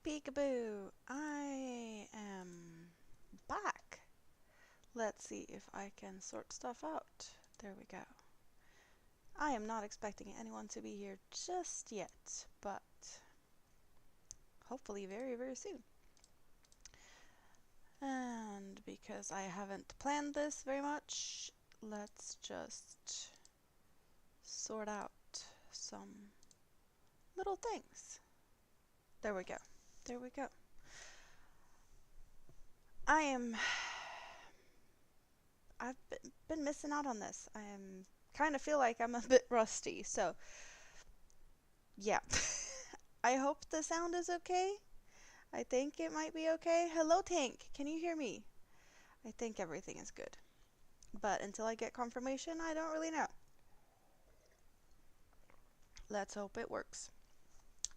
Peekaboo! I am back. Let's see if I can sort stuff out. There we go. I am not expecting anyone to be here just yet, but hopefully very, very soon. And because I haven't planned this very much, let's just sort out some little things. There we go. There we go. I've been missing out on this. I am kind of feel like I'm a bit rusty, so yeah. I hope the sound is okay. I think it might be okay. Hello, Tank. Can you hear me? I think everything is good. But until I get confirmation, I don't really know. Let's hope it works.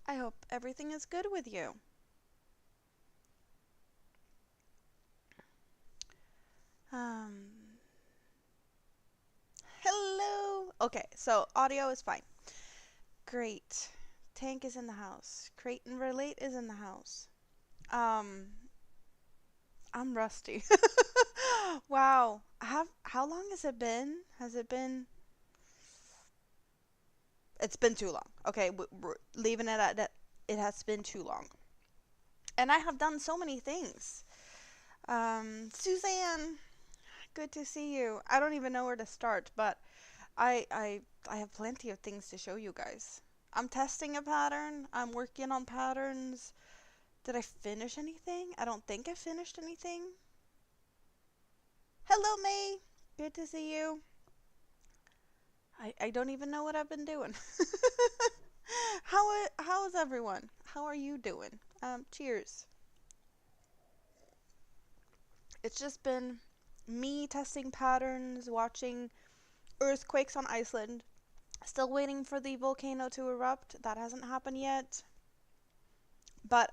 I hope everything is good with you. Hello. Okay, so audio is fine. Great. Tank is in the house. Creighton Relate is in the house. Um, I'm rusty. Wow. How long has it been? Has it been? It's been too long. Okay, we're leaving it at that. It has been too long. And I have done so many things. Suzanne, good to see you. I don't even know where to start, but I I I have plenty of things to show you guys. I'm testing a pattern. I'm working on patterns. Did I finish anything? I don't think I finished anything. Hello, May. Good to see you. I don't even know what I've been doing. How is everyone? How are you doing? Cheers. It's just been me testing patterns, watching earthquakes on Iceland. Still waiting for the volcano to erupt. That hasn't happened yet. But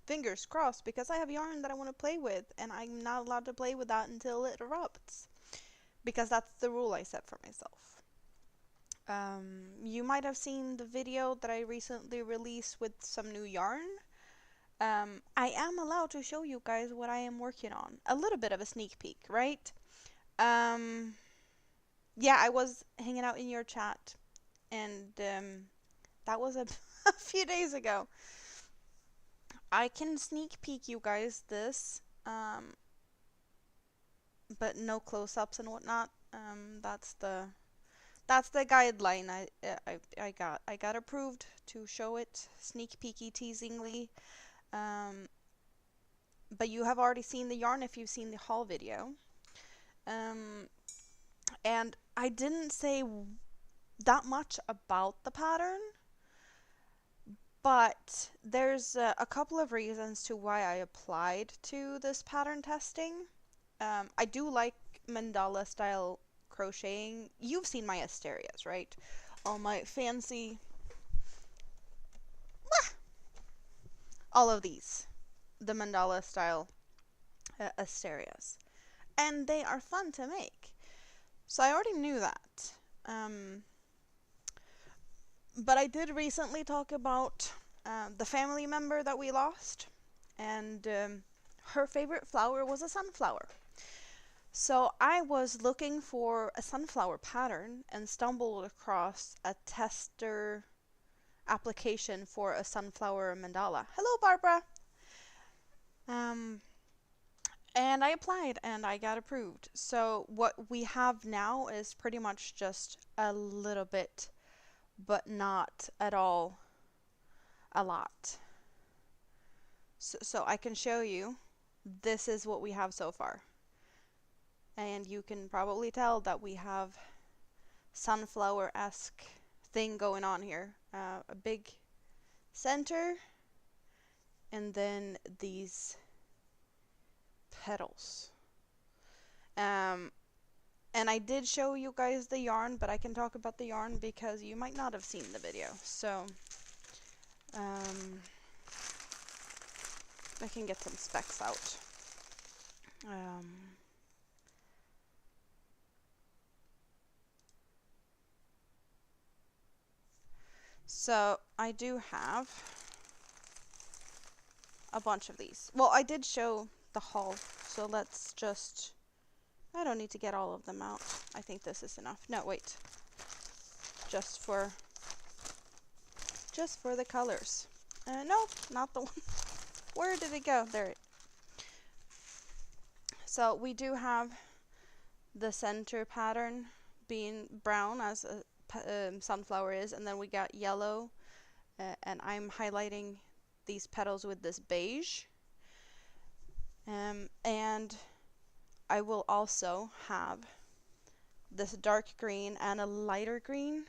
fingers crossed because I have yarn that I want to play with and I'm not allowed to play with that until it erupts. Because that's the rule I set for myself. You might have seen the video that I recently released with some new yarn. I am allowed to show you guys what I am working on. A little bit of a sneak peek, right? Um, yeah, I was hanging out in your chat, and that was a, a few days ago. I can sneak peek you guys this, but no close-ups and whatnot. That's the guideline I got approved to show it sneak peeky teasingly. Um, but you have already seen the yarn if you've seen the haul video. Um, and I didn't say that much about the pattern, but there's a couple of reasons to why I applied to this pattern testing. I do like mandala style crocheting. You've seen my asterias, right? All my fancy, all of these, the mandala style asterias. And they are fun to make. So I already knew that. But I did recently talk about the family member that we lost, and her favorite flower was a sunflower. So I was looking for a sunflower pattern and stumbled across a tester application for a sunflower mandala. Hello, Barbara! Um, and I applied and I got approved. So what we have now is pretty much just a little bit, but not at all a lot. So I can show you. This is what we have so far. And you can probably tell that we have sunflower-esque thing going on here. A big center, and then these petals. And I did show you guys the yarn, but I can talk about the yarn because you might not have seen the video. So, I can get some specs out. So I do have a bunch of these. Well, I did show the haul, so let's just... I don't need to get all of them out. I think this is enough. No, wait. Just for the colors. No, not the one. Where did it go? There. So we do have the center pattern being brown as a sunflower is, and then we got yellow, and I'm highlighting these petals with this beige. And I will also have this dark green and a lighter green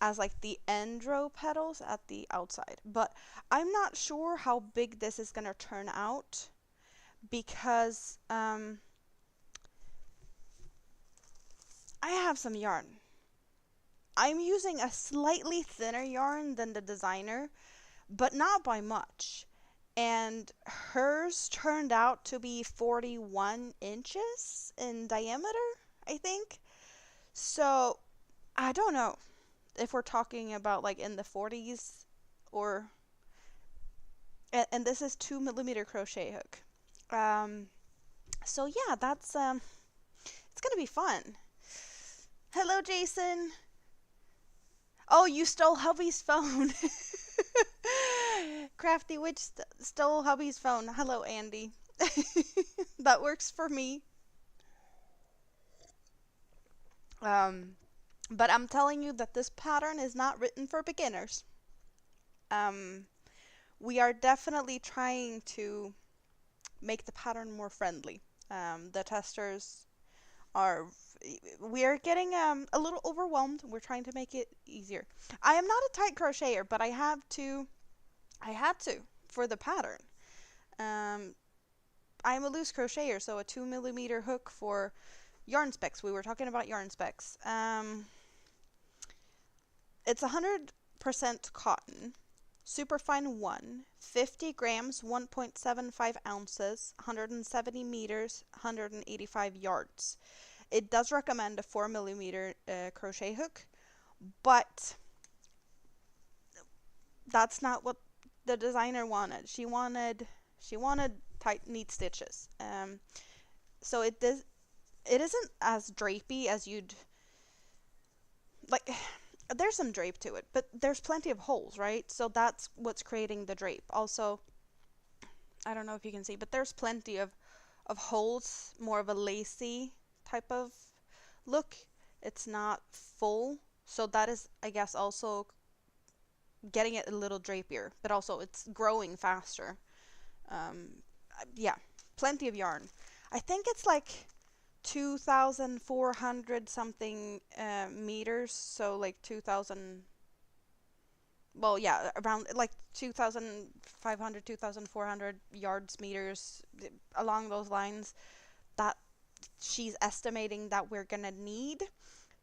as like the end row petals at the outside. But I'm not sure how big this is gonna turn out because I have some yarn. I'm using a slightly thinner yarn than the designer, but not by much. And hers turned out to be 41 inches in diameter, I think. So I don't know if we're talking about like in the 40s or... And this is 2mm crochet hook. So yeah, that's it's gonna be fun. Hello, Jason. Oh, you stole hubby's phone. Crafty Witch stole hubby's phone. Hello, Andy. That works for me. But I'm telling you that this pattern is not written for beginners. We are definitely trying to make the pattern more friendly. The testers are... We are getting a little overwhelmed. We're trying to make it easier. I am not a tight crocheter, but I had to for the pattern. I'm a loose crocheter, so a 2mm hook for yarn specs. We were talking about yarn specs. It's 100% cotton, superfine 1, 50 grams, 1.75 ounces, 170 meters, 185 yards. It does recommend a 4mm crochet hook, but that's not what the designer wanted. She wanted tight, neat stitches. So it isn't as drapey as you'd like. There's some drape to it, but there's plenty of holes, right? So that's what's creating the drape. Also, I don't know if you can see, but there's plenty of holes, more of a lacy type of look. It's not full, so that is, I guess, also getting it a little drapier, but also it's growing faster. Yeah, plenty of yarn. I think it's like 2,400 something meters, so like 2,000, well, yeah, around like 2,500, 2,400 yards, meters, along those lines, that she's estimating that we're gonna need.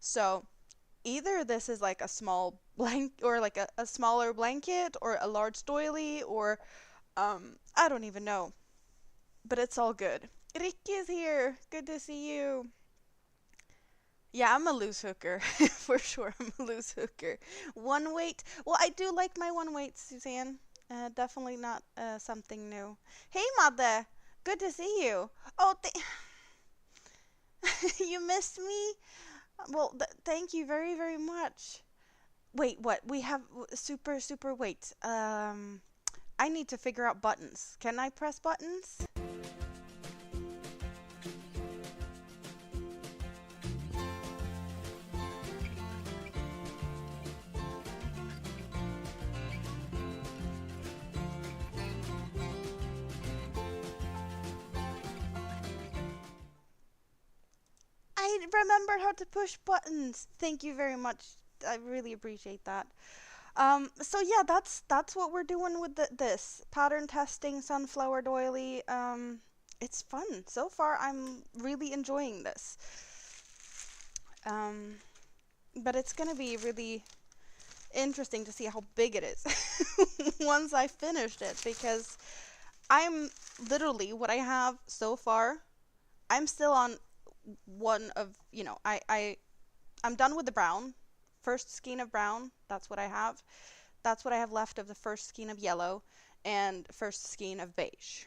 So either this is like a small or like a smaller blanket, or a large doily, or I don't even know, but it's all good. Ricky is here. Good to see you. Yeah, I'm a loose hooker. For sure, I'm a loose hooker. One weight. Well, I do like my one weight, Suzanne. Definitely not something new. Hey, mother. Good to see you. Oh, you missed me? Well, thank you very, very much. Wait, what? We have super, super weight. I need to figure out buttons. Can I press buttons? I remembered how to push buttons. Thank you very much. I really appreciate that. So yeah, that's what we're doing with this pattern testing sunflower doily. It's fun. So far, I'm really enjoying this. But it's gonna be really interesting to see how big it is once I finished it, because I'm literally, what I have so far, I'm still on one of, I'm done with the brown. First skein of brown, that's what I have. That's what I have left of the first skein of yellow. and first skein of beige.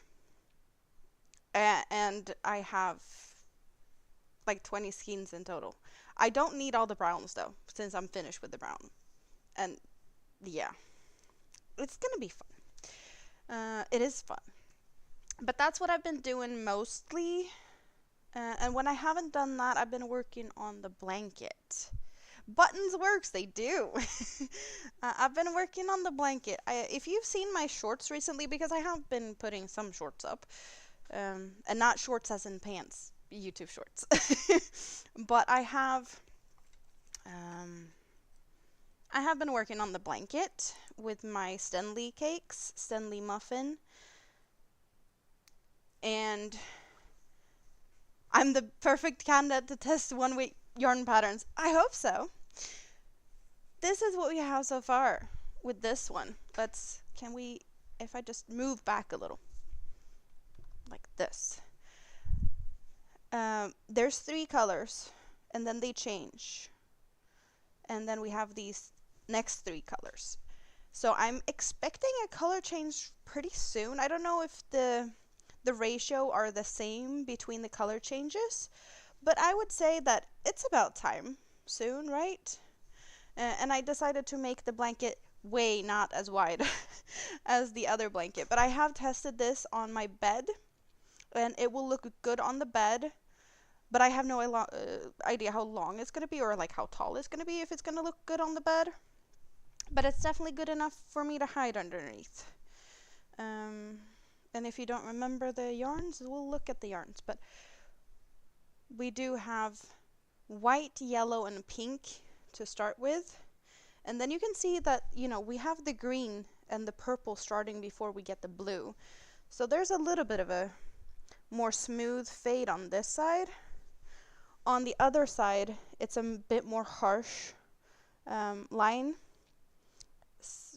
And I have like 20 skeins in total. I don't need all the browns though, since I'm finished with the brown. And yeah, it's gonna be fun. It is fun. But that's what I've been doing mostly. And when I haven't done that, I've been working on the blanket. Buttons works, they do. I've been working on the blanket. If you've seen my shorts recently, because I have been putting some shorts up, and not shorts as in pants, YouTube shorts. But I have been working on the blanket with my Stenley cakes, Stenley muffin, and I'm the perfect candidate to test 1 week yarn patterns. I hope so. This is what we have so far with this one. If I just move back a little, like this. There's 3 colors, and then they change. And then we have these next 3 colors. So I'm expecting a color change pretty soon. I don't know if the ratio are the same between the color changes, but I would say that it's about time soon, right? And I decided to make the blanket way not as wide as the other blanket, but I have tested this on my bed, and it will look good on the bed, but I have no idea how long it's going to be, or like how tall it's going to be, if it's going to look good on the bed. But it's definitely good enough for me to hide underneath. And if you don't remember the yarns, we'll look at the yarns. But we do have white, yellow, and pink to start with. And then you can see that, we have the green and the purple starting before we get the blue. So there's a little bit of a more smooth fade on this side. On the other side, it's a bit more harsh line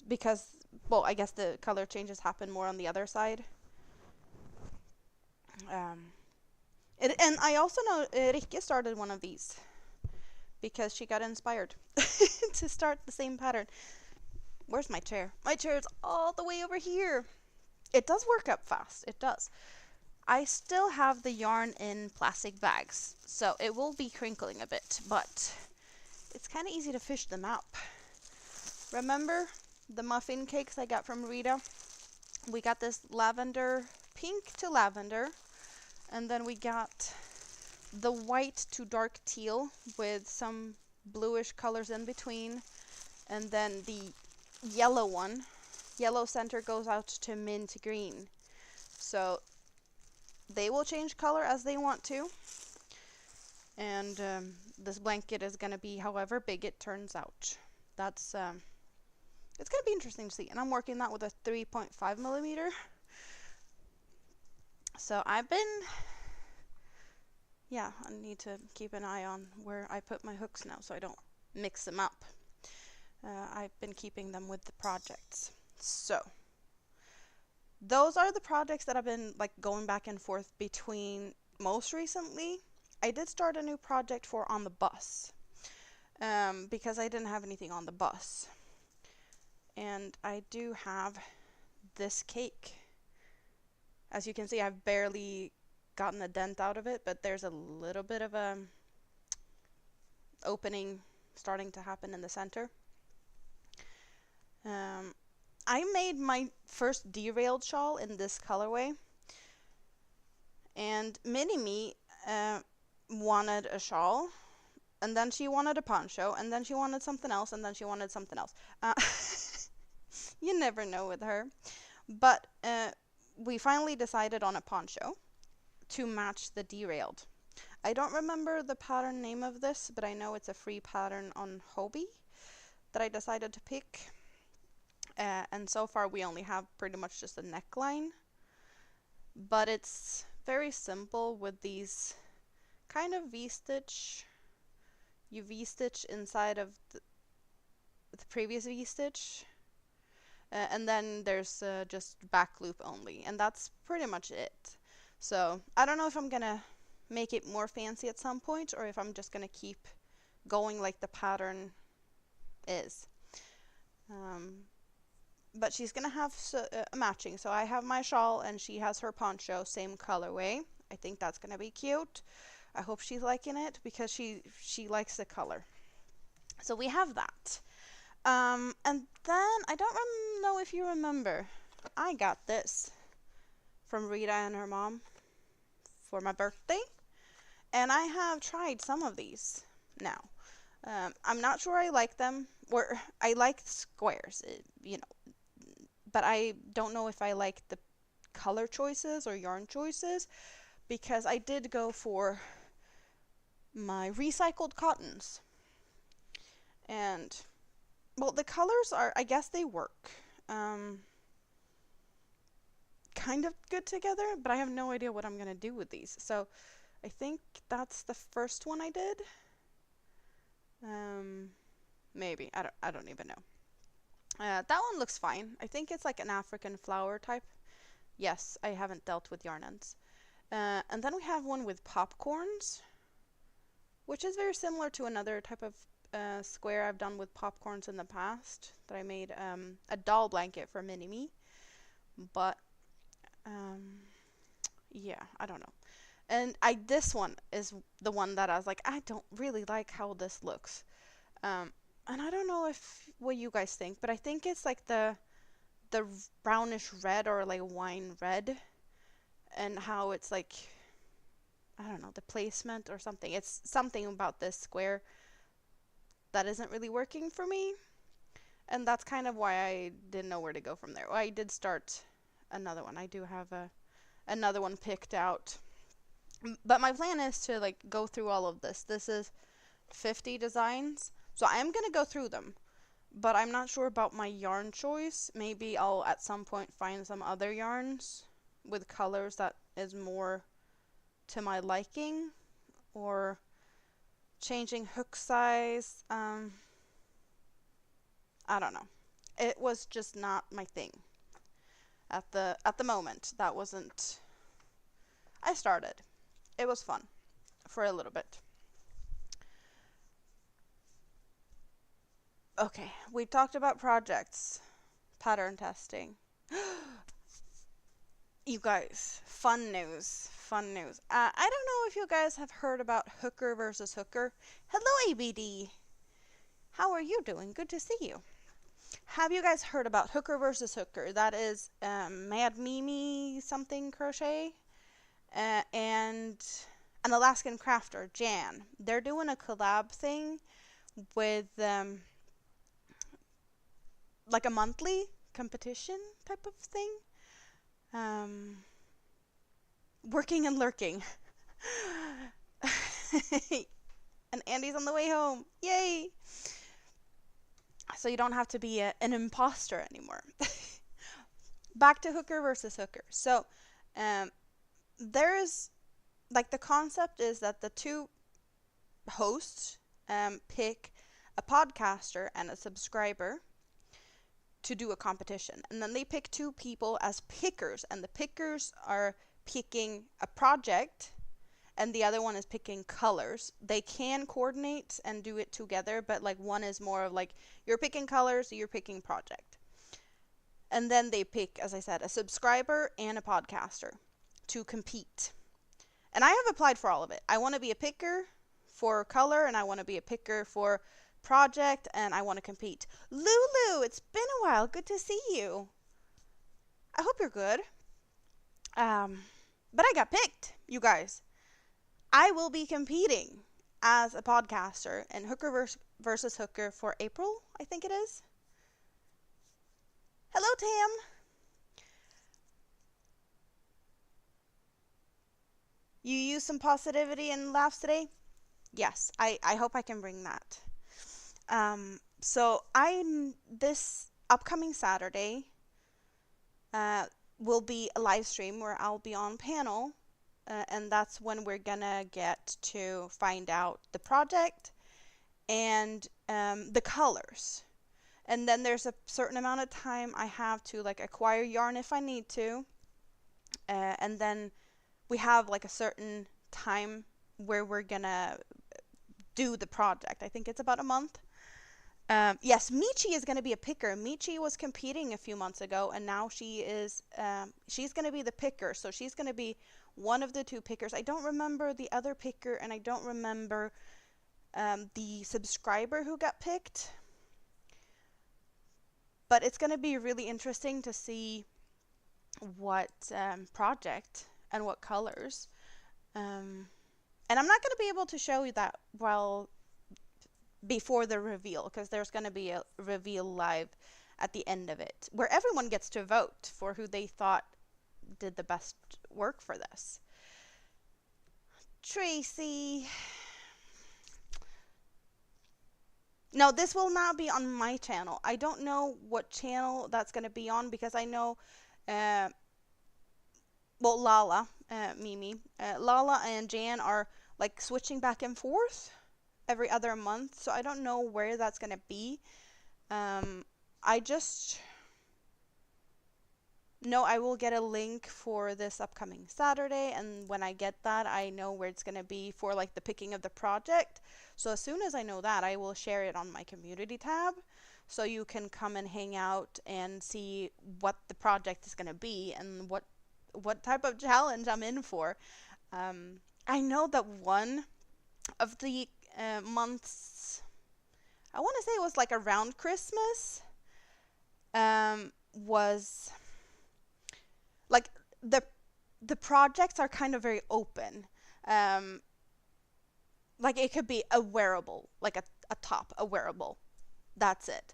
because, well, I guess the color changes happen more on the other side. And I also know Rikke started one of these because she got inspired to start the same pattern. Where's my chair? My chair is all the way over here. It does work up fast. It does. I still have the yarn in plastic bags, so it will be crinkling a bit, but it's kind of easy to fish them up. Remember the muffin cakes I got from Rita? We got this lavender, pink to lavender, and then we got the white to dark teal with some bluish colors in between, and then the yellow one. Yellow center goes out to mint green. So they will change color as they want to. And this blanket is going to be however big it turns out. It's going to be interesting to see. And I'm working that with a 3.5 millimeter. So I need to keep an eye on where I put my hooks now so I don't mix them up. I've been keeping them with the projects. So those are the projects that I've been like going back and forth between most recently. I did start a new project for on the bus because I didn't have anything on the bus. And I do have this cake. As you can see, I've barely gotten a dent out of it, but there's a little bit of a opening starting to happen in the center. I made my first derailed shawl in this colorway, and Mini-Me wanted a shawl, and then she wanted a poncho, and then she wanted something else, and then she wanted something else. You never know with her. But we finally decided on a poncho to match the derailed. I don't remember the pattern name of this, but I know it's a free pattern on Hobby that I decided to pick. And so far we only have pretty much just a neckline. But it's very simple with these kind of V-stitch. You V-stitch inside of the previous V-stitch. And then there's just back loop only. And that's pretty much it. So I don't know if I'm going to make it more fancy at some point, or if I'm just going to keep going like the pattern is. but she's gonna have matching. So I have my shawl and she has her poncho, same colorway. I think that's gonna be cute. I hope she's liking it because she likes the color. So we have that. And then I don't know if you remember, I got this from Rita and her mom for my birthday, and I have tried some of these now. I'm not sure I like them, or I like squares, but I don't know if I like the color choices or yarn choices because I did go for my recycled cottons. And, well, the colors are, I guess they work. Kind of good together, but I have no idea what I'm going to do with these. So I think that's the first one I did. Maybe. I don't even know. That one looks fine. I think it's like an African flower type. Yes, I haven't dealt with yarn ends. And then we have one with popcorns, which is very similar to another type of square I've done with popcorns in the past that I made a doll blanket for Mini-Me. But yeah, I don't know. And this one is the one that I was like, I don't really like how this looks. And I don't know what you guys think, but I think it's like the brownish red or like wine red, and how it's like, I don't know, the placement or something. It's something about this square that isn't really working for me. And that's kind of why I didn't know where to go from there. Well, I did start another one. I do have another one picked out. But my plan is to like go through all of this. This is 50 designs. So I am going to go through them. But I'm not sure about my yarn choice. Maybe I'll at some point find some other yarns with colors that is more to my liking, or changing hook size. I don't know. It was just not my thing at the moment. That wasn't. I started. It was fun for a little bit. Okay, we talked about projects, pattern testing. You guys, fun news, fun news. I don't know if you guys have heard about Hooker versus Hooker. Hello, ABD. How are you doing? Good to see you. Have you guys heard about Hooker versus Hooker? That is Mad Mimi something crochet and an Alaskan crafter, Jan. They're doing a collab thing with like a monthly competition type of thing. Working and lurking. And Andy's on the way home. Yay! So you don't have to be an imposter anymore. Back to Hooker versus Hooker. So there's like the concept is that the two hosts pick a podcaster and a subscriber to do a competition, and then they pick two people as pickers, and the pickers are picking a project and the other one is picking colors. They can coordinate and do it together, but like one is more of like you're picking colors, you're picking project. And then they pick, as I said, a subscriber and a podcaster to compete. And I have applied for all of it. I want to be a picker for color, and I want to be a picker for project, and I want to compete. Lulu, it's been a while. Good to see you. I hope you're good. But I got picked, you guys. I will be competing as a podcaster in Hooker versus Hooker for April, I think it is. Hello, Tam. You used some positivity and laughs today? Yes, I hope I can bring that. So this upcoming Saturday will be a live stream where I'll be on panel, and that's when we're gonna get to find out the project and the colors. And then there's a certain amount of time I have to like acquire yarn if I need to, and then we have like a certain time where we're gonna do the project. I think it's about a month. Yes, Michi is going to be a picker. Michi was competing a few months ago, and now she's going to be the picker. So she's going to be one of the two pickers. I don't remember the other picker, and I don't remember the subscriber who got picked. But it's going to be really interesting to see what project and what colors. And I'm not going to be able to show you that before the reveal, because there's going to be a reveal live at the end of it, where everyone gets to vote for who they thought did the best work for this. Tracy. No, this will not be on my channel. I don't know what channel that's going to be on, because I know, Lala, Mimi, Lala and Jan are like switching back and forth every other month, so I don't know where that's going to be. I just know I will get a link for this upcoming Saturday, and when I get that, I know where it's going to be for like the picking of the project. So as soon as I know that, I will share it on my community tab, so you can come and hang out and see what the project is going to be and what type of challenge I'm in for. I know that one of the months, I want to say it was like around Christmas, was like the projects are kind of very open. Like it could be a wearable, like a top, a wearable. That's it.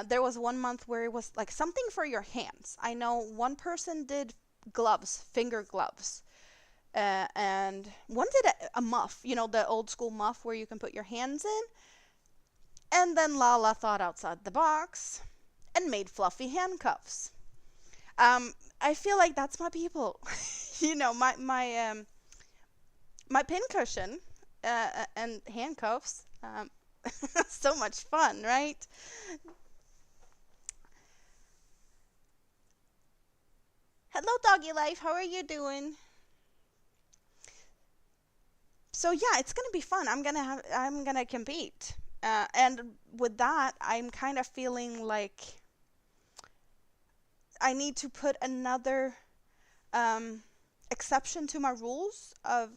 There was one month where it was like something for your hands. I know one person did gloves, finger gloves. And one did a muff, the old school muff where you can put your hands in. And then Lala thought outside the box and made fluffy handcuffs. I feel like that's my people. My pincushion and handcuffs. So much fun, right? Hello, Doggy Life. How are you doing? So yeah, it's gonna be fun. I'm gonna compete, and with that, I'm kind of feeling like I need to put another exception to my rules of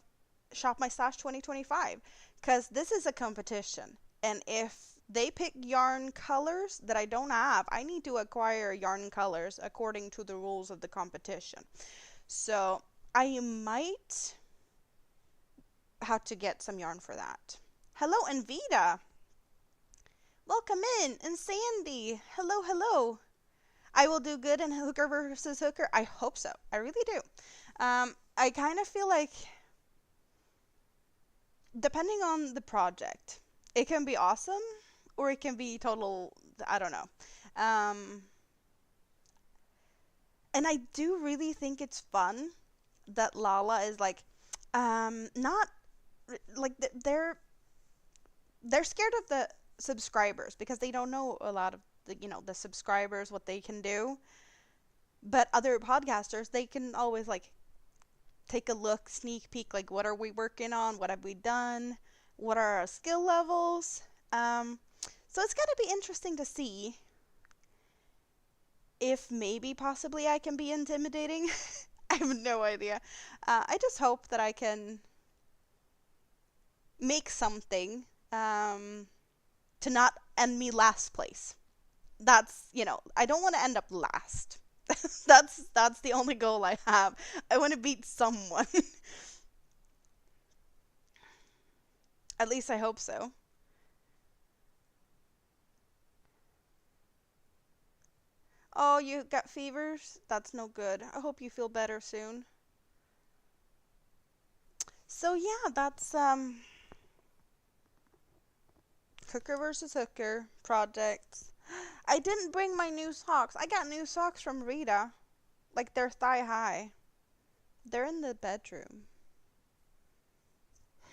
Shop My Stash 2025, because this is a competition, and if they pick yarn colors that I don't have, I need to acquire yarn colors according to the rules of the competition. So I might have to get some yarn for that. Hello, Anvita. Welcome in. And Sandy. Hello, hello. I will do good in Hooker versus Hooker. I hope so. I really do. I kind of feel like, depending on the project, it can be awesome or it can be total, I don't know. And I do really think it's fun that Lala is like, not like they're scared of the subscribers because they don't know a lot of the subscribers, what they can do. But other podcasters, they can always like take a look, sneak peek, like what are we working on, what have we done, what are our skill levels. So it's gonna be interesting to see if maybe possibly I can be intimidating. I have no idea. I just hope that I can make something to not end me last place. That's, I don't want to end up last. That's the only goal I have. I want to beat someone. At least I hope so. Oh, you got fevers? That's no good. I hope you feel better soon. So yeah, that's Hooker versus Hooker projects. I didn't bring my new socks. I got new socks from Rita. Like, they're thigh high. They're in the bedroom.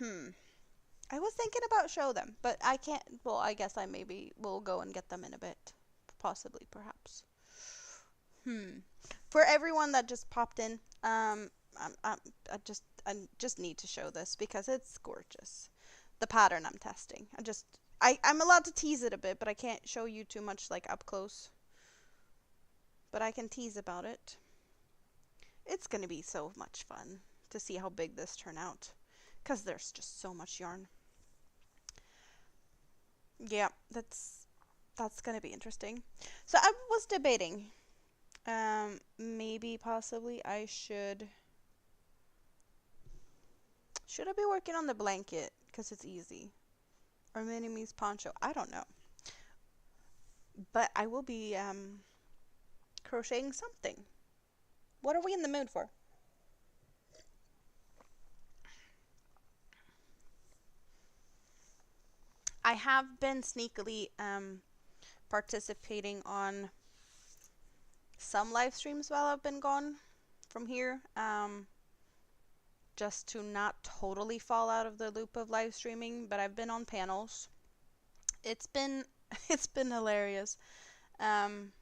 I was thinking about show them, but I can't. Well, I guess I maybe will go and get them in a bit. Possibly, perhaps. For everyone that just popped in, I just need to show this because it's gorgeous. The pattern I'm testing. I'm allowed to tease it a bit, but I can't show you too much like up close. But I can tease about it. It's gonna be so much fun to see how big this turn out, because there's just so much yarn. Yeah, that's gonna be interesting. So I was debating, maybe possibly I should I be working on the blanket because it's easy, or Mini Me's poncho? I don't know, but I will be crocheting something. What are we in the mood for? I have been sneakily participating on some live streams while I've been gone from here, just to not totally fall out of the loop of live streaming. But I've been on panels. It's been it's been hilarious. Um,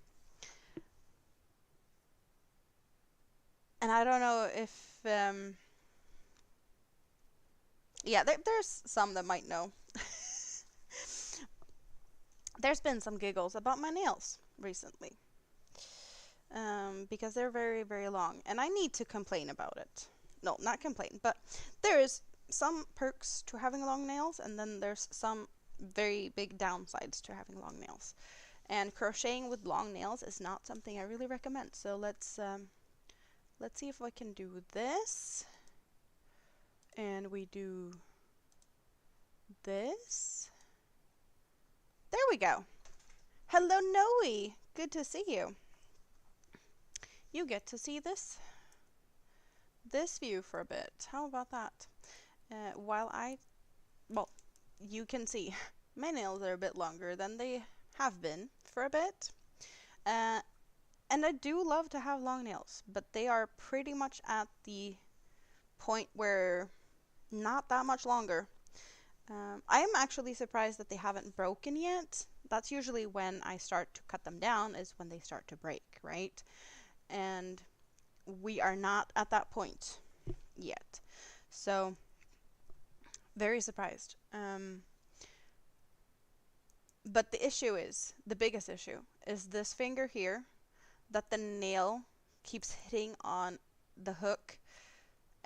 and I don't know if yeah, there's some that might know. There's been some giggles about my nails recently, because they're very, very long, and I need to complain about it. No, not complain, but there's some perks to having long nails, and then there's some very big downsides to having long nails. And crocheting with long nails is not something I really recommend. So let's see if I can do this, and we do this. There we go. Hello, Noe. Good to see you. You get to see this view for a bit. How about that? While well, you can see my nails are a bit longer than they have been for a bit. Uh, and I do love to have long nails, but they are pretty much at the point where not that much longer. I am actually surprised that they haven't broken yet. That's usually when I start to cut them down, is when they start to break, right? And we are not at that point yet. So, very surprised. But the biggest issue is this finger here, that the nail keeps hitting on the hook,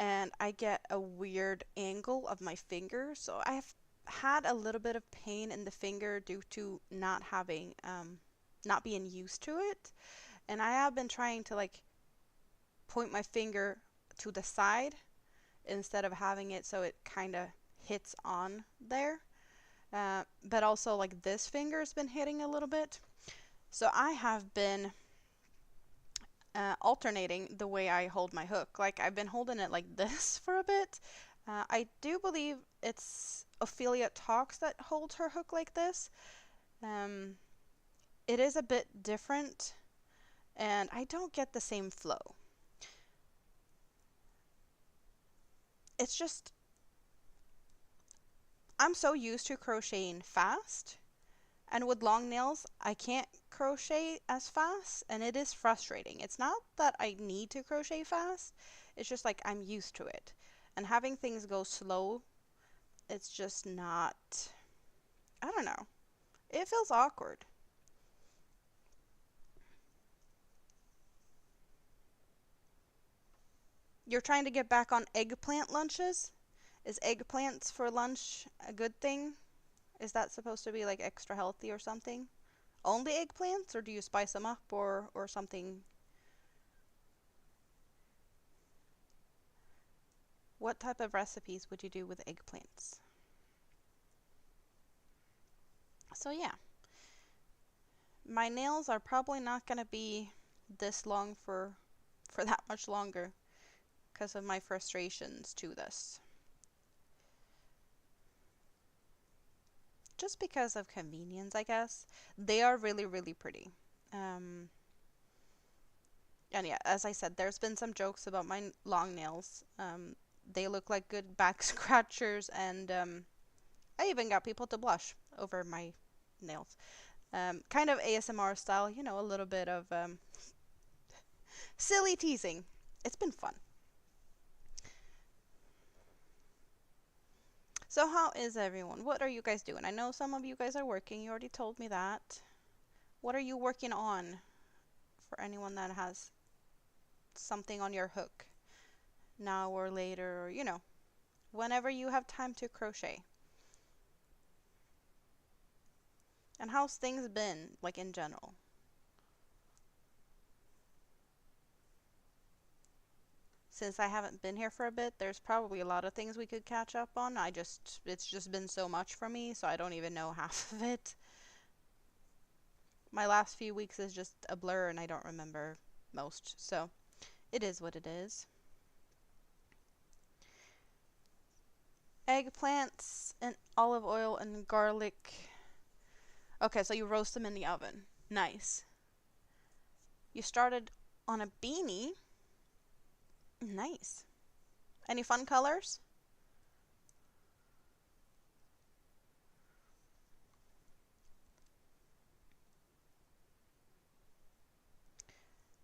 and I get a weird angle of my finger. So I've had a little bit of pain in the finger due to not being used to it. And I have been trying to like point my finger to the side instead of having it so it kind of hits on there. But also like this finger's been hitting a little bit. So I have been alternating the way I hold my hook. Like I've been holding it like this for a bit. I do believe it's Ophelia Talks that holds her hook like this. It is a bit different, and I don't get the same flow. It's just, I'm so used to crocheting fast, and with long nails, I can't crochet as fast, and it is frustrating. It's not that I need to crochet fast, it's just like I'm used to it. And having things go slow, it's just not, I don't know. It feels awkward. You're trying to get back on eggplant lunches? Is eggplants for lunch a good thing? Is that supposed to be like extra healthy or something? Only eggplants, or do you spice them up or something? What type of recipes would you do with eggplants? So yeah, my nails are probably not going to be this long for that much longer because of my frustrations to this. Just because of convenience, I guess. They are really, really pretty. Um, and yeah, as I said, there's been some jokes about my long nails. They look like good back scratchers, and I even got people to blush over my nails. Kind of ASMR style, a little bit of silly teasing. It's been fun. So how is everyone? What are you guys doing? I know some of you guys are working. You already told me that. What are you working on for anyone that has something on your hook now or later, or whenever you have time to crochet? And how's things been, like in general? Since I haven't been here for a bit, there's probably a lot of things we could catch up on. It's just been so much for me, so I don't even know half of it. My last few weeks is just a blur and I don't remember most, so it is what it is. Eggplants and olive oil and garlic. Okay, so you roast them in the oven. Nice. You started on a beanie. Nice. Any fun colors?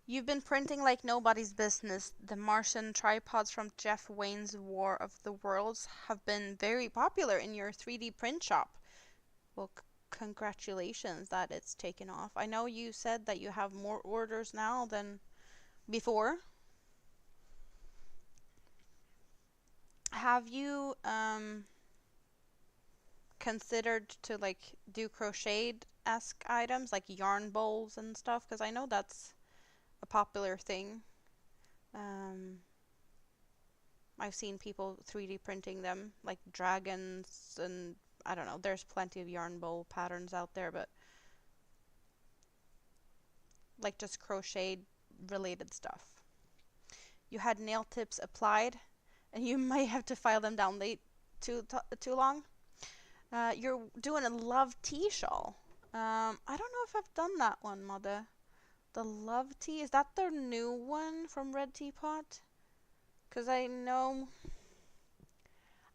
You've been printing like nobody's business. The Martian tripods from Jeff Wayne's War of the Worlds have been very popular in your 3D print shop. Well, congratulations that it's taken off. I know you said that you have more orders now than before. Have you considered to like do crocheted-esque items like yarn bowls and stuff? Because I know that's a popular thing. I've seen people 3D printing them, like dragons, and I don't know, there's plenty of yarn bowl patterns out there, but like just crochet related stuff. You had nail tips applied, and you might have to file them down late too long. You're doing a love tea shawl. I don't know if I've done that one, Mother. The love tea, is that the new one from Red Teapot? Because I know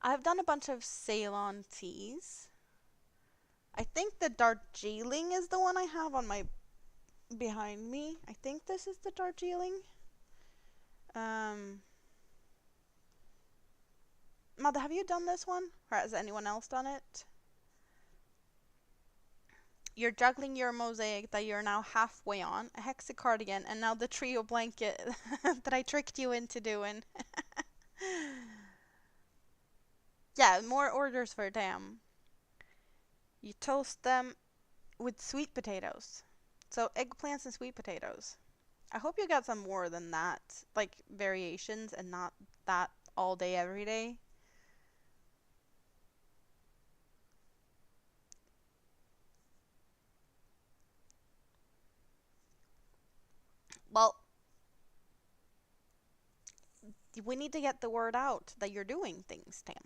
I've done a bunch of Ceylon teas. I think the Darjeeling is the one I have on my behind me. I think this is the Darjeeling. Mother, have you done this one? Or has anyone else done it? You're juggling your mosaic that you're now halfway on, a hexi cardigan, and now the trio blanket that I tricked you into doing. Yeah, more orders for Tam. You toast them with sweet potatoes. So eggplants and sweet potatoes. I hope you got some more than that, like variations and not that all day every day. Well, we need to get the word out that you're doing things, Tam.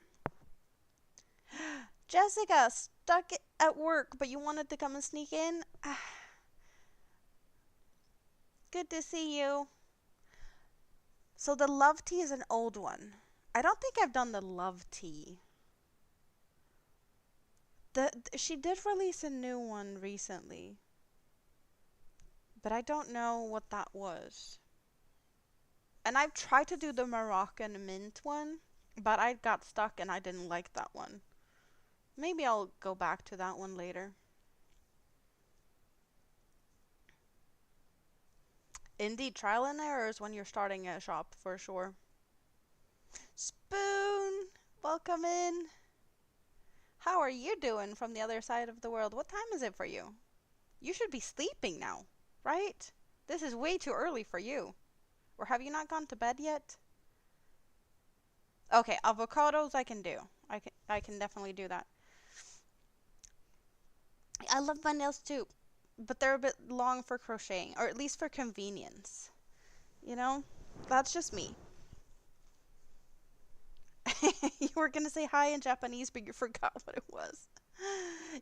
Jessica, stuck at work, but you wanted to come and sneak in? Good to see you. So the love tea is an old one. I don't think I've done the love tea. She did release a new one recently, but I don't know what that was. And I've tried to do the Moroccan mint one, but I got stuck and I didn't like that one. Maybe I'll go back to that one later. Indeed, trial and errors when you're starting a shop, for sure. Spoon, welcome in. How are you doing from the other side of the world? What time is it for you? You should be sleeping now, right? This is way too early for you. Or have you not gone to bed yet? Okay, avocados I can do. I can definitely do that. I love my nails too, but they're a bit long for crocheting, or at least for convenience. You know? That's just me. You were gonna say hi in Japanese, but you forgot what it was.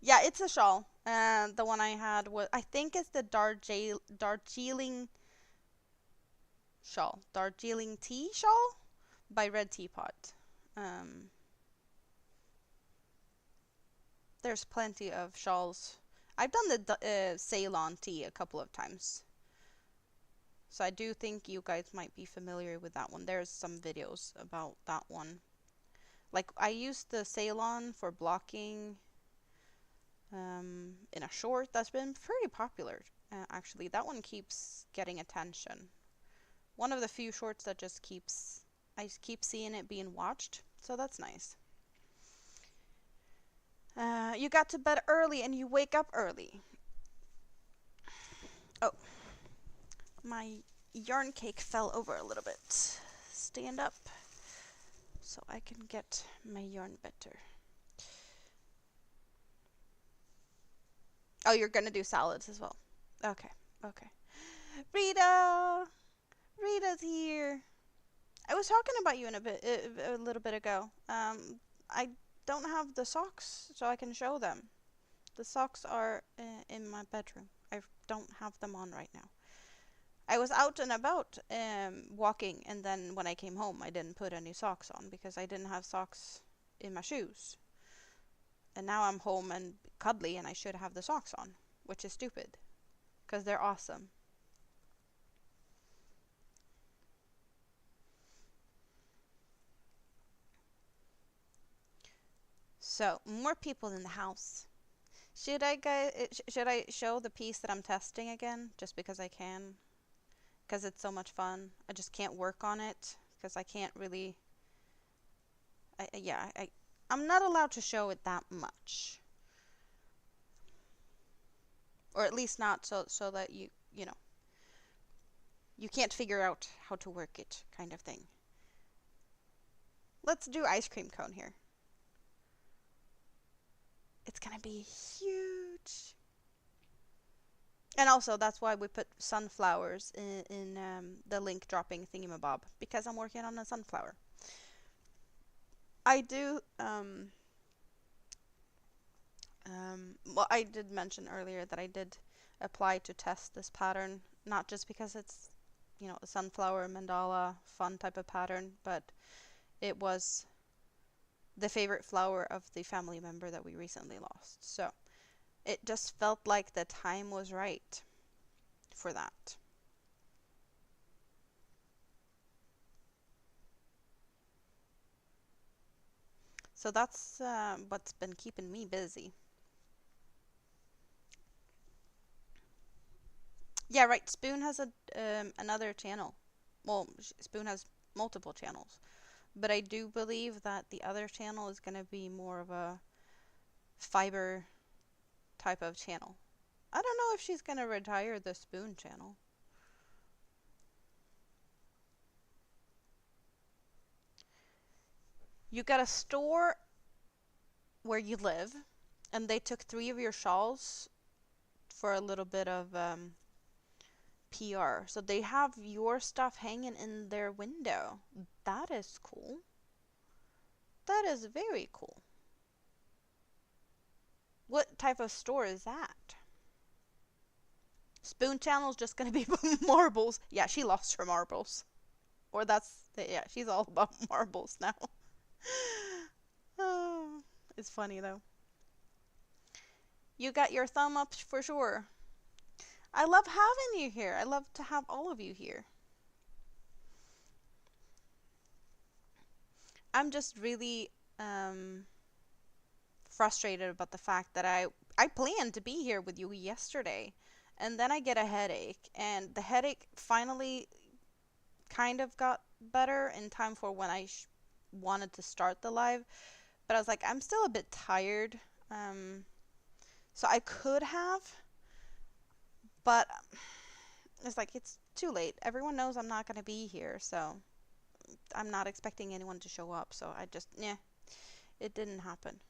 Yeah, it's a shawl. And the one I had was, I think it's the Darjeeling shawl. Darjeeling tea shawl by Red Teapot. Um, there's plenty of shawls. I've done the Ceylon tea a couple of times. So I do think you guys might be familiar with that one. There's some videos about that one. Like, I used the Ceylon for blocking in a short that's been pretty popular. Actually, that one keeps getting attention. One of the few shorts that just keeps, I just keep seeing it being watched, so that's nice. You got to bed early and you wake up early. Oh, my yarn cake fell over a little bit. Stand up so I can get my yarn better. Oh, you're gonna do salads as well. Okay, okay. Rita! Rita's here. I was talking about you in a little bit ago. I don't have the socks, so I can show them. The socks are in my bedroom. I don't have them on right now. I was out and about walking, and then when I came home, I didn't put any socks on because I didn't have socks in my shoes. And now I'm home and cuddly, and I should have the socks on, which is stupid because they're awesome. So, more people in the house. Should I show the piece that I'm testing again just because I can? Because it's so much fun. I just can't work on it because I can't really I'm not allowed to show it that much. Or at least not so that you know, you can't figure out how to work it kind of thing. Let's do ice cream cone here. It's gonna be huge. And also, that's why we put sunflowers in the link dropping thingamabob, because I'm working on a sunflower. I do, well, I did mention earlier that I did apply to test this pattern, not just because it's, you know, a sunflower mandala fun type of pattern, but it was the favorite flower of the family member that we recently lost. So it just felt like the time was right for that. So that's what's been keeping me busy. Yeah, right. Spoon has a another channel. Well, Spoon has multiple channels, but I do believe that the other channel is going to be more of a fiber type of channel. I don't know if she's going to retire the Spoon channel. You got a store where you live, and they took 3 of your shawls for a little bit of PR. So they have your stuff hanging in their window. That is cool. That is very cool. What type of store is that? Spoon Channel's just gonna be marbles. Yeah, she lost her marbles. Or yeah, she's all about marbles now. Oh, it's funny though. You got your thumb up for sure. I love having you here. I love to have all of you here. I'm just really frustrated about the fact that I planned to be here with you yesterday, and then I get a headache, and the headache finally kind of got better in time for when I wanted to start the live, but I was like, I'm still a bit tired, so I could have, but it's like it's too late. Everyone knows I'm not gonna be here, so I'm not expecting anyone to show up, so I just, yeah, it didn't happen.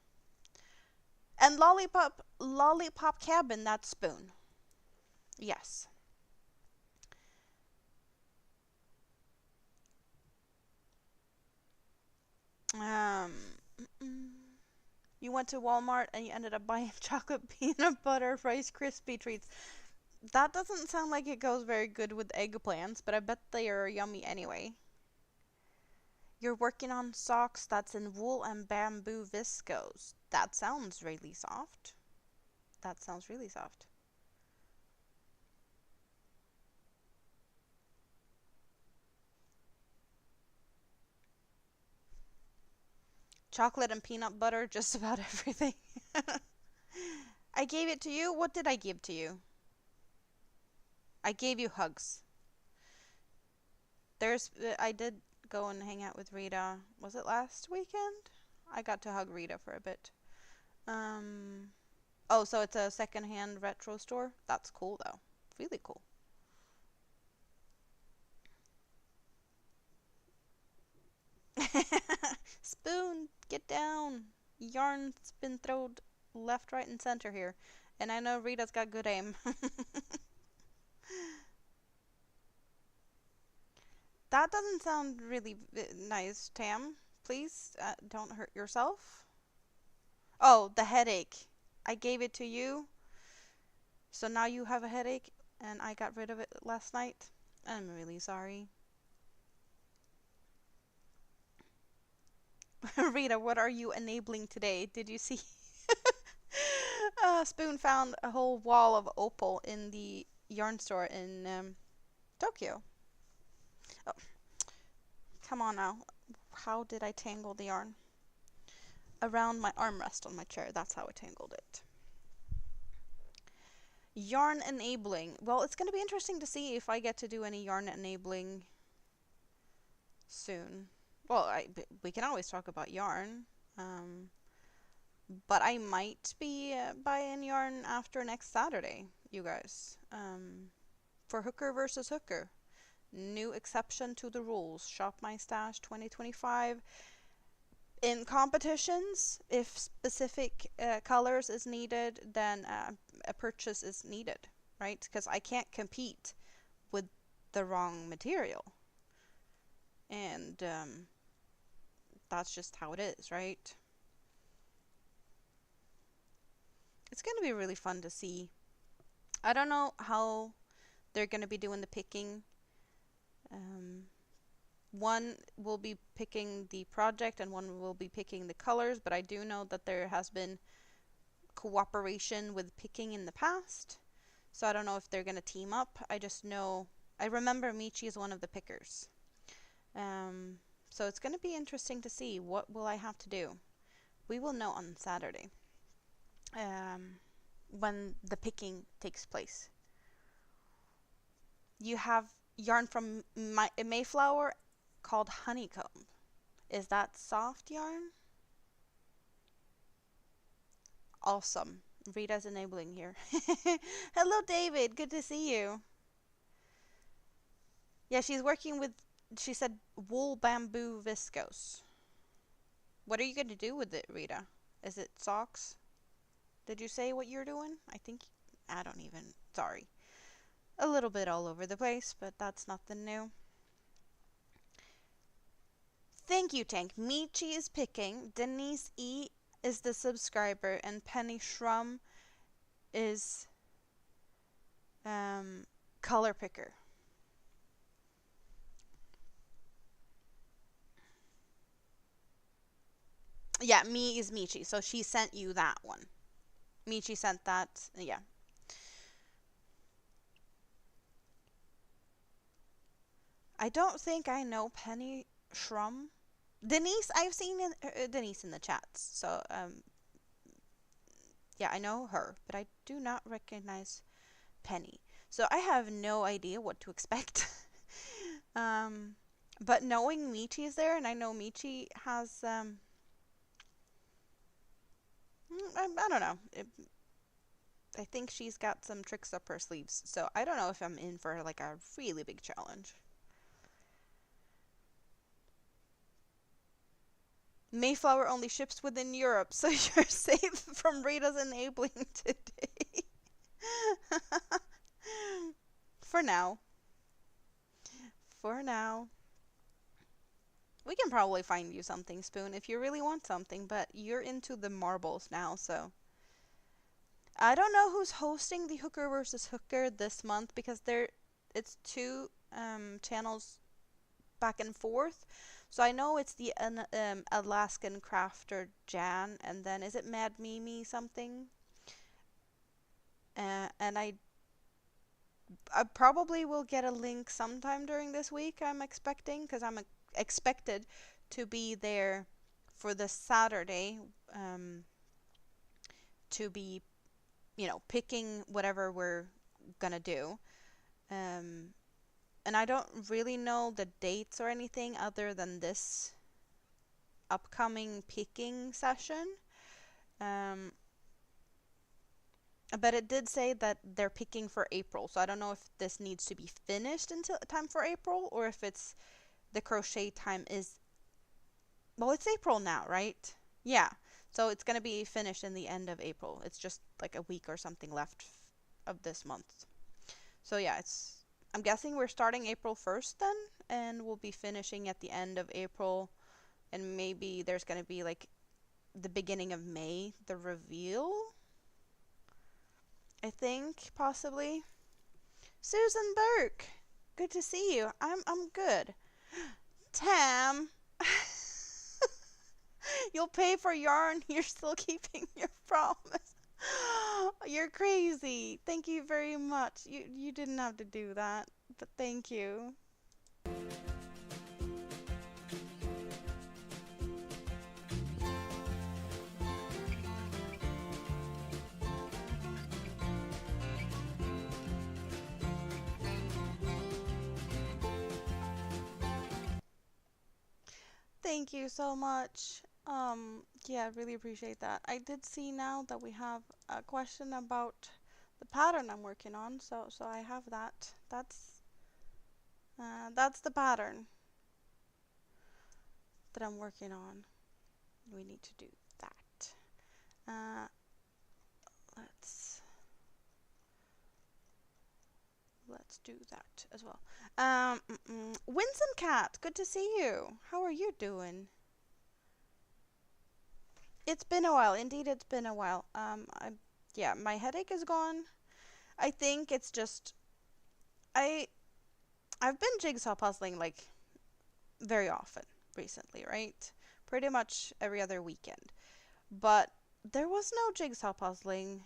And Lollipop Cabin, that's Spoon. Yes. Um, you went to Walmart and you ended up buying chocolate peanut butter Rice Krispie treats. That doesn't sound like it goes very good with eggplants, but I bet they are yummy anyway. You're working on socks that's in wool and bamboo viscose. That sounds really soft. That sounds really soft. chocolate and peanut butter, just about everything. I gave it to you. What did I give to you? I gave you hugs. I did go and hang out with Rita. Was it last weekend? I got to hug Rita for a bit. Oh, so it's a secondhand retro store? That's cool though. Really cool. Spoon, get down. Yarn's been thrown left, right, and center here. And I know Rita's got good aim. That doesn't sound really nice, Tam. Please don't hurt yourself. Oh, the headache. I gave it to you. So now you have a headache and I got rid of it last night. I'm really sorry. Rita, what are you enabling today? Did you see? Spoon found a whole wall of opal in the yarn store in Tokyo. Oh, come on now. How did I tangle the yarn? Around my armrest on my chair. That's how I tangled it. Yarn enabling. Well, it's going to be interesting to see if I get to do any yarn enabling soon. Well, we can always talk about yarn. But I might be buying yarn after next Saturday, you guys. For Hooker versus Hooker. New exception to the rules. Shop My Stash 2025. In competitions, if specific colors is needed, then a purchase is needed, right? Because I can't compete with the wrong material. And that's just how it is, right? It's going to be really fun to see. I don't know how they're going to be doing the picking. One will be picking the project and one will be picking the colors, but I do know that there has been cooperation with picking in the past. So I don't know if they're going to team up. I just know, I remember Michi is one of the pickers. So it's going to be interesting to see what will I have to do. We will know on Saturday when the picking takes place. You have yarn from Mayflower called Honeycomb. Is that soft yarn? Awesome. Rita's enabling here. Hello, David. Good to see you. Yeah, she's working with, she said, wool bamboo viscose. What are you going to do with it, Rita? Is it socks? Did you say what you're doing? I don't even, sorry. A little bit all over the place, but that's nothing new. Thank you, Tank. Michi is picking. Denise E is the subscriber, and Penny Shrum is color picker. Yeah, me is Michi, so she sent you that one. Michi sent that, yeah. I don't think I know Penny Shrum. Denise, I've seen Denise in the chats, so yeah, I know her, but I do not recognize Penny. So I have no idea what to expect. But knowing Michi is there, and I know Michi has I don't know. I think she's got some tricks up her sleeves, so I don't know if I'm in for like a really big challenge. Mayflower only ships within Europe, so you're safe from Rita's enabling today. For now. For now. We can probably find you something, Spoon, if you really want something, but you're into the marbles now, so. I don't know who's hosting the Hooker versus Hooker this month because it's two channels back and forth. So I know it's the Alaskan Crafter Jan, and then is it Mad Mimi something? And I probably will get a link sometime during this week, I'm expecting, because I'm expected to be there for this Saturday to be, picking whatever we're gonna do. Um, and I don't really know the dates or anything other than this upcoming picking session. Um, but it did say that they're picking for April, so I don't know if this needs to be finished until time for April, or if it's the crochet time is, well, it's April now, right? Yeah. So it's going to be finished in the end of April. It's just like a week or something left of this month. So yeah, I'm guessing we're starting April 1st then, and we'll be finishing at the end of April, and maybe there's going to be like the beginning of May, the reveal. I think possibly. Susan Burke, good to see you. I'm good. Tam, you'll pay for yarn. You're still keeping your promise. You're crazy. Thank you very much. You didn't have to do that, but thank you. Thank you so much. Yeah, really appreciate that. I did see now that we have a question about the pattern I'm working on, so I have that. That's the pattern that I'm working on. We need to do that. Uh, let's do that as well. Winsome Cat, good to see you. How are you doing? It's been a while. Indeed, it's been a while. Yeah, my headache is gone. I think it's just I've been jigsaw puzzling like very often recently, right? Pretty much every other weekend. But there was no jigsaw puzzling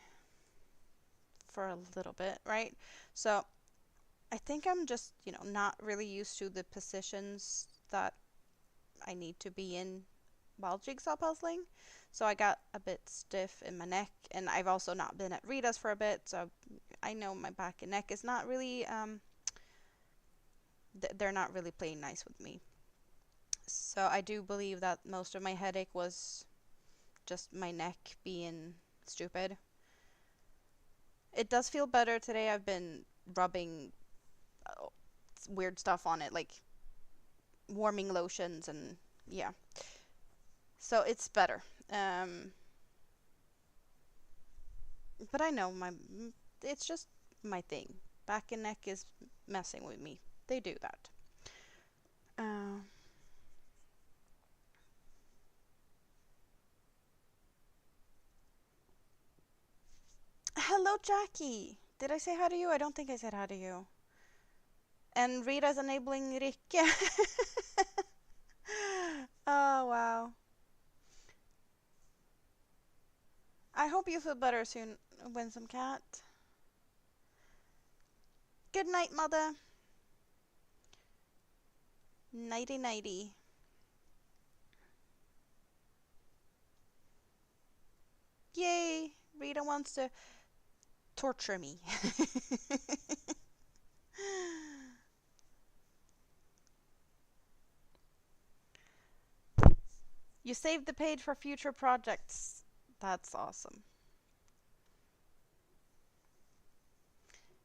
for a little bit, right? So I think I'm just, not really used to the positions that I need to be in while jigsaw puzzling. So I got a bit stiff in my neck, and I've also not been at Rita's for a bit, so I know my back and neck is not really, they're not really playing nice with me. So I do believe that most of my headache was just my neck being stupid. It does feel better today. I've been rubbing weird stuff on it, like warming lotions, and yeah. So it's better. But I know it's just my thing. Back and neck is messing with me. They do that. Hello, Jackie. Did I say hi to you? I don't think I said hi to you. And Rita's enabling Rikke. Oh, wow. I hope you feel better soon, Winsome Cat. Good night, Mother. Nighty nighty. Yay! Rita wants to torture me. You saved the page for future projects. That's awesome.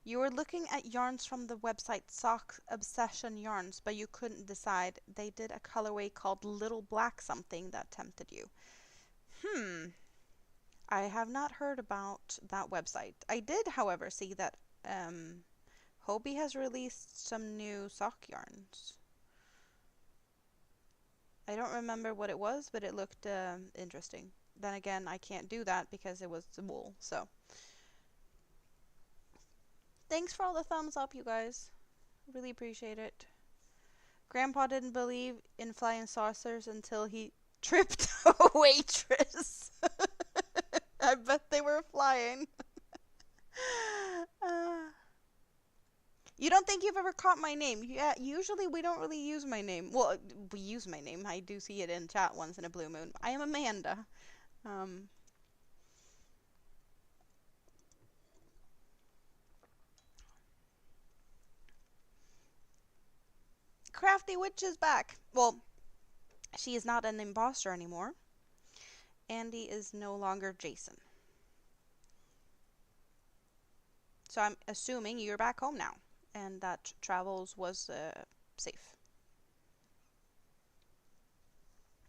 You were looking at yarns from the website Sock Obsession Yarns, but you couldn't decide. They did a colorway called Little Black something that tempted you. I have not heard about that website. I did, however, see that Hobbii has released some new sock yarns. I don't remember what it was, but it looked interesting. Then again, I can't do that because it was wool, so. Thanks for all the thumbs up, you guys. Really appreciate it. Grandpa didn't believe in flying saucers until he tripped a waitress. I bet they were flying. You don't think you've ever caught my name? Yeah, usually we don't really use my name. Well, we use my name. I do see it in chat once in a blue moon. I am Amanda. Um, Crafty Witch is back. Well, she is not an imposter anymore. Andy is no longer Jason. So I'm assuming you're back home now, and that travels was safe.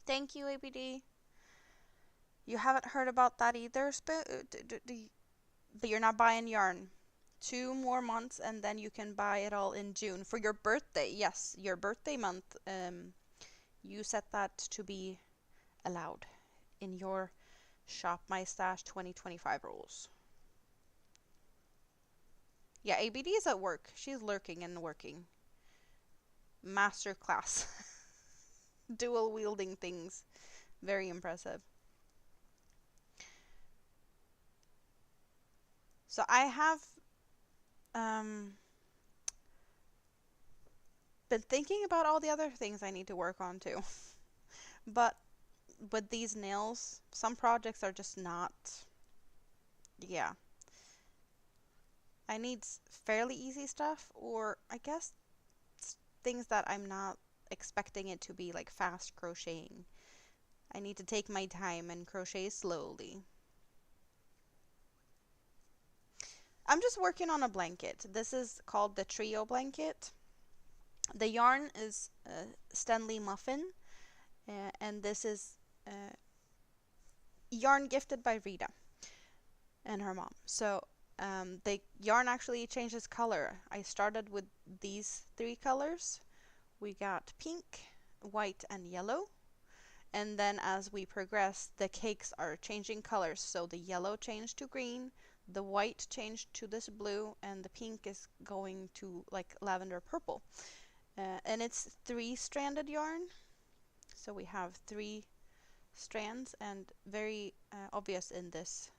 Thank you, ABD. You haven't heard about that either, but you're not buying yarn. 2 more months and then you can buy it all in June for your birthday. Yes, your birthday month. You set that to be allowed in your Shop My Stash 2025 rules. Yeah, ABD is at work. She's lurking and working. Master class. Dual wielding things. Very impressive. So I have been thinking about all the other things I need to work on too. But with these nails, some projects are just not. Yeah. I need fairly easy stuff, or I guess things that I'm not expecting it to be like fast crocheting. I need to take my time and crochet slowly. I'm just working on a blanket. This is called the Trio blanket. The yarn is Stanley Muffin, and this is yarn gifted by Rita and her mom. So the yarn actually changes color. I started with these 3 colors. We got pink, white, and yellow. And then as we progress, the cakes are changing colors. So the yellow changed to green, the white changed to this blue, and the pink is going to like lavender purple. And it's 3-stranded yarn. So we have 3 strands, and very obvious in this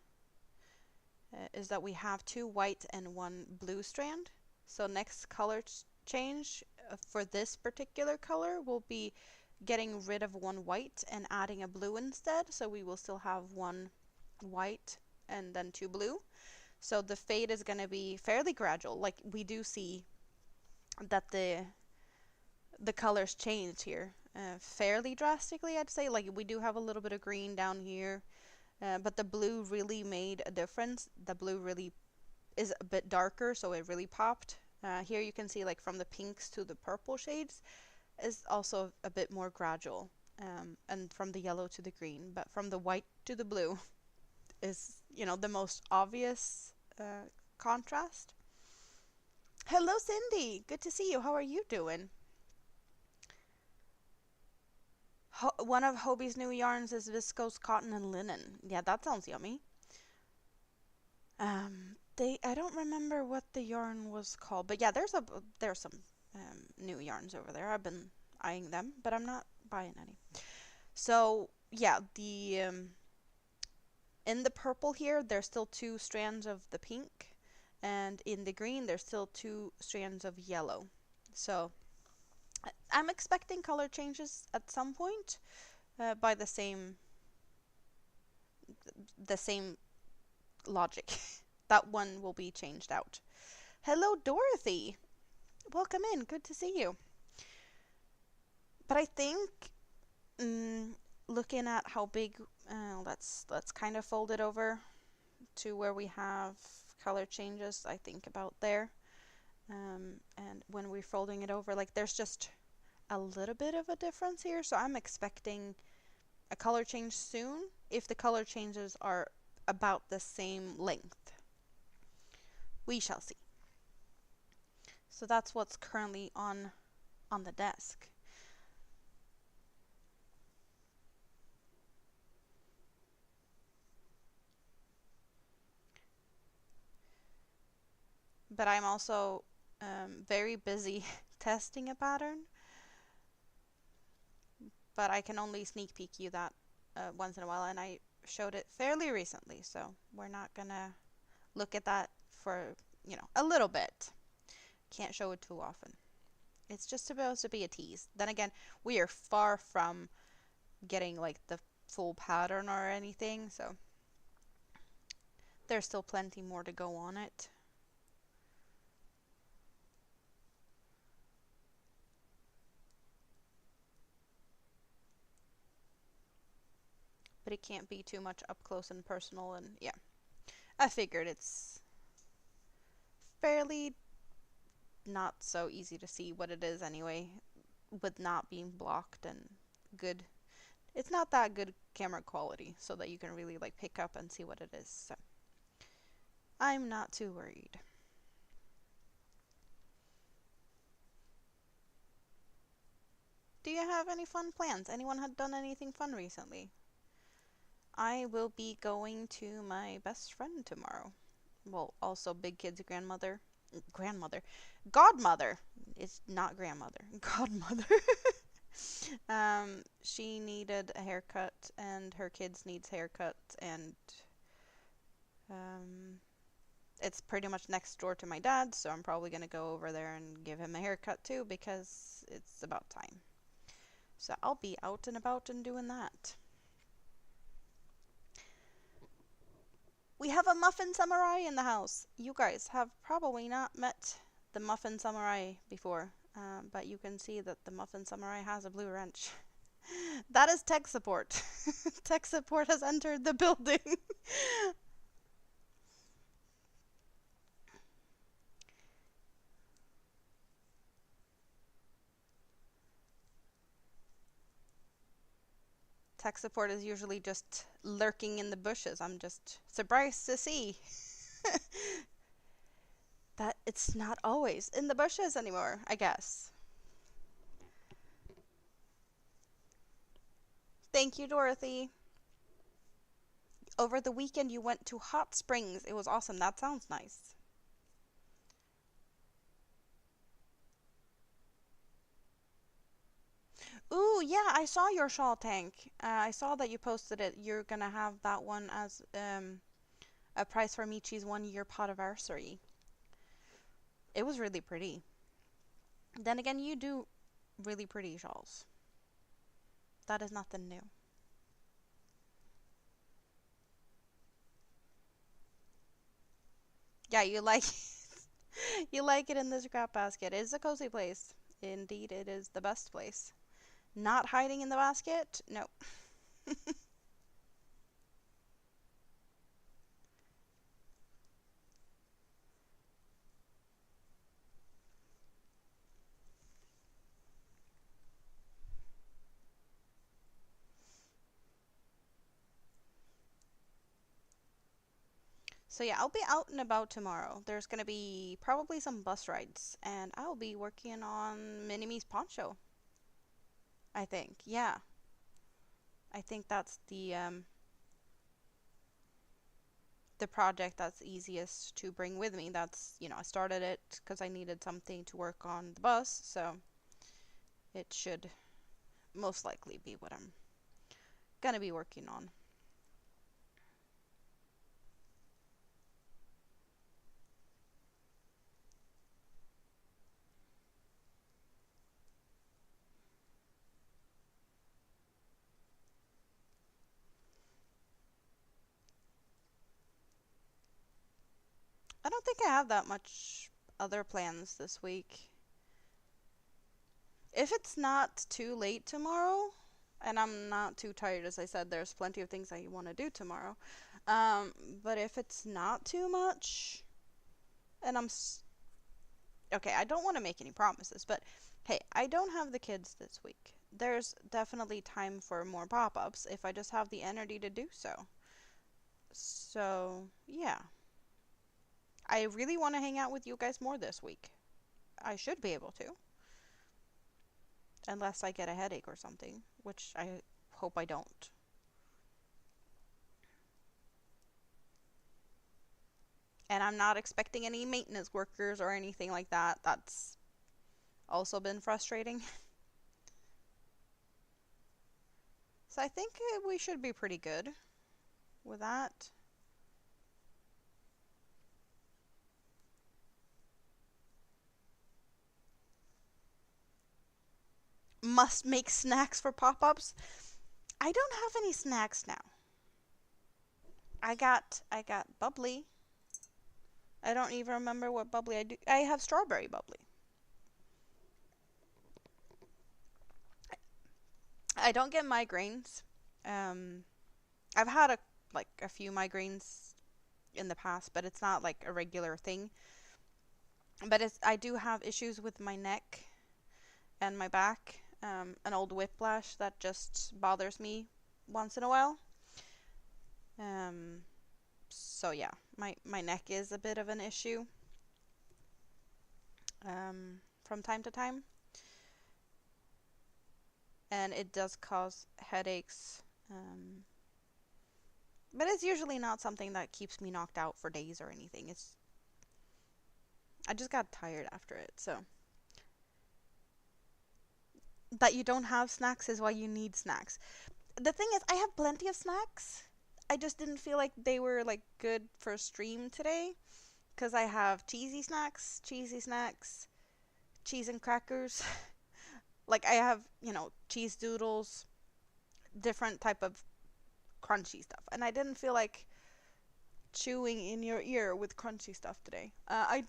is that we have 2 white and 1 blue strand. So next color change for this particular color will be getting rid of 1 white and adding a blue instead. So we will still have 1 white and then 2 blue. So the fade is going to be fairly gradual. Like we do see that the colors change here fairly drastically, I'd say. Like we do have a little bit of green down here. But the blue really made a difference. The blue really is a bit darker, so it really popped. Here you can see like from the pinks to the purple shades is also a bit more gradual. And from the yellow to the green. But from the white to the blue is, you know, the most obvious contrast. Hello, Cindy. Good to see you. How are you doing? One of Hobie's new yarns is viscose cotton and linen. Yeah, that sounds yummy. I don't remember what the yarn was called, but yeah, there's some new yarns over there. I've been eyeing them, but I'm not buying any. So yeah, the in the purple here, there's still 2 strands of the pink, and in the green, there's still 2 strands of yellow. So I'm expecting color changes at some point by the same logic. That one will be changed out. Hello, Dorothy. Welcome in. Good to see you. But I think looking at how big, let's kind of fold it over to where we have color changes. I think about there. And when we're folding it over, like there's just a little bit of a difference here. So I'm expecting a color change soon if the color changes are about the same length. We shall see. So that's what's currently on the desk. But I'm also very busy testing a pattern. But I can only sneak peek you that once in a while, and I showed it fairly recently, so we're not gonna look at that for, you know, a little bit. Can't show it too often. It's just supposed to be a tease. Then again, we are far from getting like the full pattern or anything, so there's still plenty more to go on it. But it can't be too much up close and personal, and yeah. I figured it's fairly not so easy to see what it is anyway, with not being blocked and good. It's not that good camera quality, so that you can really like pick up and see what it is, so I'm not too worried. Do you have any fun plans? Anyone had done anything fun recently? I will be going to my best friend tomorrow. Well, also Big Kid's grandmother. Grandmother. Godmother! It's not grandmother. Godmother. She needed a haircut, and her kids needs haircuts, and um, it's pretty much next door to my dad, so I'm probably gonna go over there and give him a haircut too, because it's about time. So I'll be out and about and doing that. We have a Muffin Samurai in the house. You guys have probably not met the Muffin Samurai before, but you can see that the Muffin Samurai has a blue wrench. That is tech support. Tech support has entered the building. Tech support is usually just lurking in the bushes. I'm just surprised to see that it's not always in the bushes anymore, I guess. Thank you, Dorothy. Over the weekend, you went to Hot Springs. It was awesome. That sounds nice. Ooh, yeah, I saw your shawl tank. I saw that you posted it. You're gonna have that one as a prize for Michi's 1 year podiversary. It was really pretty. Then again, you do really pretty shawls. That is nothing new. Yeah, you like you like it in the scrap basket. It is a cozy place. Indeed, it is the best place. Not hiding in the basket? No. So yeah, I'll be out and about tomorrow. There's gonna be probably some bus rides, and I'll be working on Mini-Me's poncho. I think, yeah. I think that's the project that's easiest to bring with me. That's, I started it because I needed something to work on the bus, so it should most likely be what I'm gonna be working on. I don't think I have that much other plans this week. If it's not too late tomorrow, and I'm not too tired, as I said, there's plenty of things I want to do tomorrow. But if it's not too much, and okay, I don't want to make any promises, but hey, I don't have the kids this week. There's definitely time for more pop-ups if I just have the energy to do so. So, yeah. I really want to hang out with you guys more this week. I should be able to. Unless I get a headache or something, which I hope I don't. And I'm not expecting any maintenance workers or anything like that. That's also been frustrating. So I think we should be pretty good with that. must make snacks for pop-ups. I don't have any snacks now. I got bubbly. I don't even remember what bubbly I do. I have strawberry bubbly. I don't get migraines. Um, I've had a few migraines in the past, but it's not like a regular thing. But I do have issues with my neck and my back. An old whiplash that just bothers me once in a while. Um, so yeah, my neck is a bit of an issue from time to time, and it does cause headaches. But it's usually not something that keeps me knocked out for days or anything. I just got tired after it. So that you don't have snacks is why you need snacks. The thing is, I have plenty of snacks. I just didn't feel like they were like good for stream today because I have cheesy snacks, cheese and crackers. Like I have, cheese doodles, different type of crunchy stuff. And I didn't feel like chewing in your ear with crunchy stuff today. I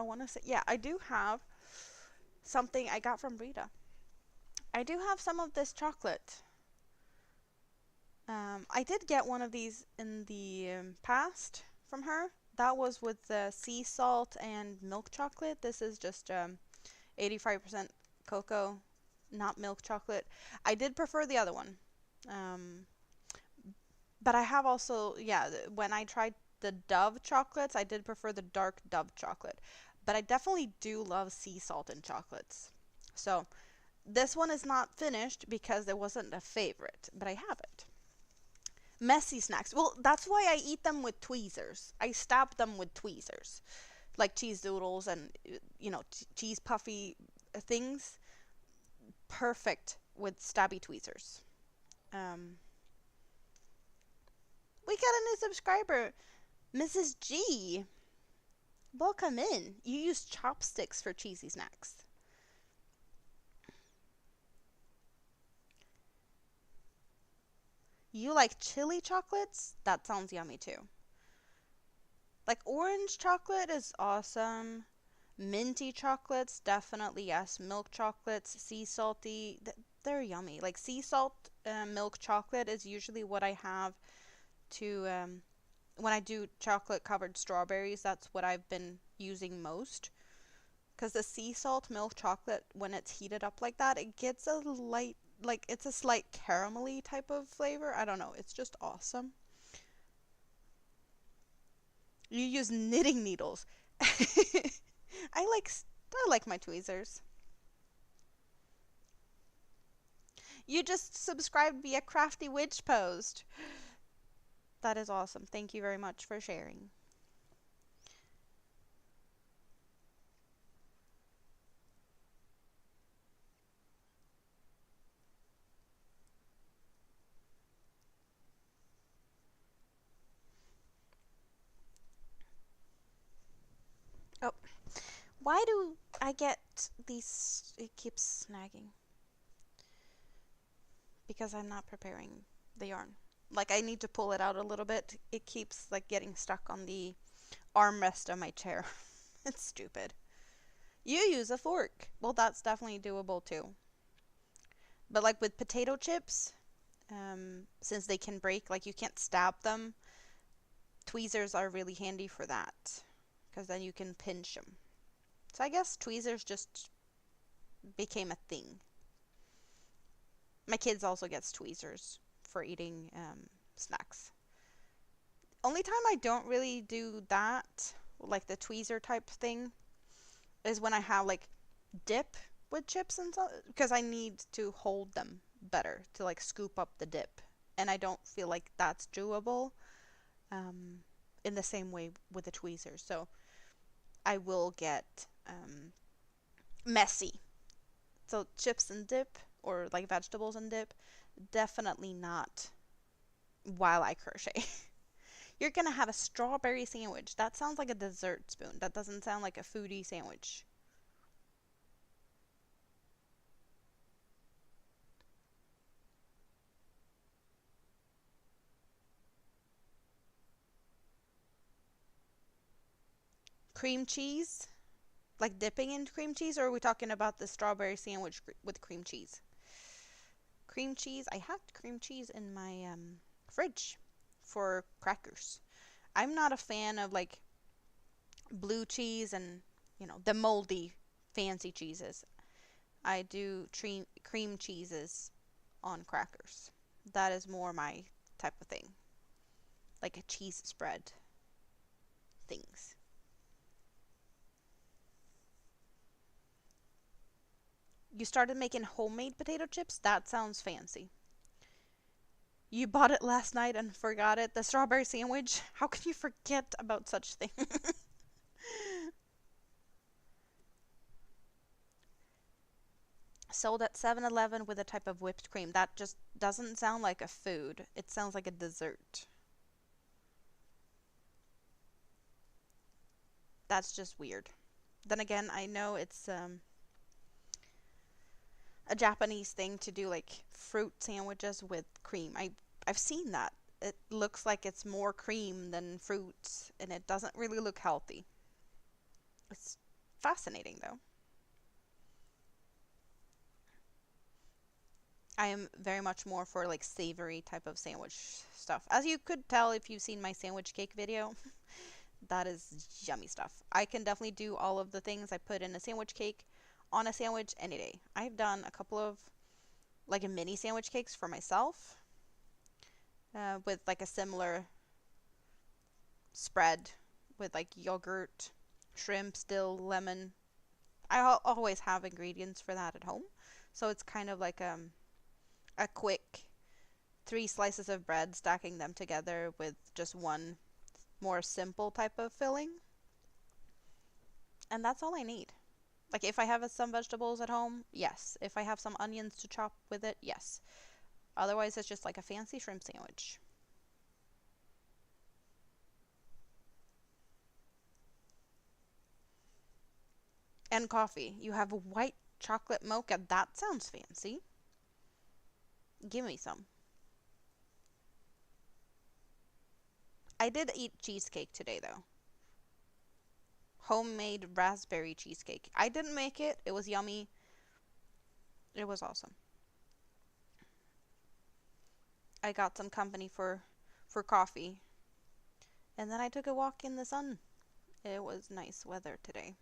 want to say, yeah, I do have something I got from Rita. I do have some of this chocolate. I did get one of these in the past from her. That was with the sea salt and milk chocolate. This is just 85% cocoa, not milk chocolate. I did prefer the other one. Um, but I have also, yeah, when I tried the Dove chocolates, I did prefer the dark Dove chocolate. But I definitely do love sea salt in chocolates. So this one is not finished because it wasn't a favorite, but I have it. Messy snacks. Well, that's why I eat them with tweezers. I stab them with tweezers, like cheese doodles and cheese puffy things. Perfect with stabby tweezers. Um, we got a new subscriber, Mrs. G. Welcome in. You use chopsticks for cheesy snacks. You like chili chocolates? That sounds yummy too. Like orange chocolate is awesome. Minty chocolates, definitely yes. Milk chocolates, sea salty, they're yummy. Like sea salt milk chocolate is usually what I have to when I do chocolate covered strawberries. That's what I've been using most. Because the sea salt milk chocolate, when it's heated up like that, it gets a light, like it's a slight caramelly type of flavor. I don't know. It's just awesome. You use knitting needles. I like I like my tweezers. You just subscribed via Crafty Witch post. That is awesome. Thank you very much for sharing. Oh, why do I get these? It keeps snagging. Because I'm not preparing the yarn. Like I need to pull it out a little bit. It keeps like getting stuck on the armrest of my chair. It's stupid. You use a fork. Well, that's definitely doable too. But like with potato chips, since they can break, like you can't stab them, tweezers are really handy for that. Because then you can pinch them. So I guess tweezers just became a thing. My kids also gets tweezers for eating snacks. Only time I don't really do that, like the tweezer type thing, is when I have like dip with chips and stuff, because I need to hold them better to like scoop up the dip, and I don't feel like that's doable um, in the same way with the tweezers. So I will get messy. So chips and dip, or like vegetables and dip, definitely not while I crochet. You're gonna have a strawberry sandwich. That sounds like a dessert spoon. That doesn't sound like a foodie sandwich. cream cheese? Like dipping in cream cheese, or are we talking about the strawberry sandwich with cream cheese? Cream cheese. I have cream cheese in my fridge for crackers. I'm not a fan of like blue cheese and, the moldy fancy cheeses. I do cream cheeses on crackers. That is more my type of thing. Like a cheese spread things. You started making homemade potato chips? That sounds fancy. You bought it last night and forgot it. The strawberry sandwich? How can you forget about such things? Sold at 7-Eleven with a type of whipped cream. That just doesn't sound like a food. It sounds like a dessert. That's just weird. Then again, I know it's a Japanese thing to do like fruit sandwiches with cream. I've seen that. It looks like it's more cream than fruits, and it doesn't really look healthy. It's fascinating though. I am very much more for like savory type of sandwich stuff. As you could tell if you've seen my sandwich cake video, that is yummy stuff. I can definitely do all of the things I put in a sandwich cake on a sandwich any day. I've done a couple of like a mini sandwich cakes for myself with like a similar spread with like yogurt, shrimp, still lemon. Always have ingredients for that at home. So it's kind of like a quick 3 slices of bread, stacking them together with just one more simple type of filling. And that's all I need. Like if I have some vegetables at home, yes. If I have some onions to chop with it, yes. Otherwise, it's just like a fancy shrimp sandwich. And coffee. You have a white chocolate mocha. That sounds fancy. Give me some. I did eat cheesecake today, though. Homemade raspberry cheesecake. I didn't make it. It was yummy. It was awesome. I got some company for coffee, and then I took a walk in the sun. It was nice weather today.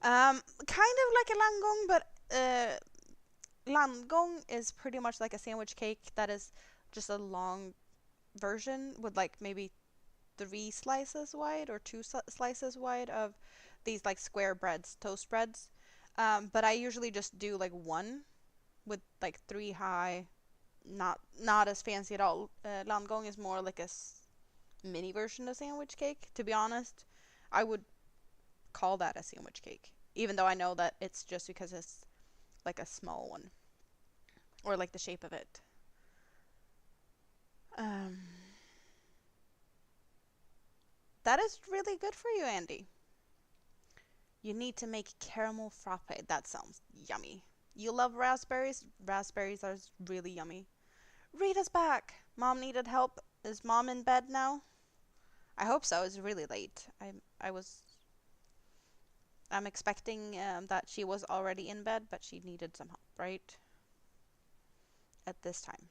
Kind of like a langong, but langong is pretty much like a sandwich cake that is just a long version with like maybe 3 slices wide or two slices wide of these like square breads, toast breads. But I usually just do like one with like 3 high, not as fancy at all. Langong is more like a mini version of sandwich cake. To be honest, I would call that a sandwich cake, even though I know that it's just because it's like a small one or like the shape of it. Um, that is really good for you, Andy. You need to make caramel frappe. That sounds yummy. You love raspberries? Raspberries are really yummy. Rita's back. Mom needed help. Is mom in bed now? I hope so. It's really late. I'm expecting that she was already in bed, but she needed some help, right? At this time.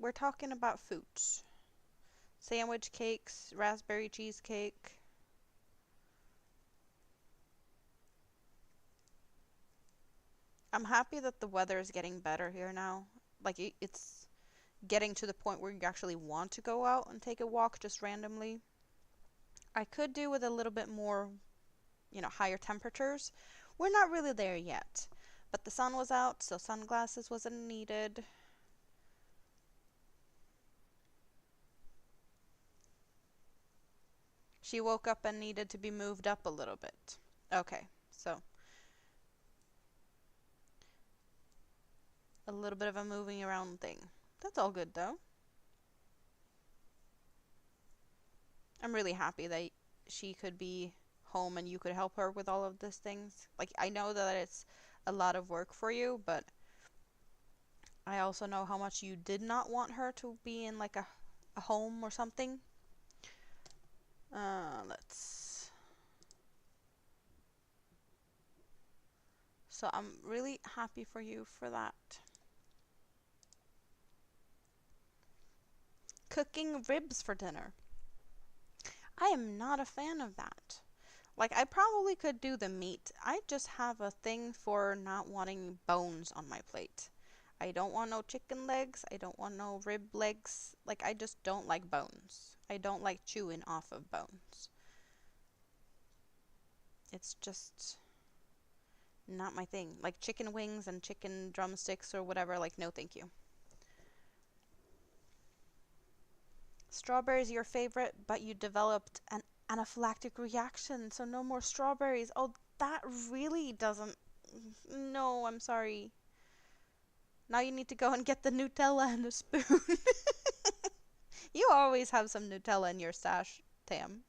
We're talking about foods. Sandwich cakes, raspberry cheesecake. I'm happy that the weather is getting better here now. Like it's getting to the point where you actually want to go out and take a walk just randomly. I could do with a little bit more, higher temperatures. We're not really there yet. But the sun was out, so sunglasses wasn't needed. She woke up and needed to be moved up a little bit. Okay, so a little bit of a moving around thing. That's all good though. I'm really happy that she could be home and you could help her with all of these things. Like, I know that it's a lot of work for you, but I also know how much you did not want her to be in like a home or something. Let's... So I'm really happy for you for that. Cooking ribs for dinner. I am not a fan of that. Like, I probably could do the meat. I just have a thing for not wanting bones on my plate. I don't want no chicken legs. I don't want no rib legs. Like, I just don't like bones. I don't like chewing off of bones. It's just not my thing. Like chicken wings and chicken drumsticks or whatever, like, no thank you. Strawberries your favorite, but you developed an anaphylactic reaction, so no more strawberries. Oh, that really doesn't... No, I'm sorry. Now you need to go and get the Nutella and a spoon. You always have some Nutella in your stash, Tam.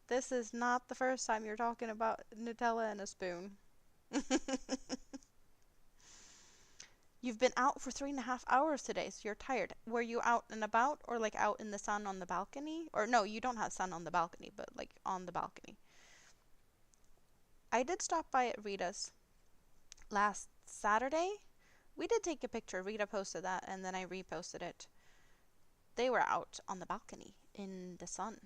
This is not the first time you're talking about Nutella and a spoon. You've been out for 3.5 hours today, so you're tired. Were you out and about or like out in the sun on the balcony? Or no, you don't have sun on the balcony, but like on the balcony. I did stop by at Rita's last Saturday. We did take a picture. Rita posted that and then I reposted it. They were out on the balcony in the sun.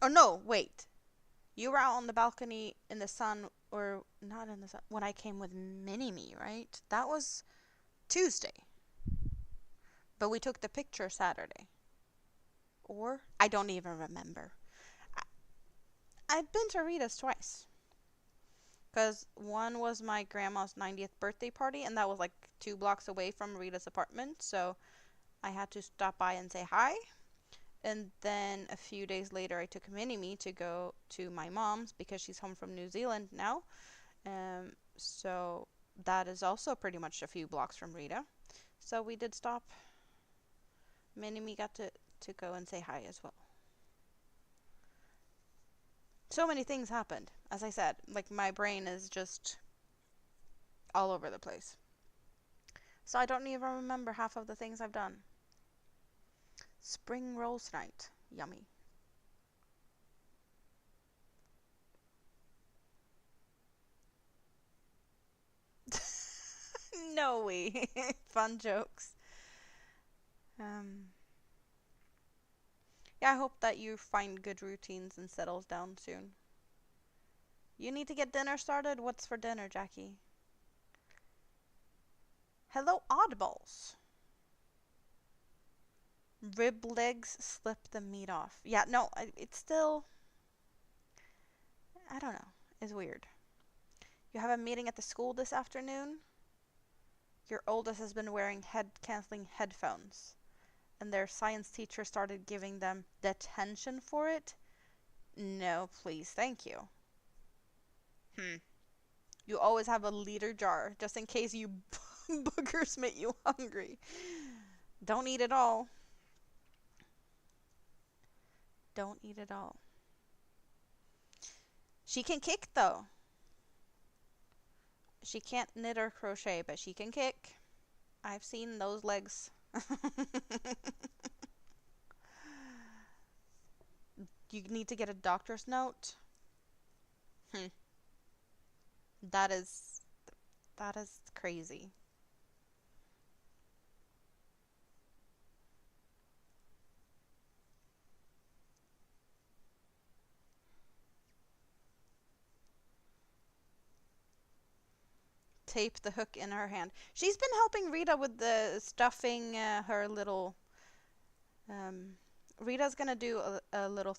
Oh no, wait. You were out on the balcony in the sun, or not in the sun, when I came with Mini-Me, right? That was Tuesday. But we took the picture Saturday. Or? I don't even remember. I've been to Rita's twice. Because one was my grandma's 90th birthday party, and that was like 2 blocks away from Rita's apartment. So I had to stop by and say hi. And then a few days later, I took Mini-Me to go to my mom's because she's home from New Zealand now. So that is also pretty much a few blocks from Rita. So we did stop. Mini-Me got to go and say hi as well. So many things happened. As I said, like my brain is just all over the place. So I don't even remember half of the things I've done. Spring rolls night. Yummy. No way. Fun jokes. Yeah, I hope that you find good routines and settles down soon. You need to get dinner started? What's for dinner, Jackie? Hello, oddballs. Rib legs slip the meat off. Yeah, no, it's still... I don't know. It's weird. You have a meeting at the school this afternoon? Your oldest has been wearing head-canceling headphones, and their science teacher started giving them detention for it? No, please, thank you. You always have a liter jar, just in case you boogers make you hungry. Don't eat it all. Don't eat it all. She can kick, though. She can't knit or crochet, but she can kick. I've seen those legs. You need to get a doctor's note? That is crazy. Tape the hook in her hand. She's been helping Rita with the stuffing her little... Rita's gonna do a little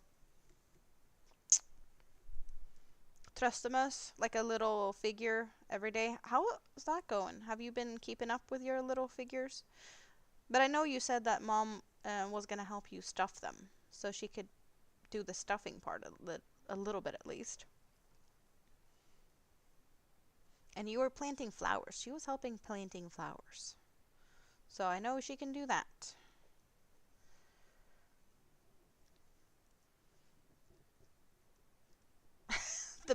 Trustamus, like a little figure every day. How is that going? Have you been keeping up with your little figures? But I know you said that Mom was gonna help you stuff them, so she could do the stuffing part a little bit at least. And you were planting flowers. She was helping planting flowers. So I know she can do that.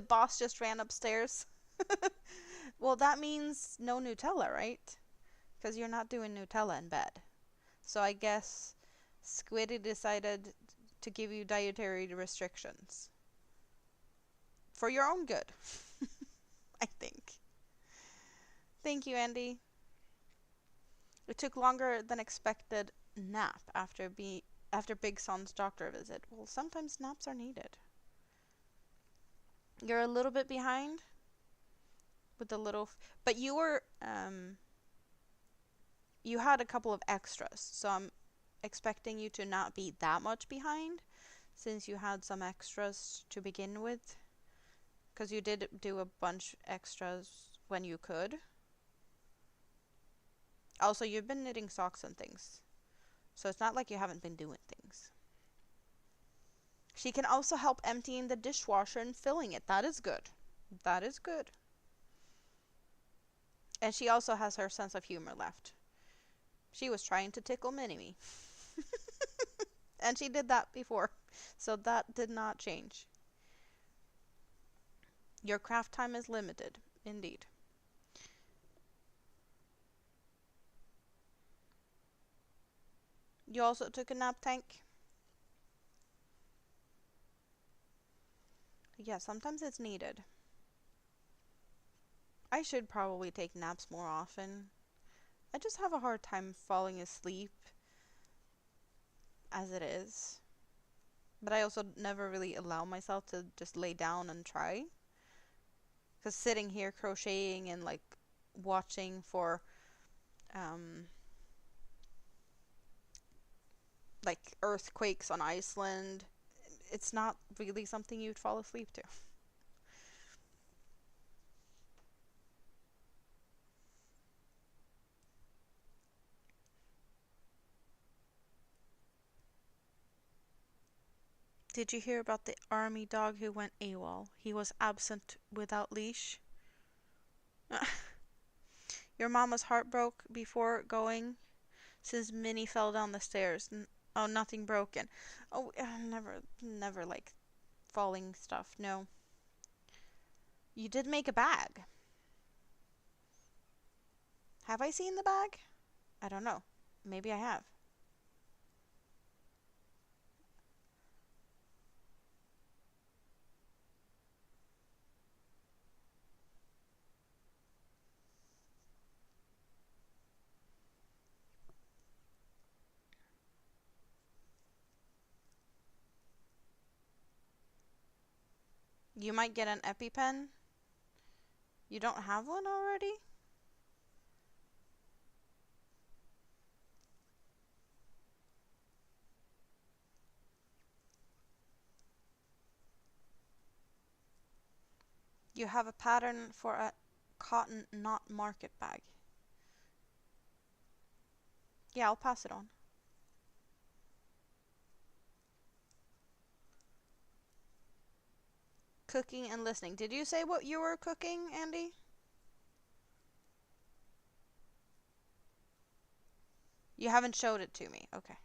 boss just ran upstairs. Well, that means no Nutella, right? Because you're not doing Nutella in bed. So I guess Squiddy decided to give you dietary restrictions. For your own good, I think. Thank you, Andy. It took longer than expected nap after Big Son's doctor visit. Well, sometimes naps are needed. You're a little bit behind with the little, but you were you had a couple of extras, so I'm expecting you to not be that much behind since you had some extras to begin with, because you did do a bunch extras when you could. Also, you've been knitting socks and things, so it's not like you haven't been doing things. She can also help emptying the dishwasher and filling it. That is good. That is good. And she also has her sense of humor left. She was trying to tickle Mini-Me. And she did that before, so that did not change. Your craft time is limited, indeed. You also took a nap, Tank? Yeah, sometimes it's needed. I should probably take naps more often. I just have a hard time falling asleep as it is. But I also never really allow myself to just lay down and try. Because sitting here crocheting and like watching for like earthquakes on Iceland, it's not really something you'd fall asleep to. Did you hear about the army dog who went AWOL? He was absent without leash. Your mama's heart broke before going since Minnie fell down the stairs. Oh, nothing broken. Oh, never like falling stuff. No. You did make a bag. Have I seen the bag? I don't know. Maybe I have. You might get an EpiPen. You don't have one already? You have a pattern for a cotton knot market bag. Yeah, I'll pass it on. Cooking and listening. Did you say what you were cooking, Andy? You haven't showed it to me. Okay.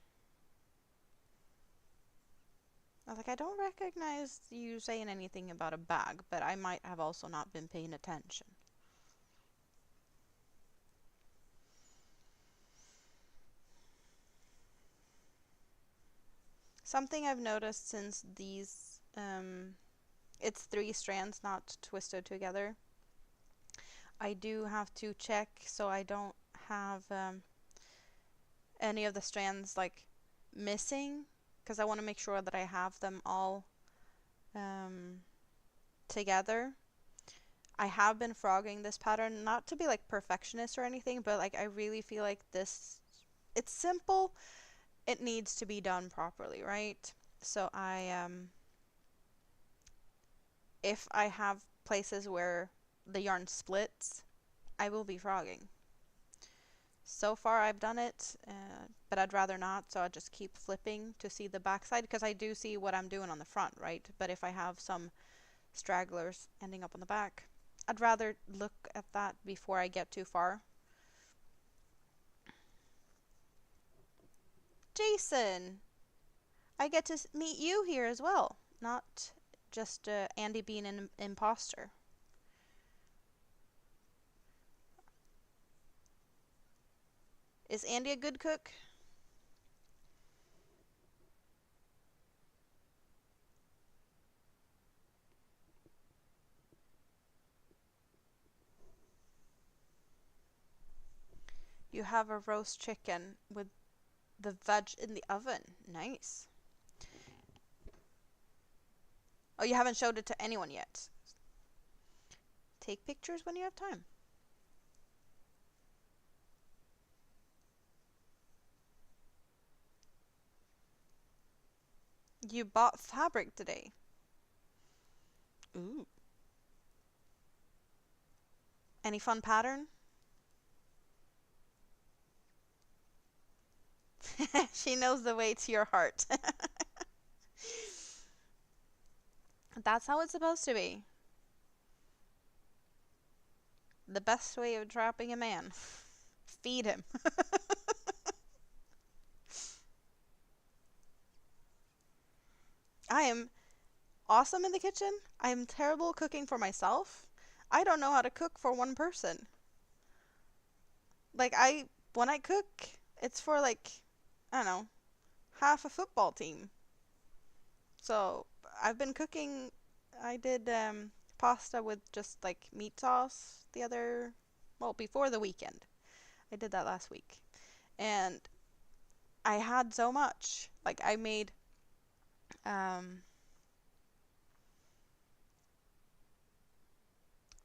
I was like, I don't recognize you saying anything about a bag, but I might have also not been paying attention. Something I've noticed since these, it's 3 strands not twisted together. I do have to check so I don't have any of the strands like missing, because I want to make sure that I have them all together. I have been frogging this pattern, not to be like perfectionist or anything, but like I really feel like this, it's simple, it needs to be done properly, right? So if I have places where the yarn splits, I will be frogging. So far I've done it, but I'd rather not, so I just keep flipping to see the back side, because I do see what I'm doing on the front, right? But if I have some stragglers ending up on the back, I'd rather look at that before I get too far. Jason! I get to meet you here as well. Not just Andy being an imposter. Is Andy a good cook? You have a roast chicken with the veg in the oven. Nice. Oh, you haven't showed it to anyone yet. Take pictures when you have time. You bought fabric today. Ooh. Any fun pattern? She knows the way to your heart. That's how it's supposed to be. The best way of trapping a man. Feed him. I am awesome in the kitchen. I am terrible cooking for myself. I don't know how to cook for one person. Like when I cook, it's for like, I don't know, half a football team. So I've been cooking. I did pasta with just like meat sauce well, before the weekend. I did that last week. And I had so much. Like I made um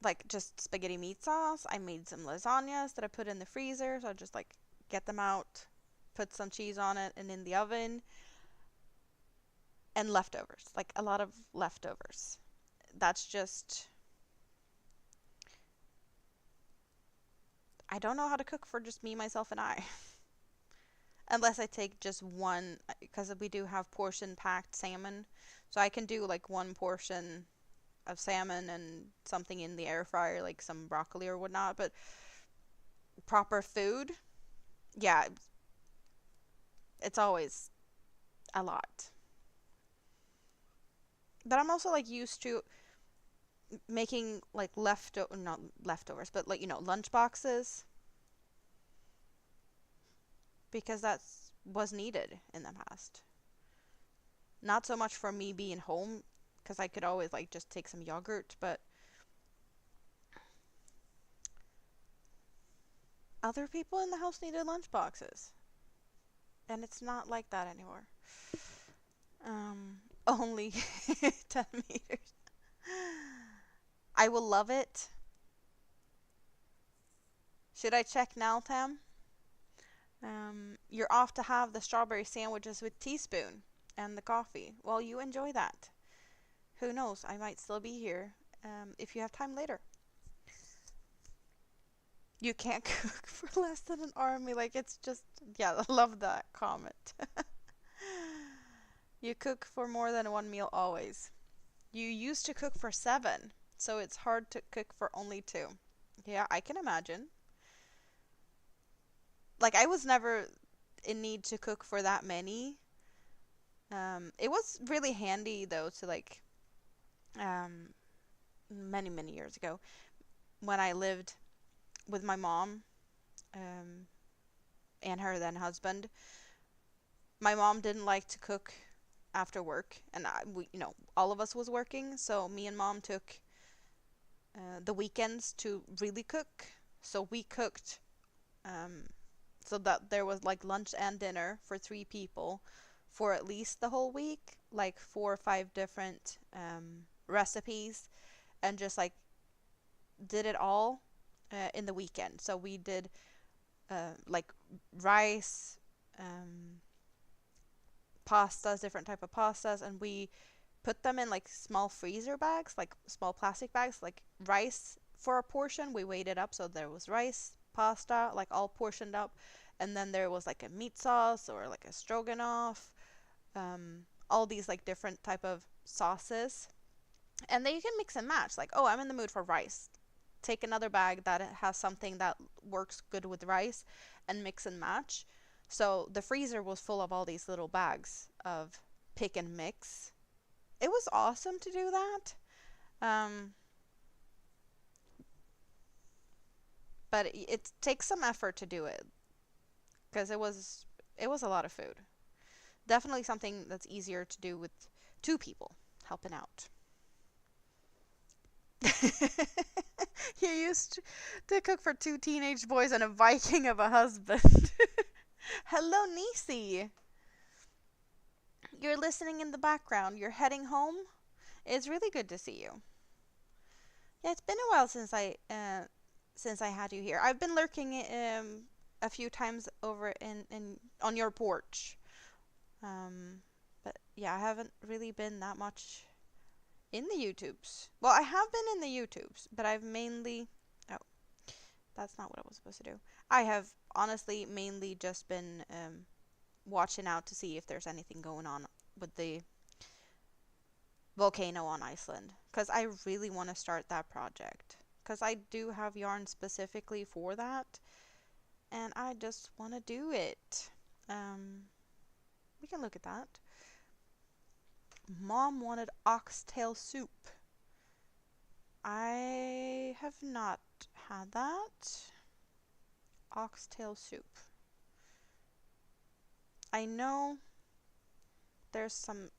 like just spaghetti meat sauce. I made some lasagnas that I put in the freezer, so I just like get them out, put some cheese on it and in the oven, and leftovers. Like a lot of leftovers. That's just I don't know how to cook for just me, myself, and I. Unless I take just one, because we do have portion packed salmon. So I can do like one portion of salmon and something in the air fryer, like some broccoli or whatnot. But proper food, yeah, it's always a lot. But I'm also like used to making like not leftovers, but like, lunch boxes because that's was needed in the past. Not so much for me being home because I could always like just take some yogurt, but other people in the house needed lunch boxes. And it's not like that anymore. Only 10 meters. I will love it. Should I check now, Tam? You're off to have the strawberry sandwiches with teaspoon and the coffee. Well, you enjoy that. Who knows? I might still be here if you have time later. You can't cook for less than an army. Like, it's just, yeah, I love that comment. You cook for more than one meal always. You used to cook for seven, so it's hard to cook for only two. Yeah, I can imagine. Like, I was never in need to cook for that many. It was really handy though to like um, many many years ago when I lived with my mom um, and her then husband. My mom didn't like to cook after work, and all of us was working, so me and mom took the weekends to really cook. So we cooked um, so that there was like lunch and dinner for three people for at least the whole week, like 4 or 5 different recipes, and just like did it all in the weekend. So we did like rice, um, pastas, different type of pastas, and we put them in like small freezer bags, like small plastic bags, like rice for a portion. We weighed it up so there was rice, pasta, like all portioned up, and then there was like a meat sauce or like a stroganoff, all these like different type of sauces, and then you can mix and match. Like, oh, I'm in the mood for rice. Take another bag that has something that works good with rice and mix and match. So the freezer was full of all these little bags of pick and mix. it was awesome to do that. Um, but it takes some effort to do it because it was a lot of food. Definitely something that's easier to do with two people helping out. You used to cook for two teenage boys and a Viking of a husband. Hello, Nisi. You're listening in the background. You're heading home. It's really good to see you. Yeah, it's been a while since I had you here. I've been lurking a few times over in on your porch. Um, but yeah, I haven't really been that much in the YouTubes. Well, I have been in the YouTubes, but I've mainly. Oh, that's not what I was supposed to do. I have honestly mainly just been watching out to see if there's anything going on with the volcano on Iceland. Because I really want to start that project. Because I do have yarn specifically for that. And I just want to do it. We can look at that. Mom wanted oxtail soup. I have not had that. Oxtail soup. I know there's some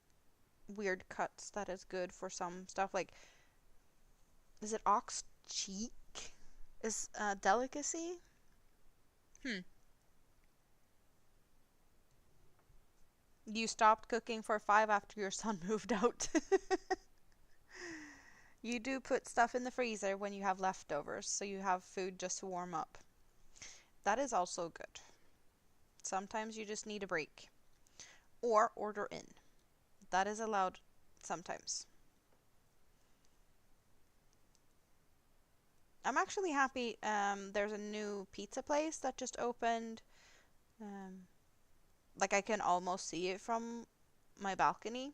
weird cuts that is good for some stuff. Like, is it ox cheek? Is a delicacy? Hmm. You stopped cooking for 5 after your son moved out. You do put stuff in the freezer when you have leftovers, so you have food just to warm up. That is also good. Sometimes you just need a break. Or order in. That is allowed sometimes. I'm actually happy there's a new pizza place that just opened. Um, like I can almost see it from my balcony.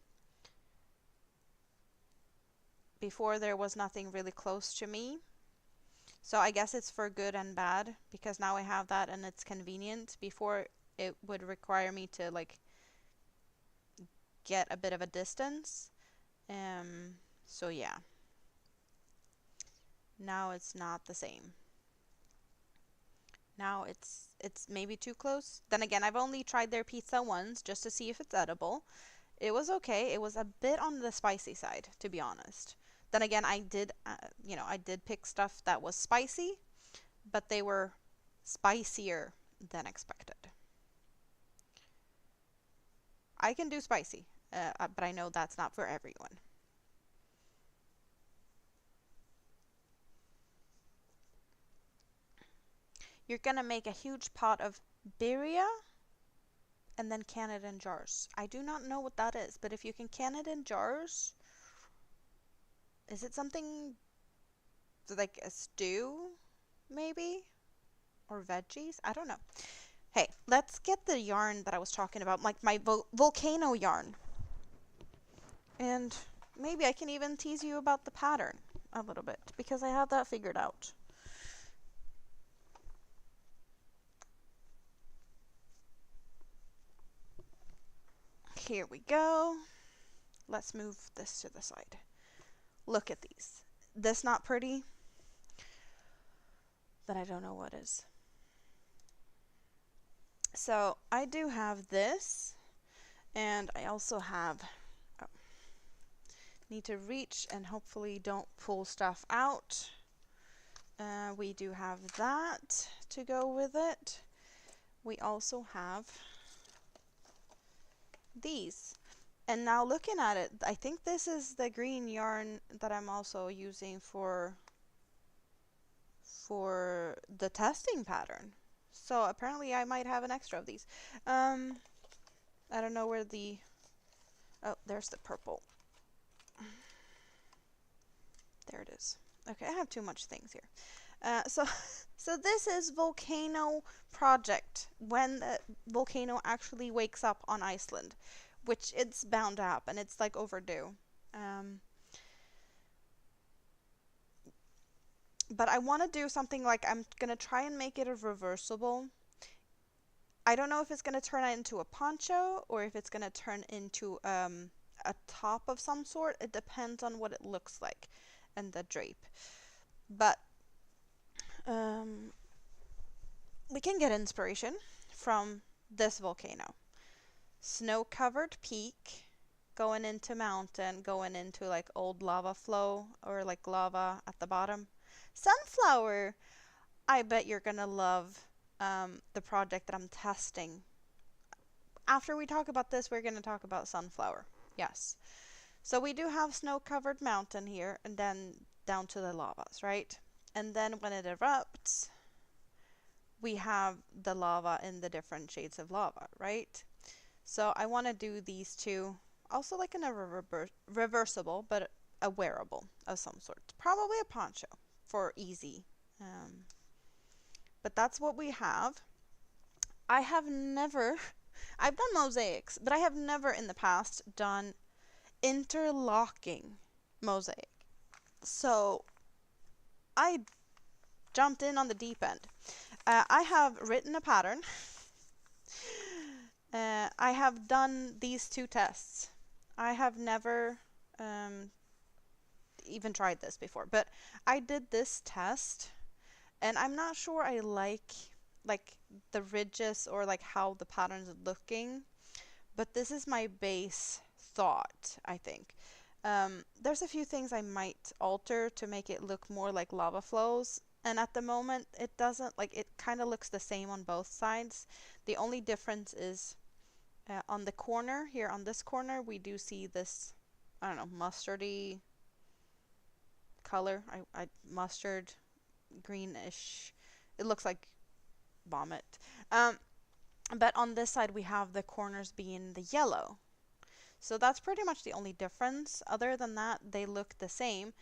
Before there was nothing really close to me. So I guess it's for good and bad because now I have that and it's convenient. Before it would require me to like get a bit of a distance. So yeah. Now it's not the same. Now it's maybe too close. Then again, I've only tried their pizza once just to see if it's edible. It was okay. It was a bit on the spicy side, to be honest. Then again, I did pick stuff that was spicy, but they were spicier than expected. I can do spicy, but I know that's not for everyone. You're gonna make a huge pot of birria and then can it in jars. I do not know what that is, but if you can can it in jars, is it something like a stew, maybe? Or veggies? I don't know. Hey, let's get the yarn that I was talking about, like my volcano yarn. And maybe I can even tease you about the pattern a little bit, because I have that figured out. Here we go. Let's move this to the side. Look at these. This not pretty? Then I don't know what is. So I do have this, and I also have, oh, need to reach and hopefully don't pull stuff out. We do have that to go with it. We also have these. And now looking at it, I think this is the green yarn that I'm also using for the testing pattern. So apparently I might have an extra of these. I don't know where the... Oh, there's the purple. There it is. Okay, I have too much things here. So, so this is Volcano Project, when the volcano actually wakes up on Iceland, which it's bound to happen. It's like overdue. But I want to do something like I'm gonna try and make it a reversible. I don't know if it's gonna turn it into a poncho or if it's gonna turn into a top of some sort. It depends on what it looks like and the drape. But we can get inspiration from this volcano. Snow-covered peak, going into mountain, going into like old lava flow or like lava at the bottom. Sunflower! I bet you're gonna love the project that I'm testing. After we talk about this, we're gonna talk about sunflower. Yes. So we do have snow-covered mountain here and then down to the lavas, right? And then when it erupts, we have the lava in the different shades of lava, right? So I want to do these two, also like in a reversible, but a wearable of some sort. Probably a poncho for easy. But that's what we have. I have never, I've done mosaics, but I have never in the past done interlocking mosaic. So I jumped in on the deep end. I have written a pattern. I have done these two tests. I have never even tried this before, but I did this test and I'm not sure I like the ridges or like how the pattern's looking, but this is my base thought, I think. There's a few things I might alter to make it look more like lava flows, and at the moment it doesn't, like it kind of looks the same on both sides. The only difference is on the corner here, on this corner, we do see this, I don't know, mustardy color. I mustard greenish. It looks like vomit. But on this side we have the corners being the yellow. So that's pretty much the only difference. Other than that, they look the same,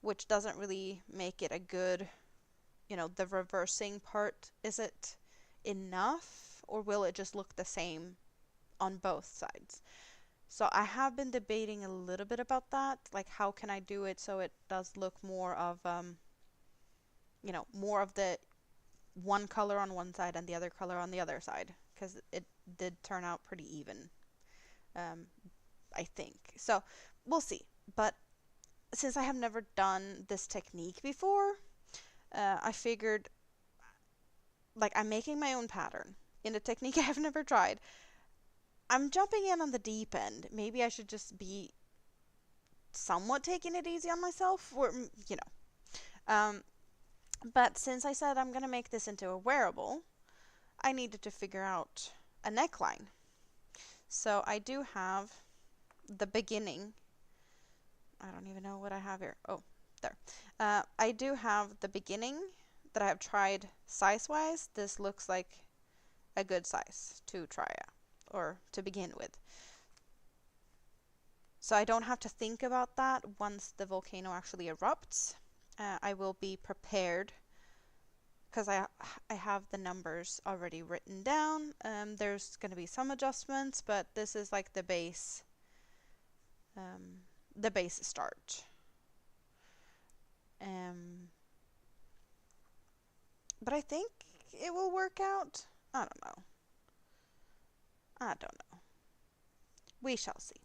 which doesn't really make it a good, the reversing part. Is it enough, or will it just look the same on both sides? So I have been debating a little bit about that, like how can I do it so it does look more of, more of the one color on one side and the other color on the other side, because it did turn out pretty even, I think. So we'll see. But since I have never done this technique before, I figured, like, I'm making my own pattern in a technique I have never tried. I'm jumping in on the deep end. Maybe I should just be somewhat taking it easy on myself, or, But since I said I'm going to make this into a wearable, I needed to figure out a neckline. So I do have the beginning. I don't even know what I have here. Oh, there. I do have the beginning that I have tried size-wise. This looks like a good size to try or to begin with. So I don't have to think about that once the volcano actually erupts. I will be prepared because I have the numbers already written down. There's going to be some adjustments, but this is like the base start. But I think it will work out. I don't know. We shall see.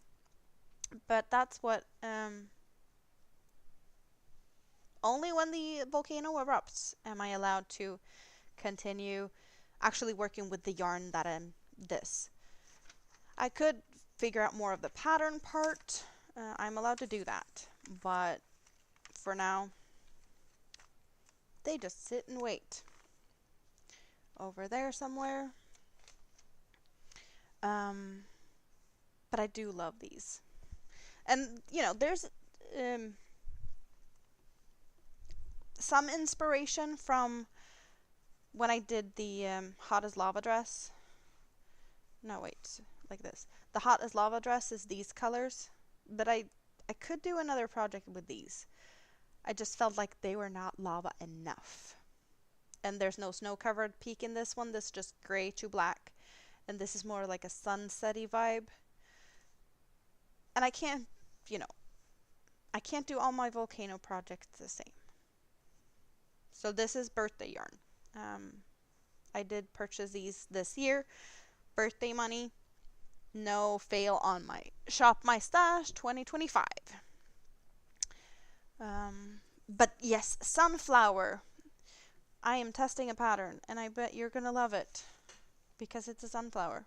But that's what only when the volcano erupts am I allowed to continue actually working with the yarn that this. I could figure out more of the pattern part. I'm allowed to do that. But for now, they just sit and wait. Over there somewhere. But I do love these. And, there's some inspiration from when I did the Hot as Lava dress. No, wait, like this. The Hot as Lava dress is these colors, but I could do another project with these. I just felt like they were not lava enough. And there's no snow-covered peak in this one. This is just gray to black. And this is more like a sunsetty vibe. And I can't, I can't do all my volcano projects the same. So this is birthday yarn. I did purchase these this year. Birthday money. No fail on my Shop My Stash 2025. But yes, sunflower. I am testing a pattern, and I bet you're gonna love it because it's a sunflower.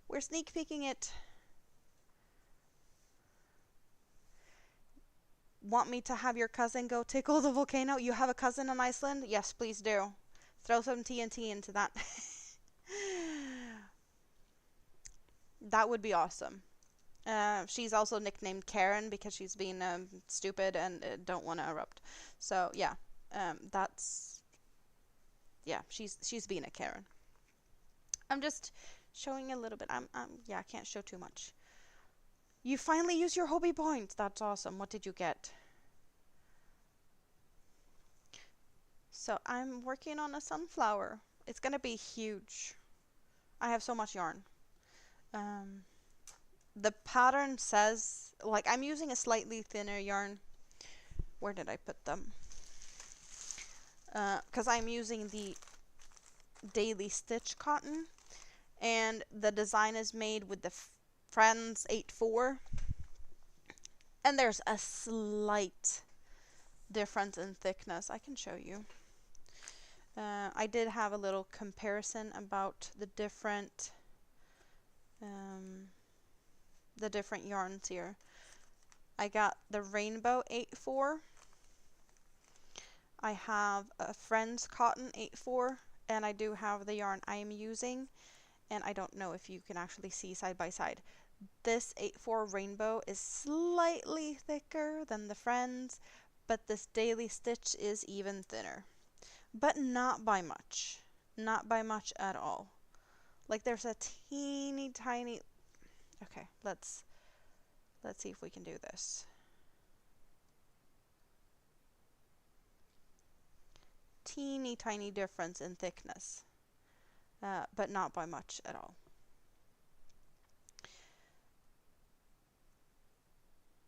We're sneak peeking it. Want me to have your cousin go tickle the volcano? You have a cousin in Iceland? Yes, please do. Throw some TNT into that. That would be awesome. She's also nicknamed Karen because she's being stupid and don't want to erupt. So yeah, she's being a Karen. I'm just showing a little bit. I can't show too much. You finally used your hobby point. That's awesome. What did you get? So I'm working on a sunflower. It's gonna be huge. I have so much yarn. The pattern says, like, I'm using a slightly thinner yarn. Where did I put them? Because I'm using the Daily Stitch cotton, and the design is made with the Friends 8/4, and there's a slight difference in thickness. I can show you. I did have a little comparison about the different yarns here. I got the Rainbow 8/4. I have a Friends Cotton 8/4, and I do have the yarn I am using, and I don't know if you can actually see side by side. This 8/4 Rainbow is slightly thicker than the Friends, but this Daily Stitch is even thinner. But not by much. Not by much at all. Like, there's a teeny tiny... Okay, let's see if we can do this. Teeny tiny difference in thickness, but not by much at all.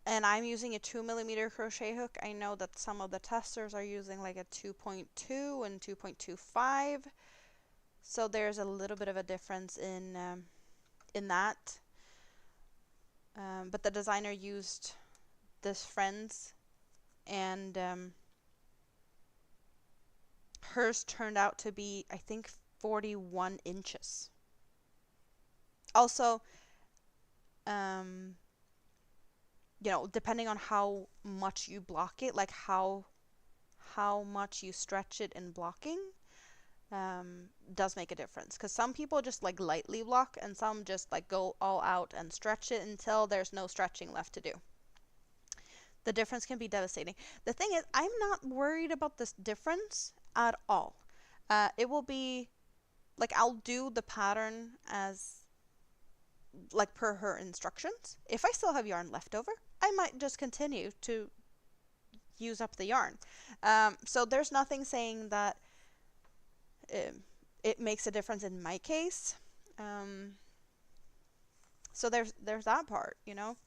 And I'm using a 2mm crochet hook. I know that some of the testers are using like a 2.2 and 2.25, so there's a little bit of a difference in that. But the designer used this Friends, and hers turned out to be, I think, 41 inches. Also, you know, depending on how much you block it, like how much you stretch it in blocking, does make a difference. Because some people just like lightly block, and some just like go all out and stretch it until there's no stretching left to do. The difference can be devastating. The thing is, I'm not worried about this difference at all. It will be like, I'll do the pattern as like per her instructions. If I still have yarn left over, I might just continue to use up the yarn. So there's nothing saying that it makes a difference in my case. So there's that part, you know.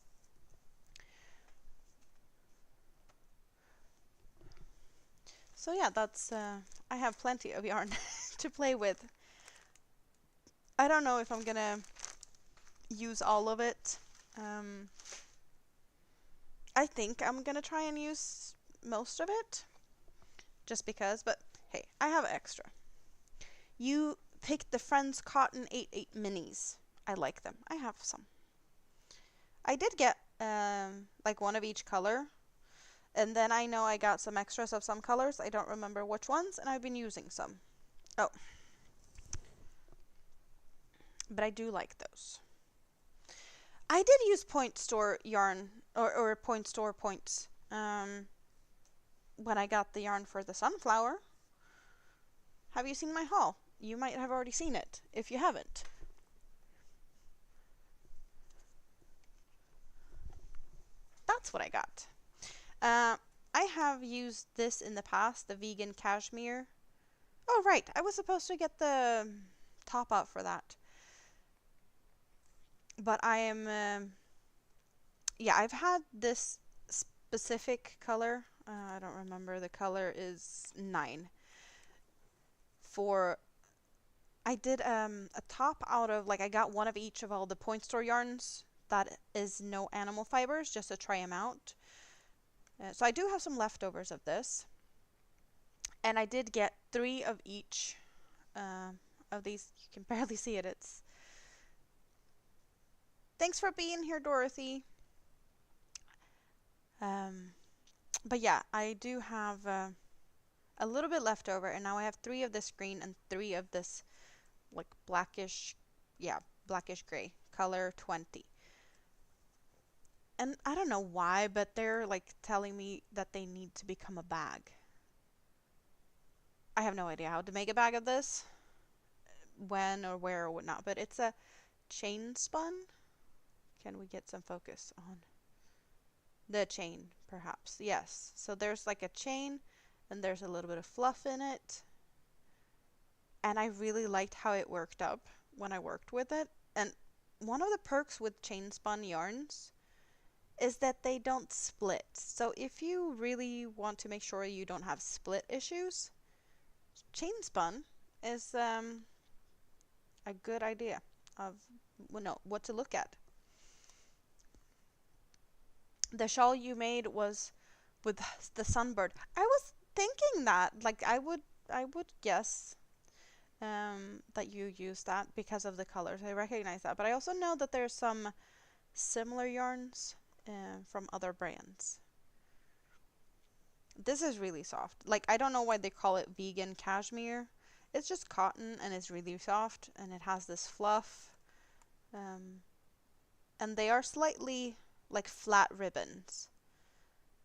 So yeah, that's I have plenty of yarn to play with. I don't know if I'm gonna use all of it. I think I'm gonna try and use most of it, just because, but hey, I have extra. You picked the Friends Cotton 8/8 minis. I like them. I have some. I did get like one of each color, and then I know I got some extras of some colors. I don't remember which ones, and I've been using some. Oh. But I do like those. I did use point store yarn, or point store points, when I got the yarn for the sunflower. Have you seen my haul? You might have already seen it, if you haven't. That's what I got. I have used this in the past, the vegan cashmere. Oh, right, I was supposed to get the top out for that. But I am, yeah, I've had this specific color. I don't remember. The color is 9. For, I did a top out of, like, I got one of each of all the point store yarns that is no animal fibers, just to try them out. So I do have some leftovers of this. And I did get 3 of each of these. You can barely see it. It's Thanks for being here, Dorothy. But yeah, I do have a little bit left over, and now I have 3 of this green and 3 of this like blackish, yeah, blackish gray, color 20. And I don't know why, but they're like telling me that they need to become a bag. I have no idea how to make a bag of this, when or where or whatnot, but it's a chain spun. Can we get some focus on the chain, perhaps? Yes. So there's like a chain, and there's a little bit of fluff in it. And I really liked how it worked up when I worked with it. And one of the perks with chain spun yarns is that they don't split. So if you really want to make sure you don't have split issues, chain spun is a good idea of what to look at. The shawl you made was with the sunbird. I was thinking that, like, I would guess that you use that because of the colors. I recognize that, but I also know that there's some similar yarns from other brands. This is really soft. Like, I don't know why they call it vegan cashmere. It's just cotton, and it's really soft, and it has this fluff. And they are slightly like flat ribbons.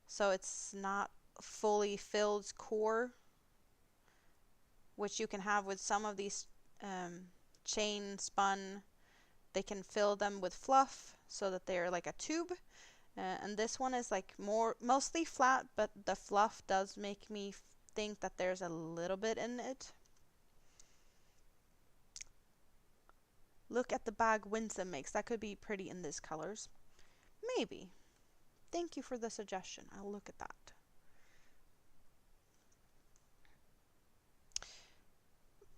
So it's not fully filled core, which you can have with some of these chain spun. They can fill them with fluff so that they're like a tube. And this one is like mostly flat, but the fluff does make me think that there's a little bit in it. Look at the bag Winsome makes. That could be pretty in these colors. Maybe. Thank you for the suggestion. I'll look at that.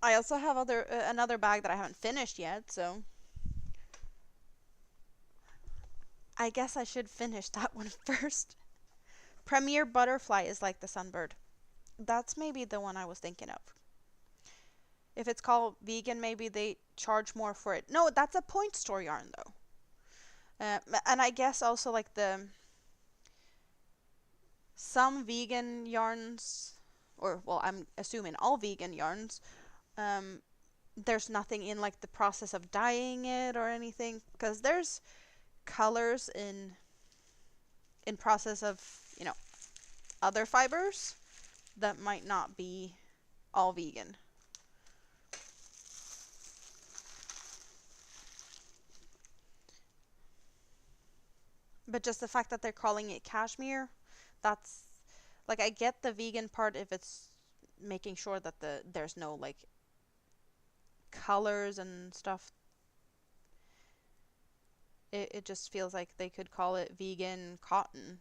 I also have another bag that I haven't finished yet, so I guess I should finish that one first. Premier Butterfly is like the sunbird. That's maybe the one I was thinking of. If it's called vegan, maybe they charge more for it. No, that's a point store yarn though. And I guess also like some vegan yarns, or well, I'm assuming all vegan yarns, there's nothing in like the process of dyeing it or anything, because there's colors in process of, other fibers that might not be all vegan. But just the fact that they're calling it cashmere, that's like, I get the vegan part if it's making sure that there's no like colors and stuff. It just feels like they could call it vegan cotton,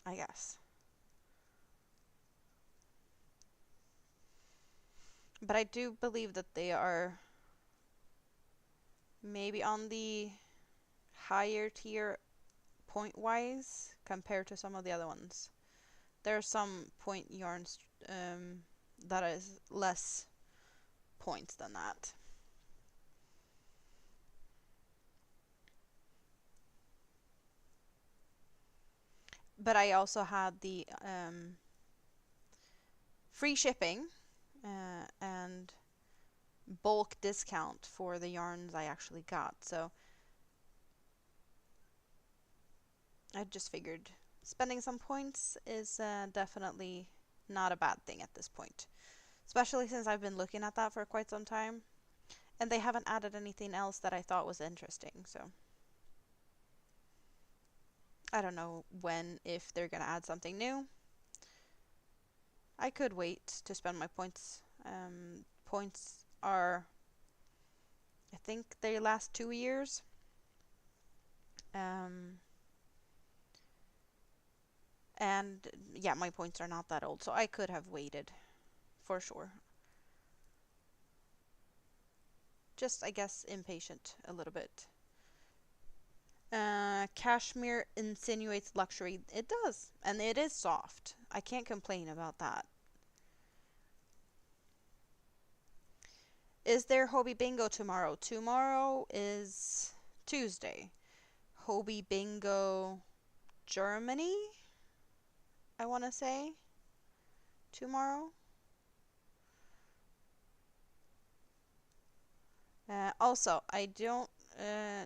I guess. But I do believe that they are maybe on the higher tier point wise compared to some of the other ones. There are some point yarns that is less points than that. But I also had the free shipping and bulk discount for the yarns I actually got. So I just figured spending some points is definitely not a bad thing at this point. Especially since I've been looking at that for quite some time. And they haven't added anything else that I thought was interesting, so I don't know if they're gonna add something new. I could wait to spend my points. Points are, I think they last 2 years. And yeah, my points are not that old, so I could have waited for sure. Just, I guess, impatient a little bit. Cashmere insinuates luxury. It does, and it is soft. I can't complain about that. Is there Hobie Bingo tomorrow? Tomorrow is Tuesday. Hobie Bingo Germany, I want to say, tomorrow. Also, I don't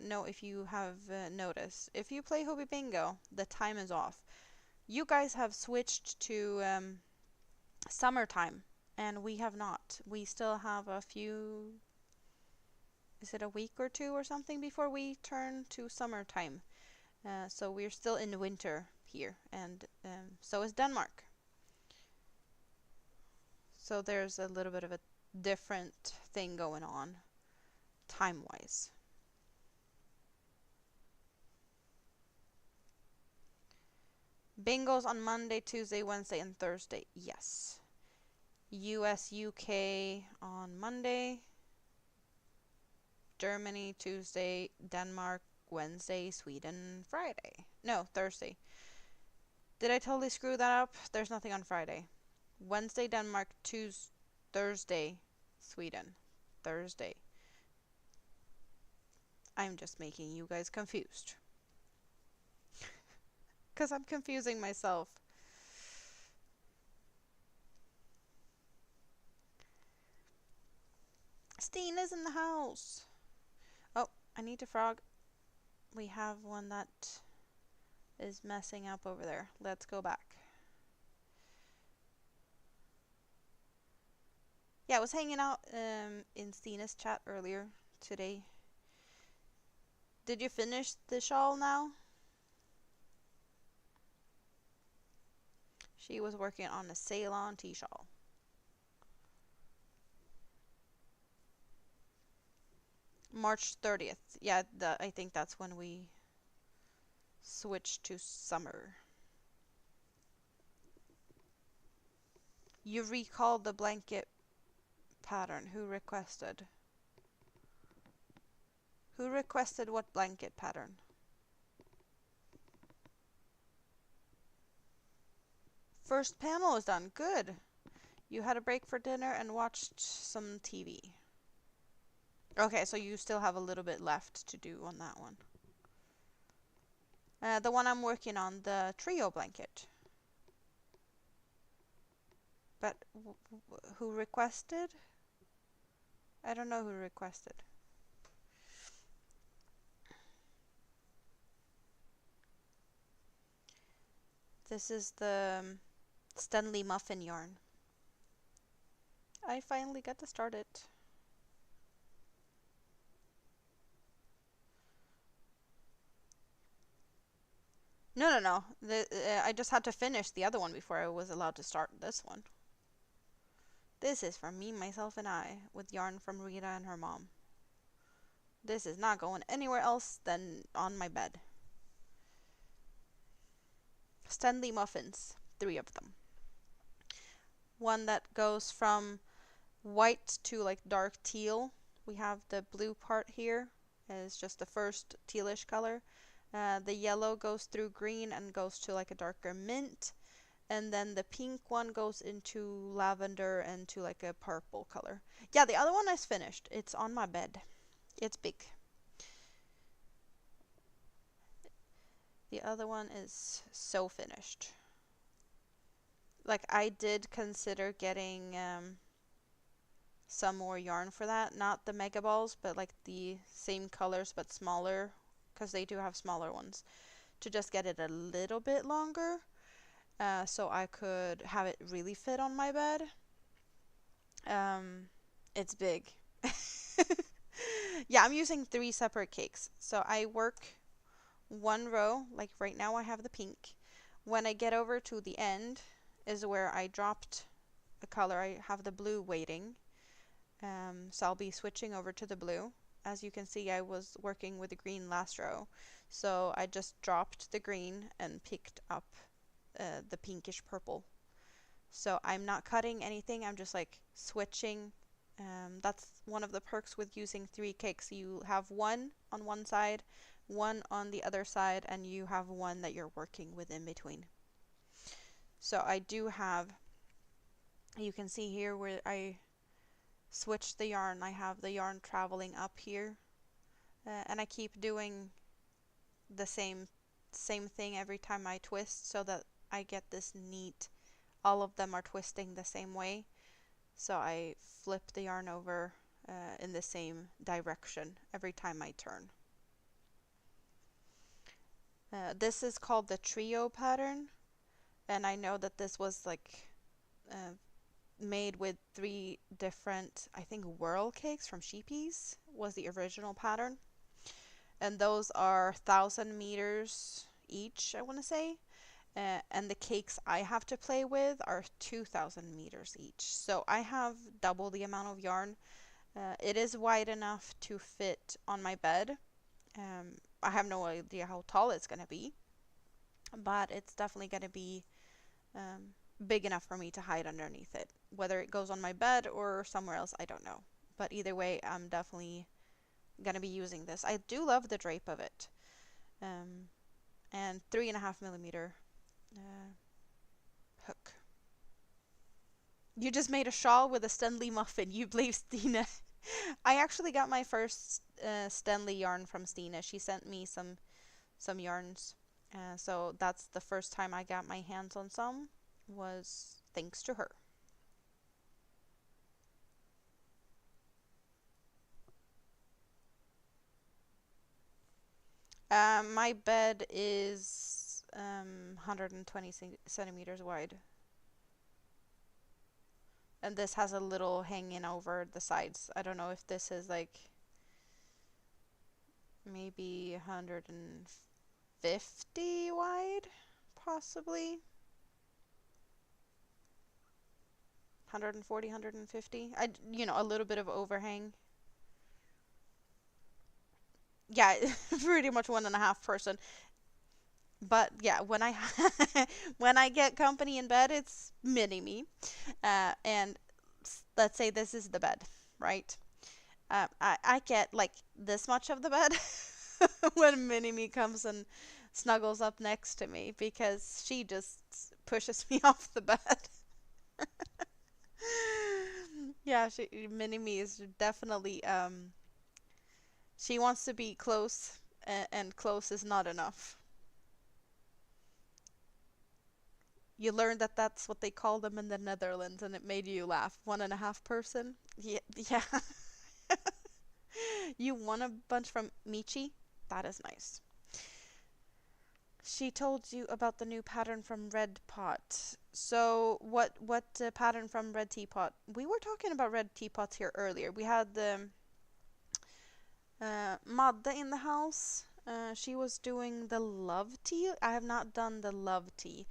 know if you have noticed. If you play Hobie Bingo, the time is off. You guys have switched to summertime, and we have not. We still have a few, is it a week or two or something before we turn to summertime? So we're still in winter here, and so is Denmark. So there's a little bit of a different thing going on time-wise. Bingos on Monday, Tuesday, Wednesday, and Thursday. Yes. US, UK on Monday. Germany, Tuesday. Denmark, Wednesday. Sweden, Friday. No, Thursday. Did I totally screw that up? There's nothing on Friday. Wednesday, Denmark. Tuesday, Thursday, Sweden. Thursday. I'm just making you guys confused. Because I'm confusing myself. Steen is in the house. Oh, I need to frog. We have one that is messing up over there. Let's go back. Yeah, I was hanging out in Stina's chat earlier today. Did you finish the shawl now? She was working on a Ceylon tea shawl. March 30th. Yeah, I think that's when we switched to summer. You recalled the blanket pattern. Who requested? Who requested what blanket pattern? First panel is done. Good. You had a break for dinner and watched some TV. Okay, so you still have a little bit left to do on that one. The one I'm working on, the trio blanket. But who requested? I don't know who requested. This is the Stanley muffin yarn. I finally got to start it. No. I just had to finish the other one before I was allowed to start this one. This is for me, myself, and I, with yarn from Rita and her mom. This is not going anywhere else than on my bed. Stanley muffins, 3 of them. One that goes from white to like dark teal. We have the blue part here. It's just the first tealish color. The yellow goes through green and goes to like a darker mint. And then the pink one goes into lavender and to like a purple color. Yeah, the other one is finished. It's on my bed. It's big. The other one is so finished. Like, I did consider getting some more yarn for that. Not the mega balls, but like the same colors but smaller, because they do have smaller ones. To just get it a little bit longer, so I could have it really fit on my bed. It's big. Yeah, I'm using 3 separate cakes. So I work one row, like right now I have the pink. When I get over to the end is where I dropped a color. I have the blue waiting. So I'll be switching over to the blue. As you can see, I was working with the green last row. So I just dropped the green and picked up the pinkish purple. So I'm not cutting anything. I'm just like switching That's one of the perks with using three cakes. You have one on one side, one on the other side, and you have one that you're working with in between. So I do have, you can see here where I switched the yarn. I have the yarn traveling up here, and I keep doing the same thing every time I twist so that I get this neat, all of them are twisting the same way. So I flip the yarn over in the same direction every time I turn. This is called the trio pattern, and I know that this was like uh, made with three different, I think, whirl cakes from Sheepies was the original pattern, and those are 1,000 meters each, I want to say. And the cakes I have to play with are 2,000 meters each. So I have double the amount of yarn. It is wide enough to fit on my bed. I have no idea how tall it's going to be, but it's definitely going to be um, big enough for me to hide underneath it. Whether it goes on my bed or somewhere else, I don't know. But either way, I'm definitely going to be using this. I do love the drape of it. And 3.5 millimeter hook. You just made a shawl with a Stenley muffin. You believe Stina? I actually got my first Stenley yarn from Stina. She sent me some yarns. So that's the first time I got my hands on some, was thanks to her. My bed is 120 centimeters wide. And this has a little hanging over the sides. I don't know if this is like maybe 150 wide, possibly. 140, 150. A little bit of overhang. Yeah, pretty much 1.5 person. But yeah, when I when I get company in bed, it's mini me. And let's say this is the bed, right? I get like this much of the bed when mini me comes and snuggles up next to me because she just pushes me off the bed. Yeah, mini me is definitely she wants to be close, and close is not enough. You learned that that's what they call them in the Netherlands, and it made you laugh. 1.5 person. Yeah, yeah. You won a bunch from Michi. That is nice. She told you about the new pattern from Red Pot. So what pattern from Red Teapot? We were talking about Red Teapots here earlier. We had the Madde in the house. She was doing the love tea. I have not done the love tea.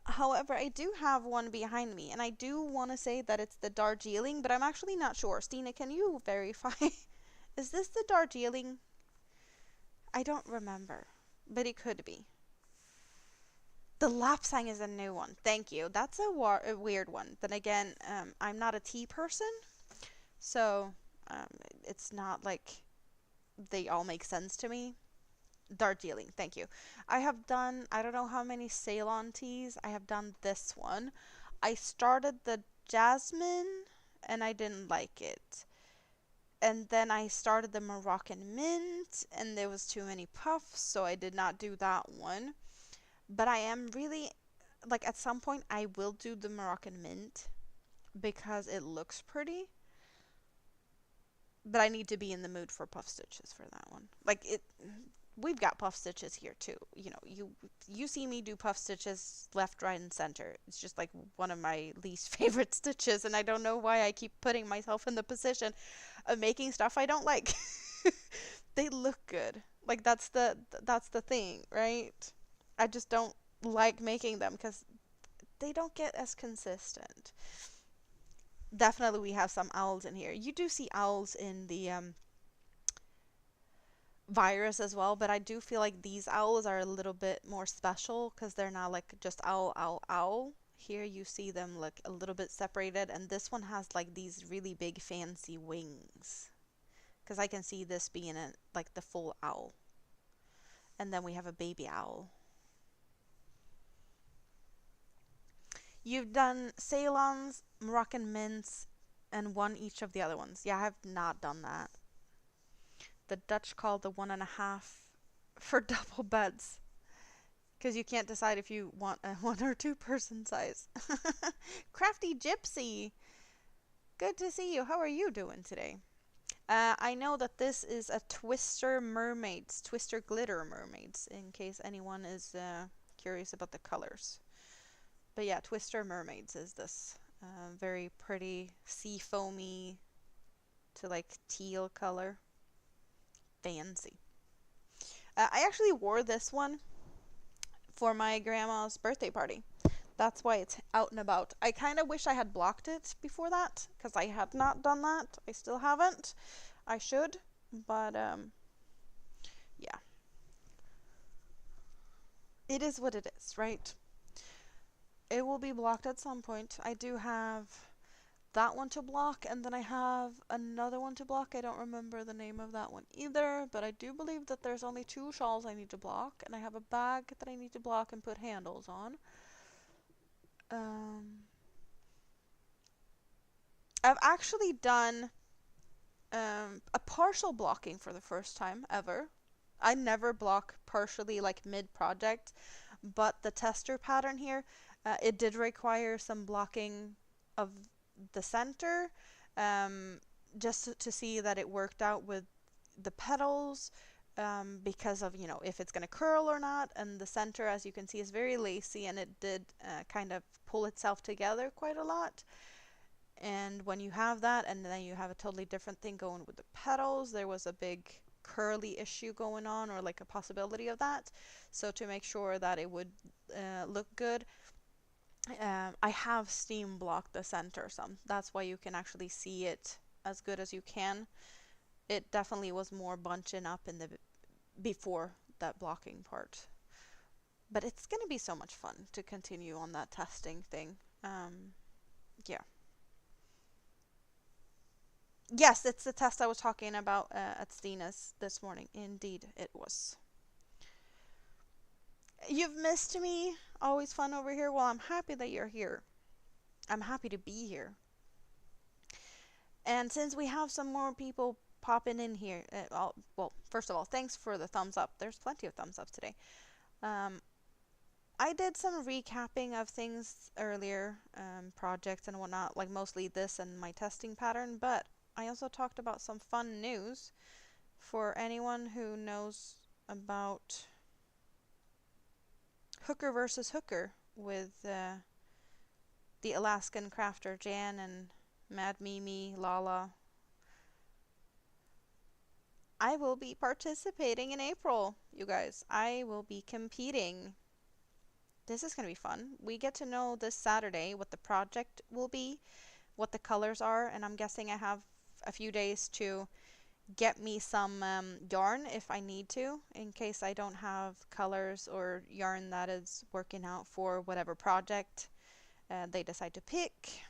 However, I do have one behind me, and I do want to say that it's the Darjeeling, but I'm actually not sure. Stina, can you verify? Is this the Darjeeling? I don't remember, but it could be. The Lapsang is a new one. Thank you. That's a weird one. Then again, I'm not a tea person, so um, it's not like they all make sense to me. Darjeeling, thank you. I have done, I don't know how many Ceylon teas. I have done this one. I started the jasmine and I didn't like it. And then I started the Moroccan mint and there was too many puffs, so I did not do that one. But I am really, like, at some point I will do the Moroccan mint because it looks pretty. But I need to be in the mood for puff stitches for that one. Like, we've got puff stitches here too. You see me do puff stitches left, right, and center. It's just like one of my least favorite stitches, and I don't know why I keep putting myself in the position of making stuff I don't like. They look good. Like, that's the thing, right? I just don't like making them because they don't get as consistent. Definitely we have some owls in here. You do see owls in the virus as well, but I do feel like these owls are a little bit more special because they're not like just owl, owl, owl. Here you see them look a little bit separated, and this one has like these really big fancy wings. Because I can see this being like the full owl. And then we have a baby owl. You've done Ceylons, Moroccan mints, and one each of the other ones. Yeah, I have not done that. The Dutch call the 1.5 for double beds. Because you can't decide if you want a 1 or 2 person size. Crafty Gypsy! Good to see you. How are you doing today? I know that this is a Twister Mermaids, Twister Glitter Mermaids, in case anyone is curious about the colors. But yeah, Twister Mermaids is this very pretty sea foamy to like teal color. Fancy. I actually wore this one for my grandma's birthday party. That's why it's out and about. I kind of wish I had blocked it before that, because I had not done that. I still haven't. I should, but yeah. It is what it is, right? It will be blocked at some point. I do have that one to block, and then I have another one to block. I don't remember the name of that one either, but I do believe that there's only 2 shawls I need to block, and I have a bag that I need to block and put handles on. I've actually done a partial blocking for the first time ever. I never block partially like mid-project, but the tester pattern here, it did require some blocking of the center, just to see that it worked out with the petals, because of, you know, if it's going to curl or not. And the center, as you can see, is very lacy, and it did kind of pull itself together quite a lot. And when you have that, and then you have a totally different thing going with the petals, there was a big curly issue going on, or like a possibility of that. So to make sure that it would look good, I have steam blocked the center some. That's why you can actually see it as good as you can. It definitely was more bunching up in the before that blocking part. But it's going to be so much fun to continue on that testing thing. Yeah. Yes, it's the test I was talking about at Stina's this morning. Indeed, it was. You've missed me. Always fun over here. Well, I'm happy that you're here. I'm happy to be here. And since we have some more people popping in here, well, first of all, thanks for the thumbs up. There's plenty of thumbs up today. I did some recapping of things earlier, projects and whatnot, like mostly this and my testing pattern, but I also talked about some fun news for anyone who knows about Hooker versus Hooker with the Alaskan crafter Jan and Mad Mimi, Lala. I will be participating in April, you guys. I will be competing. This is going to be fun. We get to know this Saturday what the project will be, what the colors are, and I'm guessing I have a few days to get me some yarn if I need to, in case I don't have colors or yarn that is working out for whatever project they decide to pick.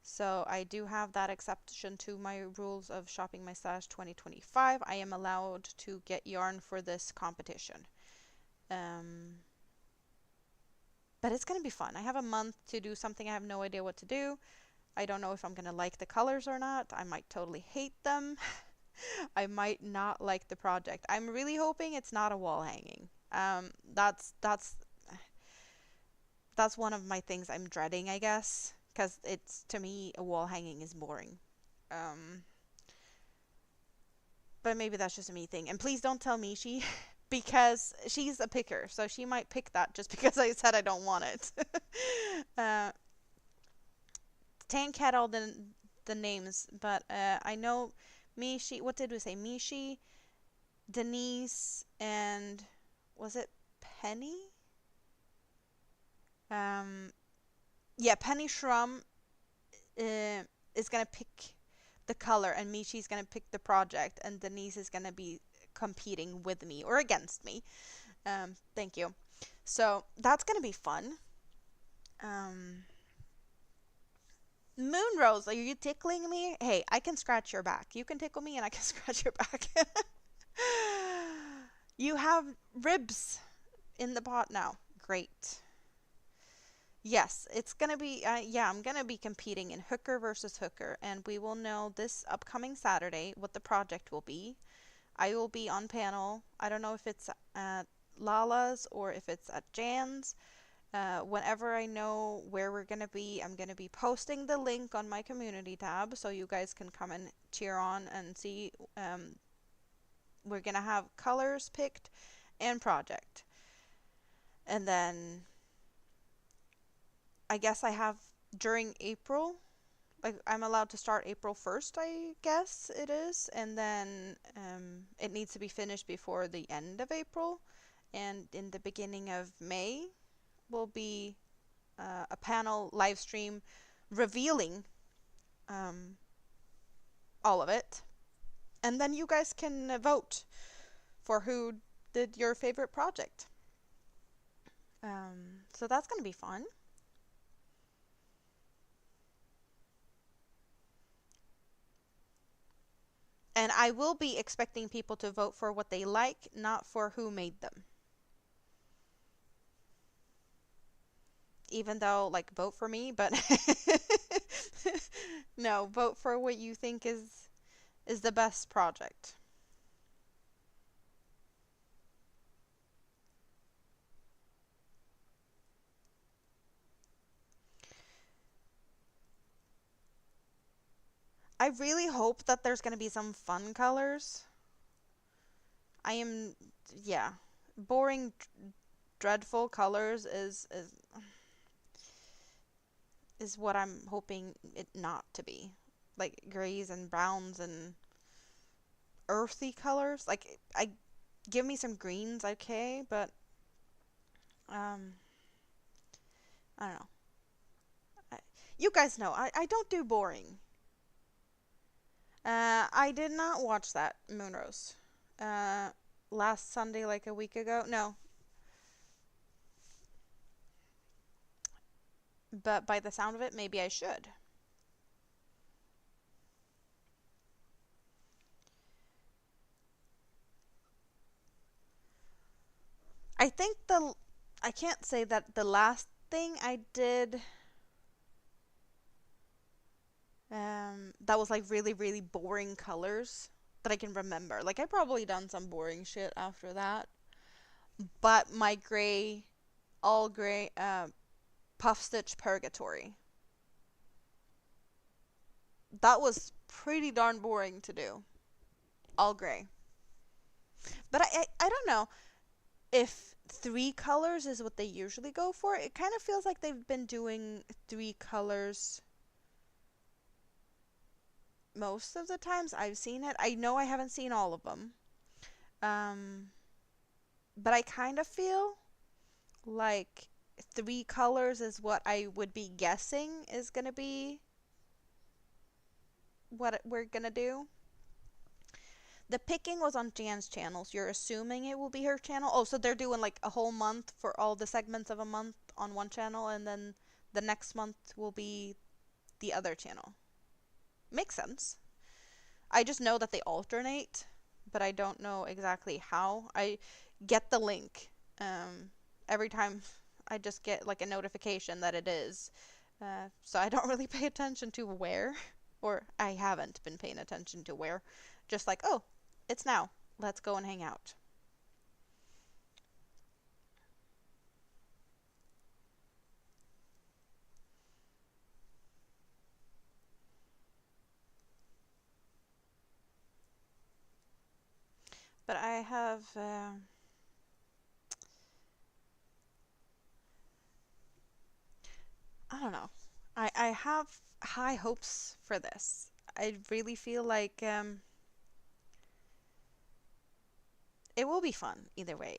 So I do have that exception to my rules of Shopping My Stash 2025. I am allowed to get yarn for this competition. But it's going to be fun. I have a month to do something. I have no idea what to do. I don't know if I'm going to like the colors or not. I might totally hate them. I might not like the project. I'm really hoping it's not a wall hanging. That's one of my things I'm dreading, I guess, because it's, to me, a wall hanging is boring. But maybe that's just a me thing. And please don't tell Mishi, because she's a picker, so she might pick that just because I said I don't want it. Tank had all the names, but I know Mishi, what did we say? Mishi, Denise, and was it Penny? Yeah, Penny Shrum is gonna pick the color, and Mishi's gonna pick the project, and Denise is gonna be competing with me or against me. Thank you. So that's gonna be fun. Um, Moonrose, are you tickling me? Hey, I can scratch your back. You can tickle me and I can scratch your back. You have ribs in the pot now. Great. Yes, it's gonna be, yeah, I'm gonna be competing in Hooker versus Hooker, and we will know this upcoming Saturday what the project will be. I will be on panel. I don't know if it's at Lala's or if it's at Jan's. Whenever I know where we're gonna be, I'm gonna be posting the link on my community tab so you guys can come and cheer on and see. We're gonna have colors picked and project. And then I guess I have during April, like I'm allowed to start April 1st, I guess it is, and then it needs to be finished before the end of April, and in the beginning of May will be a panel live stream revealing um, all of it, and then you guys can vote for who did your favorite project. So that's gonna be fun. And I will be expecting people to vote for what they like, not for who made them. Even though, like, vote for me, but no, vote for what you think is the best project. I really hope that there's going to be some fun colors. I am, yeah, boring, dreadful colors is what I'm hoping it not to be. Like grays and browns and earthy colors. Like I give me some greens, okay, but um, I don't know. I, you guys know I don't do boring. I did not watch that Moonrose. Uh, last Sunday, like a week ago. No, but by the sound of it, maybe I should. I think I can't say that the last thing I did that was like really really boring colors that I can remember. Like I probably done some boring shit after that, but my gray, all gray, puff stitch purgatory. That was pretty darn boring to do. All gray. But I don't know if three colors is what they usually go for. It kind of feels like they've been doing three colors most of the times I've seen it. I know I haven't seen all of them. Um, but I kind of feel like three colors is what I would be guessing is going to be what we're going to do. The picking was on Jan's channel, so you're assuming it will be her channel. Oh, so they're doing like a whole month for all the segments of a month on one channel, and then the next month will be the other channel. Makes sense. I just know that they alternate, but I don't know exactly how. I get the link every time. I just get like a notification that it is. So I don't really pay attention to where, or I haven't been paying attention to where. Just like, oh, it's now. Let's go and hang out. But I have, I don't know. I have high hopes for this. I really feel like it will be fun either way.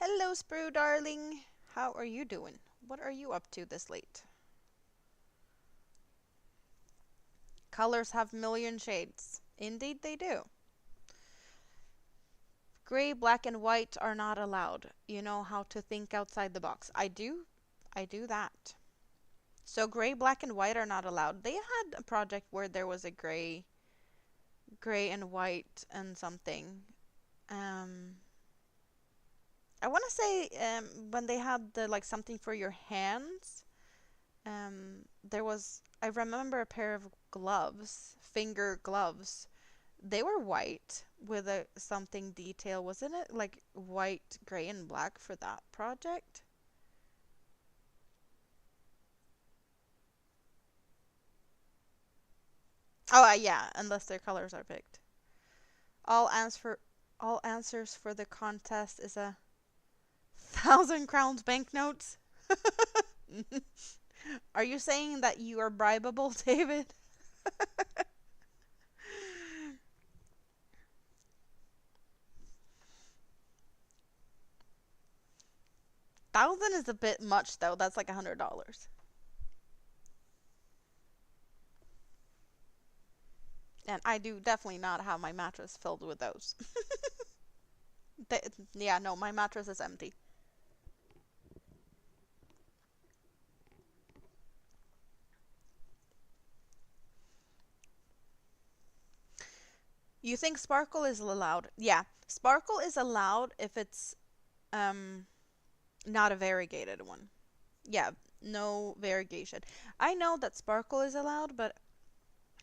Hello, Sprue darling. How are you doing? What are you up to this late? Colors have million shades. Indeed, they do. Gray, black, and white are not allowed. You know how to think outside the box. I do. I do that. So gray, black, and white are not allowed. They had a project where there was a gray and white and something. Um, I want to say when they had the like something for your hands. There was I remember a pair of gloves, finger gloves. They were white with a something detail, wasn't it? Like white, gray, and black for that project. Oh, yeah, unless their colors are picked. All answer all answers for the contest is a 1,000 crowns banknotes. Are you saying that you are bribable, David? 1,000 is a bit much though. That's like $100. And I do definitely not have my mattress filled with those. They, yeah, no, my mattress is empty. You think sparkle is allowed? Yeah, sparkle is allowed if it's um not a variegated one. Yeah, no variegation. I know that sparkle is allowed, but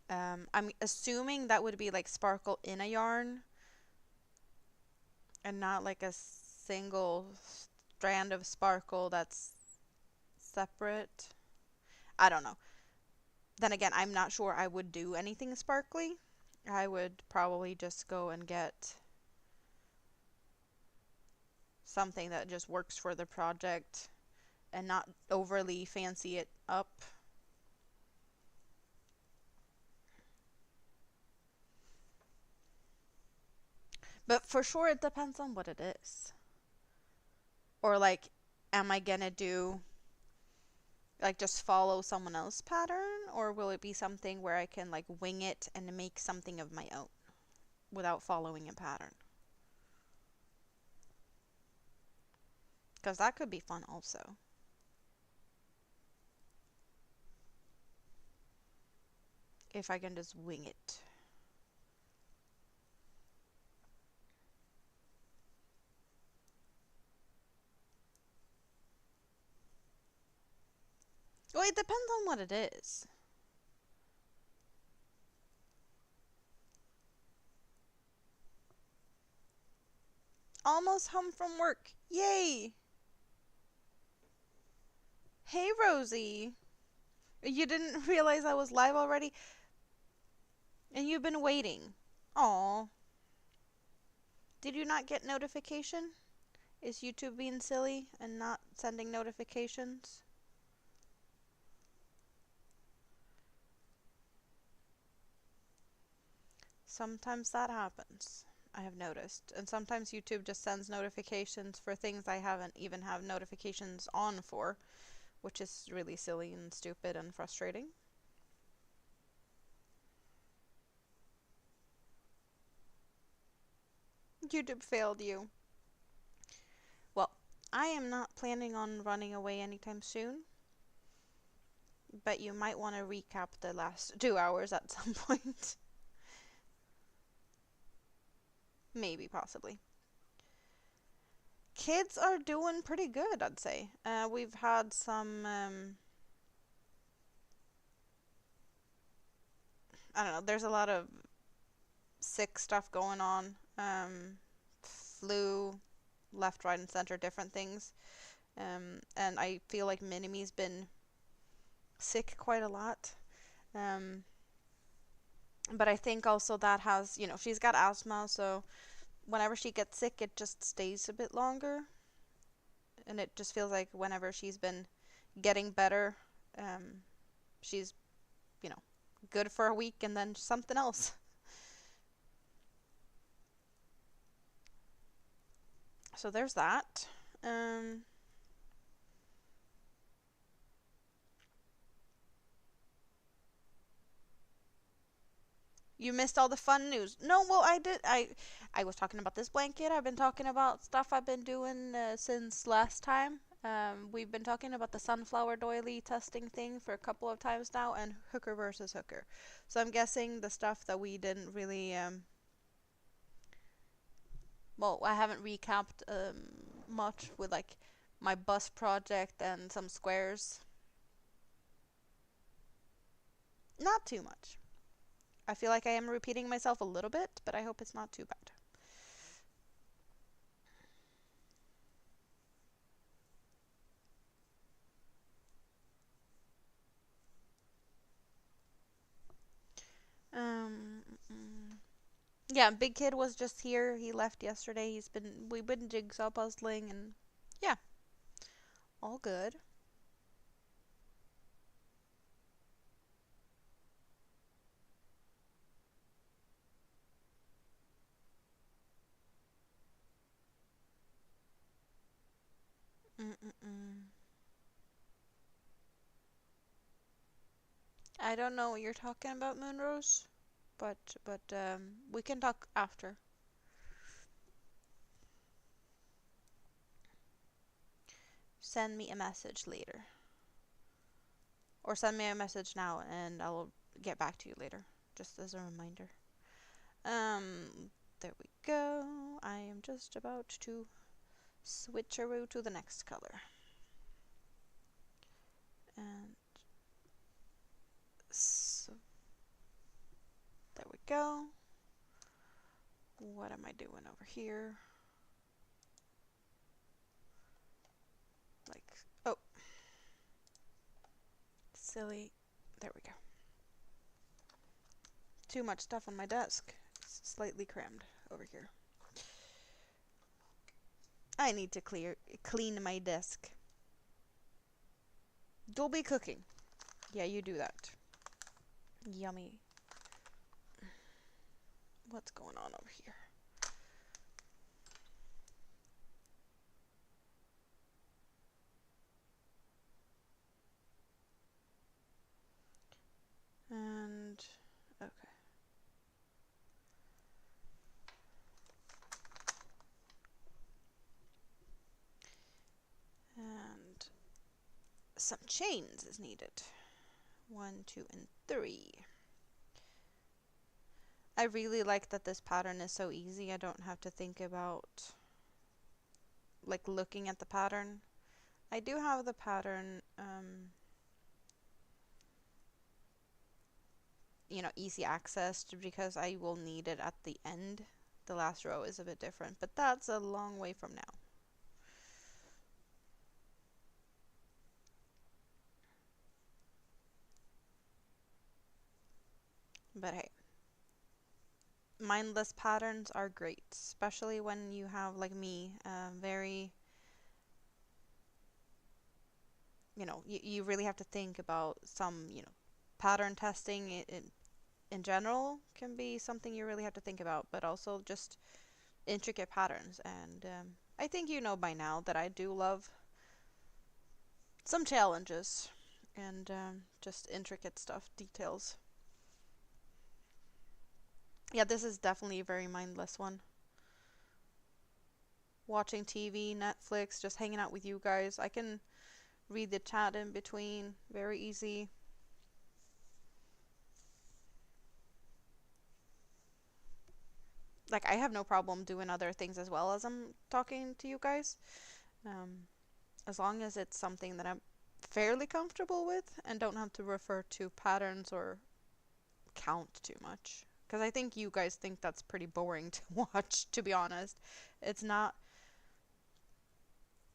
I'm assuming that would be like sparkle in a yarn and not like a single strand of sparkle that's separate. I don't know. Then again, I'm not sure I would do anything sparkly. I would probably just go and get something that just works for the project and not overly fancy it up. But for sure, it depends on what it is. Or like, am I gonna do like just follow someone else's pattern, or will it be something where I can like wing it and make something of my own without following a pattern? Because that could be fun also. If I can just wing it. Well, it depends on what it is. Almost home from work. Yay! Hey, Rosie. You didn't realize I was live already? And you've been waiting. Aw. Did you not get notification? Is YouTube being silly and not sending notifications? Sometimes that happens. I have noticed. And sometimes YouTube just sends notifications for things I haven't even have notifications on for, which is really silly and stupid and frustrating. YouTube failed you. Well, I am not planning on running away anytime soon, but you might want to recap the last 2 hours at some point. Maybe, possibly. Kids are doing pretty good, I'd say. We've had some, I don't know, there's a lot of sick stuff going on. Flu, left, right, and center, different things. And I feel like Minime's been sick quite a lot. Um, but I think also that has, she's got asthma, so whenever she gets sick, it just stays a bit longer. And it just feels like whenever she's been getting better, um, she's, you know, good for a week and then something else. So there's that. Um, You missed all the fun news. No, well, I did. I was talking about this blanket. I've been talking about stuff I've been doing since last time. We've been talking about the sunflower doily testing thing for a couple of times now, and hooker versus hooker. So I'm guessing the stuff that we didn't really well, I haven't recapped much with like my bus project and some squares. Not too much. I feel like I am repeating myself a little bit, but I hope it's not too bad. Um, yeah, Big Kid was just here. He left yesterday. We've been jigsaw puzzling and yeah, all good. Mm-mm-mm. I don't know what you're talking about, Moonrose, but we can talk after. Send me a message later, or send me a message now, and I'll get back to you later, just as a reminder. There we go. I am just about to switcheroo to the next color, and so there we go. What am I doing over here? Like, oh, silly. There we go. Too much stuff on my desk. It's slightly crammed over here. I need to clean my desk. You'll be cooking. Yeah, you do that. Yummy. What's going on over here? And okay. And some chains is needed. 1, 2, and 3. I really like that this pattern is so easy. I don't have to think about like looking at the pattern. I do have the pattern you know, easy access because I will need it at the end. The last row is a bit different, but that's a long way from now. But hey, mindless patterns are great, especially when you have, like me, very, you know, you really have to think about some, you know, pattern testing in general can be something you really have to think about, but also just intricate patterns. And I think you know by now that I do love some challenges and just intricate stuff, details. Yeah, this is definitely a very mindless one. Watching TV, Netflix, just hanging out with you guys. I can read the chat in between, very easy. Like, I have no problem doing other things as well as I'm talking to you guys. Um, as long as it's something that I'm fairly comfortable with and don't have to refer to patterns or count too much. Because I think you guys think that's pretty boring to watch, to be honest. It's not.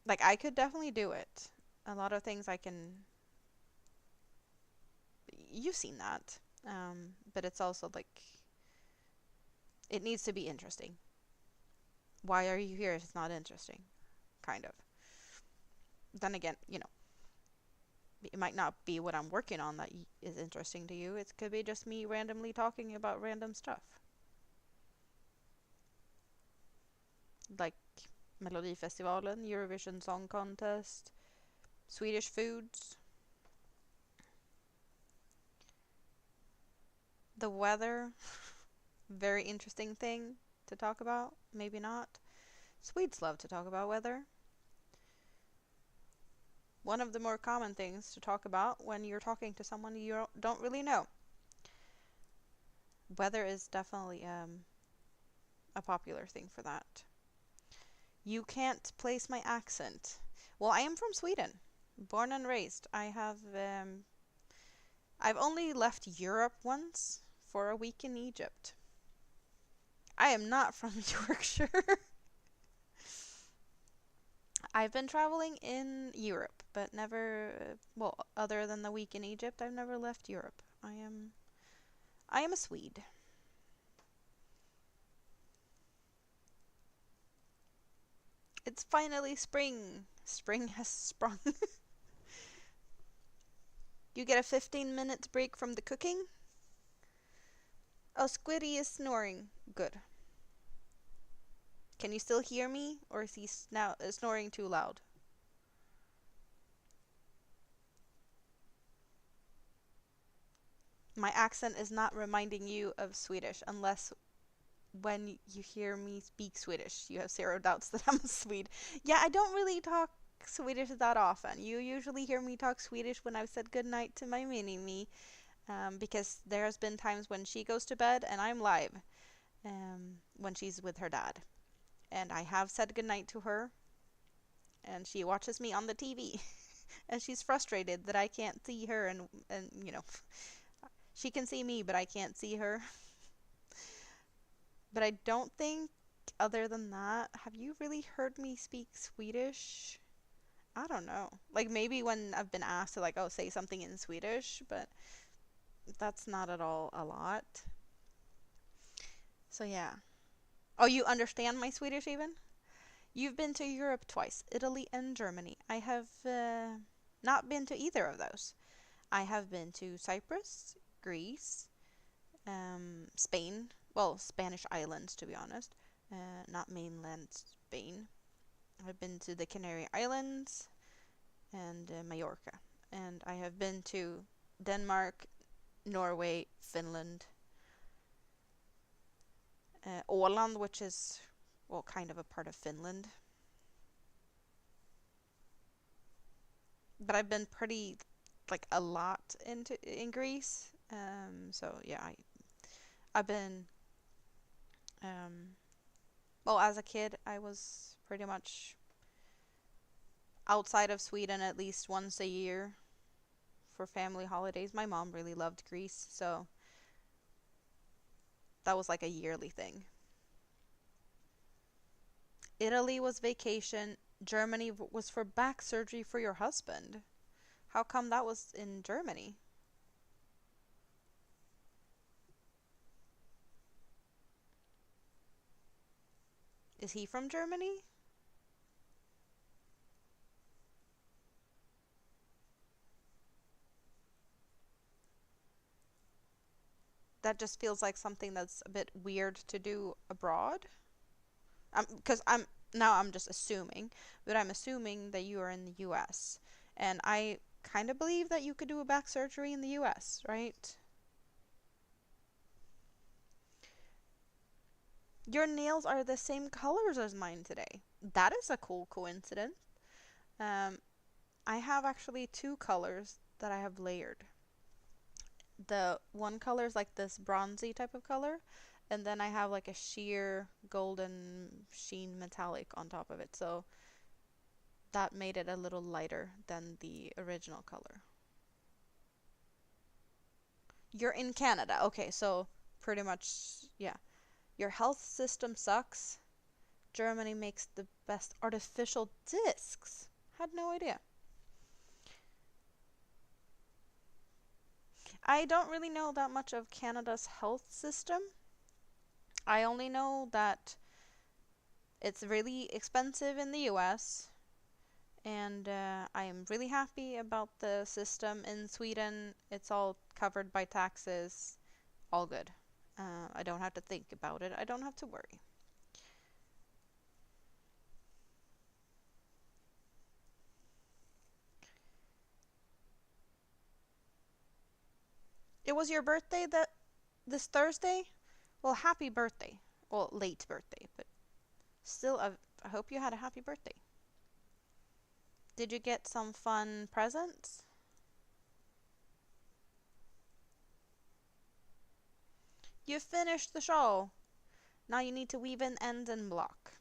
Like, I could definitely do it. A lot of things I can. You've seen that. But it's also like. It needs to be interesting. Why are you here if it's not interesting? Kind of. Then again, you know, it might not be what I'm working on that is interesting to you. It could be just me randomly talking about random stuff. Like Melodifestivalen, Eurovision Song Contest, Swedish foods, the weather. Very interesting thing to talk about. Maybe not. Swedes love to talk about weather. One of the more common things to talk about when you're talking to someone you don't really know. Weather is definitely a popular thing for that. You can't place my accent. Well, I am from Sweden, born and raised. I've only left Europe once for a week in Egypt. I am not from Yorkshire. I've been traveling in Europe, but never, well, other than the week in Egypt, I've never left Europe. I am a Swede. It's finally spring. Spring has sprung. You get a 15 minutes break from the cooking. Oh, Squiddy is snoring. Good. Can you still hear me, or is he now snoring too loud? My accent is not reminding you of Swedish, unless when you hear me speak Swedish, you have zero doubts that I'm a Swede. Yeah, I don't really talk Swedish that often. You usually hear me talk Swedish when I've said goodnight to my mini-me, because there's been times when she goes to bed and I'm live, when she's with her dad. And I have said goodnight to her, and she watches me on the TV. And she's frustrated that I can't see her, and she can see me, but I can't see her. But I don't think, other than that, have you really heard me speak Swedish? I don't know. Like maybe when I've been asked to like, oh, say something in Swedish, but that's not at all a lot. So yeah. Oh, you understand my Swedish even? You've been to Europe twice, Italy and Germany. I have not been to either of those. I have been to Cyprus, Greece, Spain, well, Spanish islands to be honest, not mainland Spain. I've been to the Canary Islands and Mallorca, and I have been to Denmark, Norway, Finland, Åland, which is, well, kind of a part of Finland. But I've been pretty, like, a lot in Greece. So yeah, I've been, um, well, as a kid, I was pretty much outside of Sweden at least once a year for family holidays. My mom really loved Greece, so that was like a yearly thing. Italy was vacation. Germany was for back surgery for your husband. How come that was in Germany? Is he from Germany? That just feels like something that's a bit weird to do abroad. Because I'm just assuming, but I'm assuming that you are in the US. And I kind of believe that you could do a back surgery in the US, right? Your nails are the same colors as mine today. That is a cool coincidence. Um, I have actually two colors that I have layered. The one color is like this bronzy type of color, and then I have like a sheer golden sheen metallic on top of it. So that made it a little lighter than the original color. You're in Canada. Okay, so pretty much, yeah. Your health system sucks. Germany makes the best artificial discs. Had no idea. I don't really know that much of Canada's health system. I only know that it's really expensive in the US, and I am really happy about the system in Sweden. It's all covered by taxes, all good. I don't have to think about it. I don't have to worry. It was your birthday that this Thursday? Well, happy birthday. Well, late birthday, but still, I hope you had a happy birthday. Did you get some fun presents? You finished the shawl. Now you need to weave in ends and block.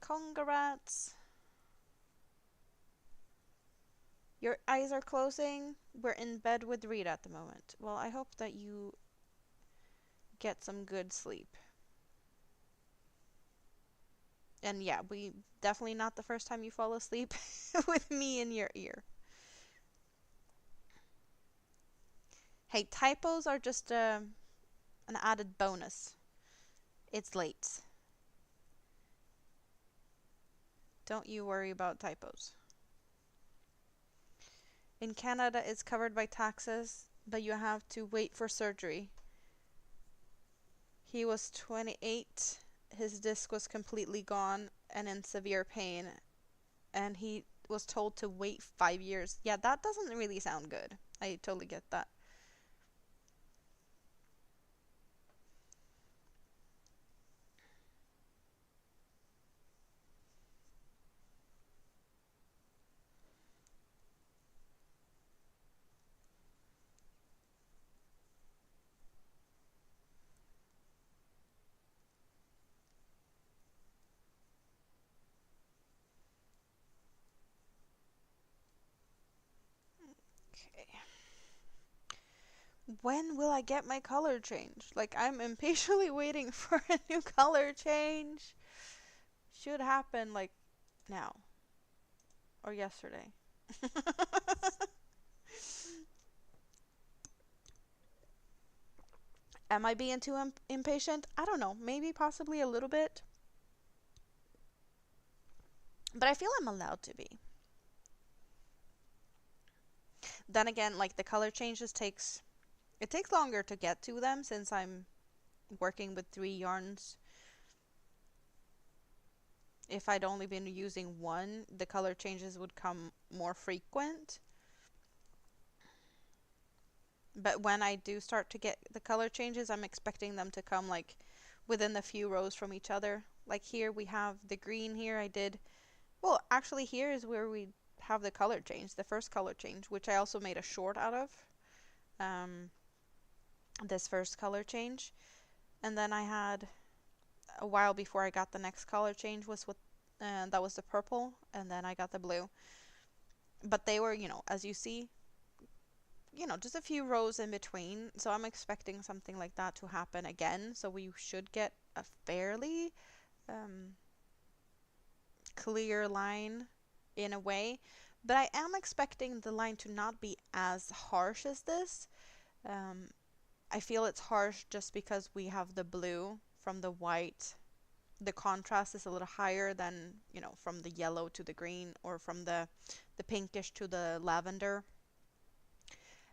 Congrats. Your eyes are closing. We're in bed with Rita at the moment. Well, I hope that you get some good sleep. And yeah, we definitely not the first time you fall asleep with me in your ear. Hey, typos are just an added bonus. It's late. Don't you worry about typos. In Canada, it's covered by taxes, but you have to wait for surgery. He was 28, his disc was completely gone and in severe pain, and he was told to wait 5 years. Yeah, that doesn't really sound good. I totally get that. Okay. When will I get my color change? Like, I'm impatiently waiting for a new color change. Should happen, like, now. Or yesterday. Am I being too impatient? I don't know. Maybe, possibly a little bit. But I feel I'm allowed to be. Then again, like, the color changes takes... It takes longer to get to them since I'm working with 3 yarns. If I'd only been using one, the color changes would come more frequent. But when I do start to get the color changes, I'm expecting them to come like within a few rows from each other. Like here we have the green here I did. Well, actually here is where we have the color change, the first color change, which I also made a short out of. Um, this first color change. And then I had a while before I got the next color change was with that was the purple, and then I got the blue. But they were, as you see, just a few rows in between. So I'm expecting something like that to happen again. So we should get a fairly um, clear line in a way. But I am expecting the line to not be as harsh as this. Um, I feel it's harsh just because we have the blue from the white. The contrast is a little higher than, from the yellow to the green, or from the pinkish to the lavender.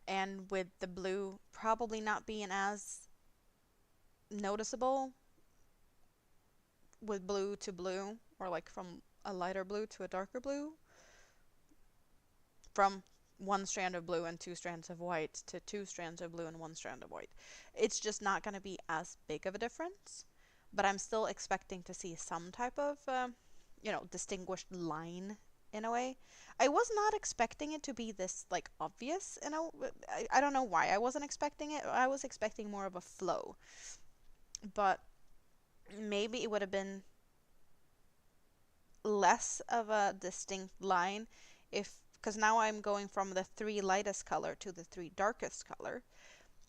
And with the blue probably not being as noticeable with blue to blue, or like from a lighter blue to a darker blue, from one strand of blue and 2 strands of white to 2 strands of blue and 1 strand of white. It's just not going to be as big of a difference, but I'm still expecting to see some type of, distinguished line in a way. I was not expecting it to be this, like, obvious, I don't know why I wasn't expecting it. I was expecting more of a flow, but maybe it would have been less of a distinct line if, because now I'm going from the 3 lightest color to the 3 darkest color.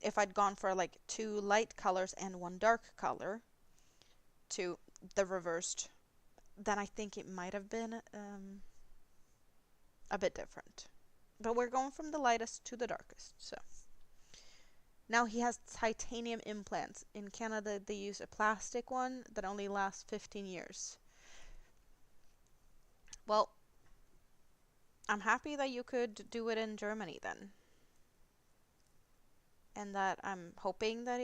If I'd gone for like 2 light colors and 1 dark color to the reversed, then I think it might have been a bit different. But we're going from the lightest to the darkest, so. Now he has titanium implants. In Canada, they use a plastic one that only lasts 15 years. Well, I'm happy that you could do it in Germany then. And that I'm hoping that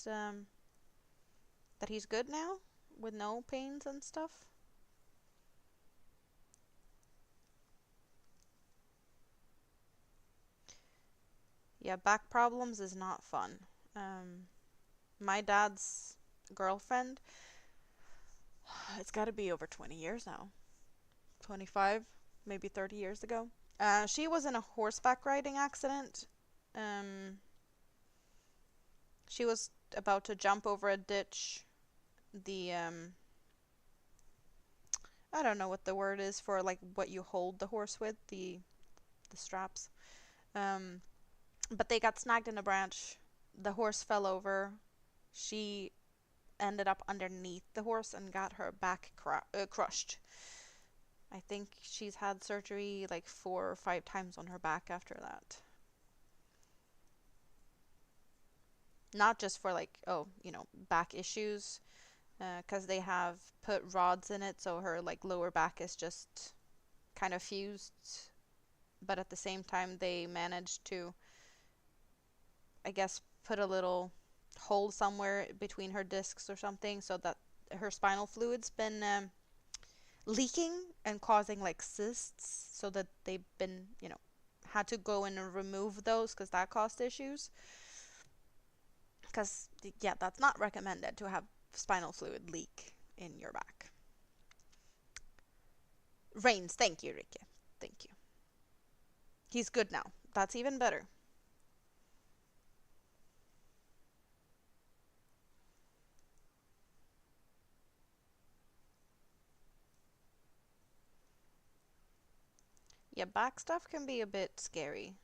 that he's good now with no pains and stuff. Yeah, back problems is not fun. My dad's girlfriend, it's got to be over 20 years now. 25, maybe 30 years ago. She was in a horseback riding accident. Um, she was about to jump over a ditch. The I don't know what the word is for like what you hold the horse with, the straps. Um, but they got snagged in a branch. The horse fell over. She ended up underneath the horse and got her back crushed. I think she's had surgery like 4 or 5 times on her back after that. Not just for like, oh, back issues, because they have put rods in it, so her like lower back is just kind of fused. But at the same time, they managed to, I guess, put a little hole somewhere between her discs or something, so that her spinal fluid's been leaking and causing like cysts, so that they've been, had to go in and remove those because that caused issues. Because, yeah, that's not recommended to have spinal fluid leak in your back. Rains, thank you, Ricky. Thank you. He's good now. That's even better. Yeah, back stuff can be a bit scary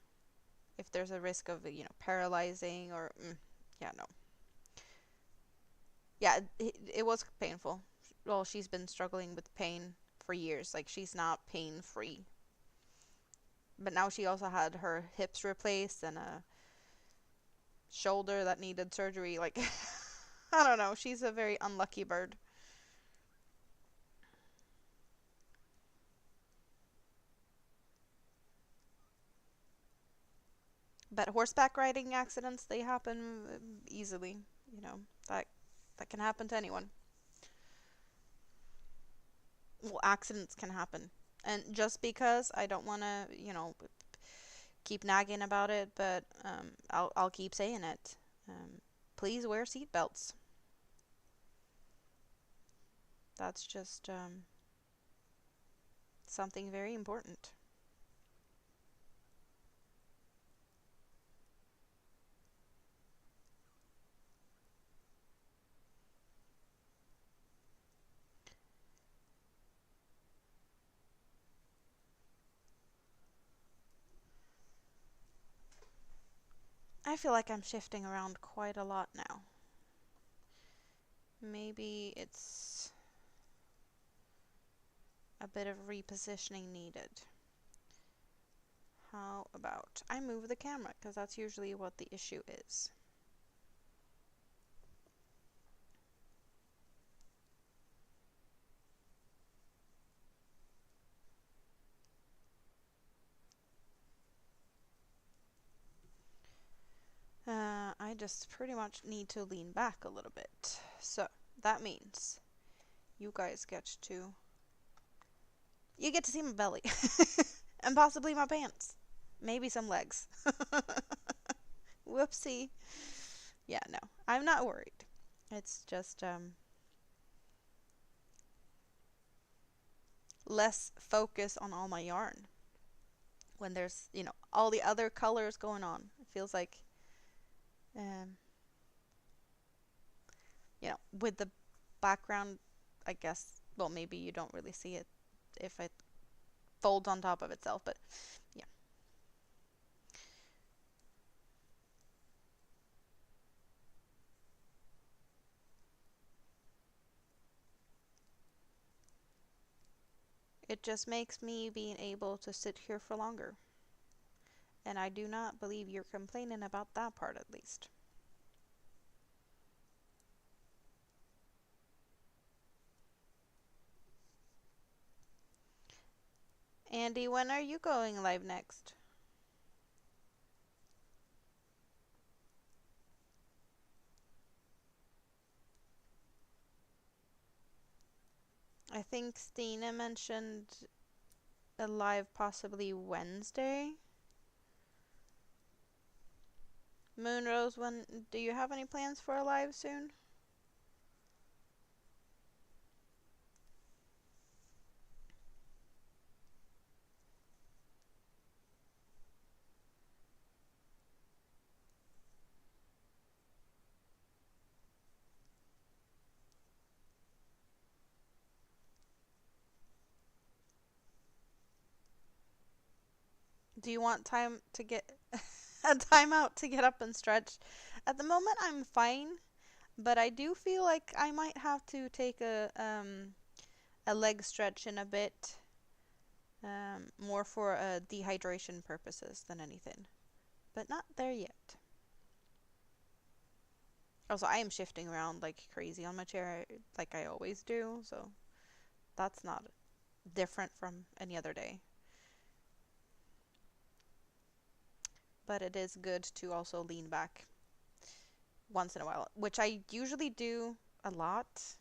if there's a risk of, paralyzing or, yeah, no. Yeah, it was painful. Well, she's been struggling with pain for years. Like, she's not pain free. But now she also had her hips replaced and a shoulder that needed surgery. Like, I don't know. She's a very unlucky bird. But horseback riding accidents, they happen easily. You know, that that can happen to anyone. Well, accidents can happen. And just because I don't want to, keep nagging about it, but I'll keep saying it. Please wear seatbelts. That's just something very important. I feel like I'm shifting around quite a lot now. Maybe it's a bit of repositioning needed. How about I move the camera, because that's usually what the issue is. I just pretty much need to lean back a little bit. So that means you guys get to see my belly and possibly my pants, maybe some legs. Whoopsie. Yeah, no, I'm not worried. It's just less focus on all my yarn when there's all the other colors going on. It feels like um with the background, I guess, well, maybe you don't really see it if it folds on top of itself, but yeah. It just makes me being able to sit here for longer. And I do not believe you're complaining about that part, at least. Andy, when are you going live next? I think Stina mentioned a live possibly Wednesday. Moonrose, when do you have any plans for a live soon? Do you want time to get a timeout to get up and stretch? At the moment, I'm fine, but I do feel like I might have to take a leg stretch in a bit, more for dehydration purposes than anything, but not there yet. Also, I am shifting around like crazy on my chair, like I always do, so that's not different from any other day. But it is good to also lean back once in a while, which I usually do a lot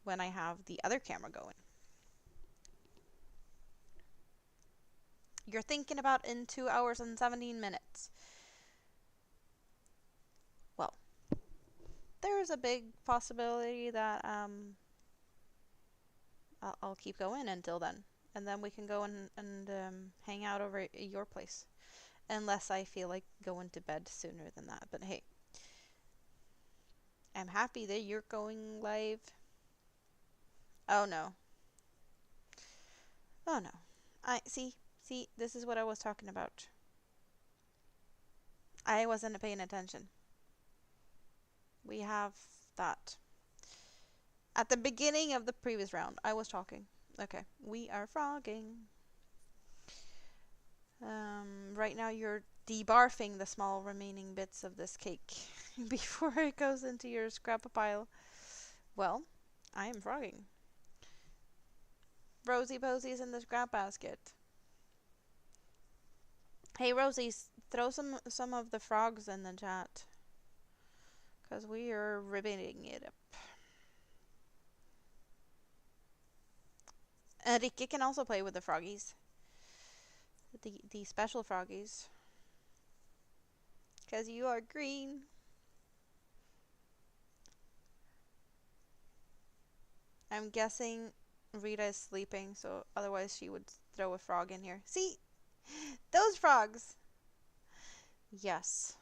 when I have the other camera going. You're thinking about in 2 hours and 17 minutes. Well, there is a big possibility that I'll keep going until then. And then we can go and hang out over at your place. Unless I feel like going to bed sooner than that. But hey, I'm happy that you're going live. Oh no. Oh no. See, this is what I was talking about. I wasn't paying attention. We have that. At the beginning of the previous round, I was talking. Okay, we are frogging. Right now you're debarfing the small remaining bits of this cake before it goes into your scrap pile. Well, I am frogging. Rosie Posey's in the scrap basket. Hey Rosie, throw some of the frogs in the chat. Because we are ribbing it up. Rikke can also play with the froggies. The special froggies. Because you are green. I'm guessing Rita is sleeping, so otherwise she would throw a frog in here. See? Those frogs! Yes.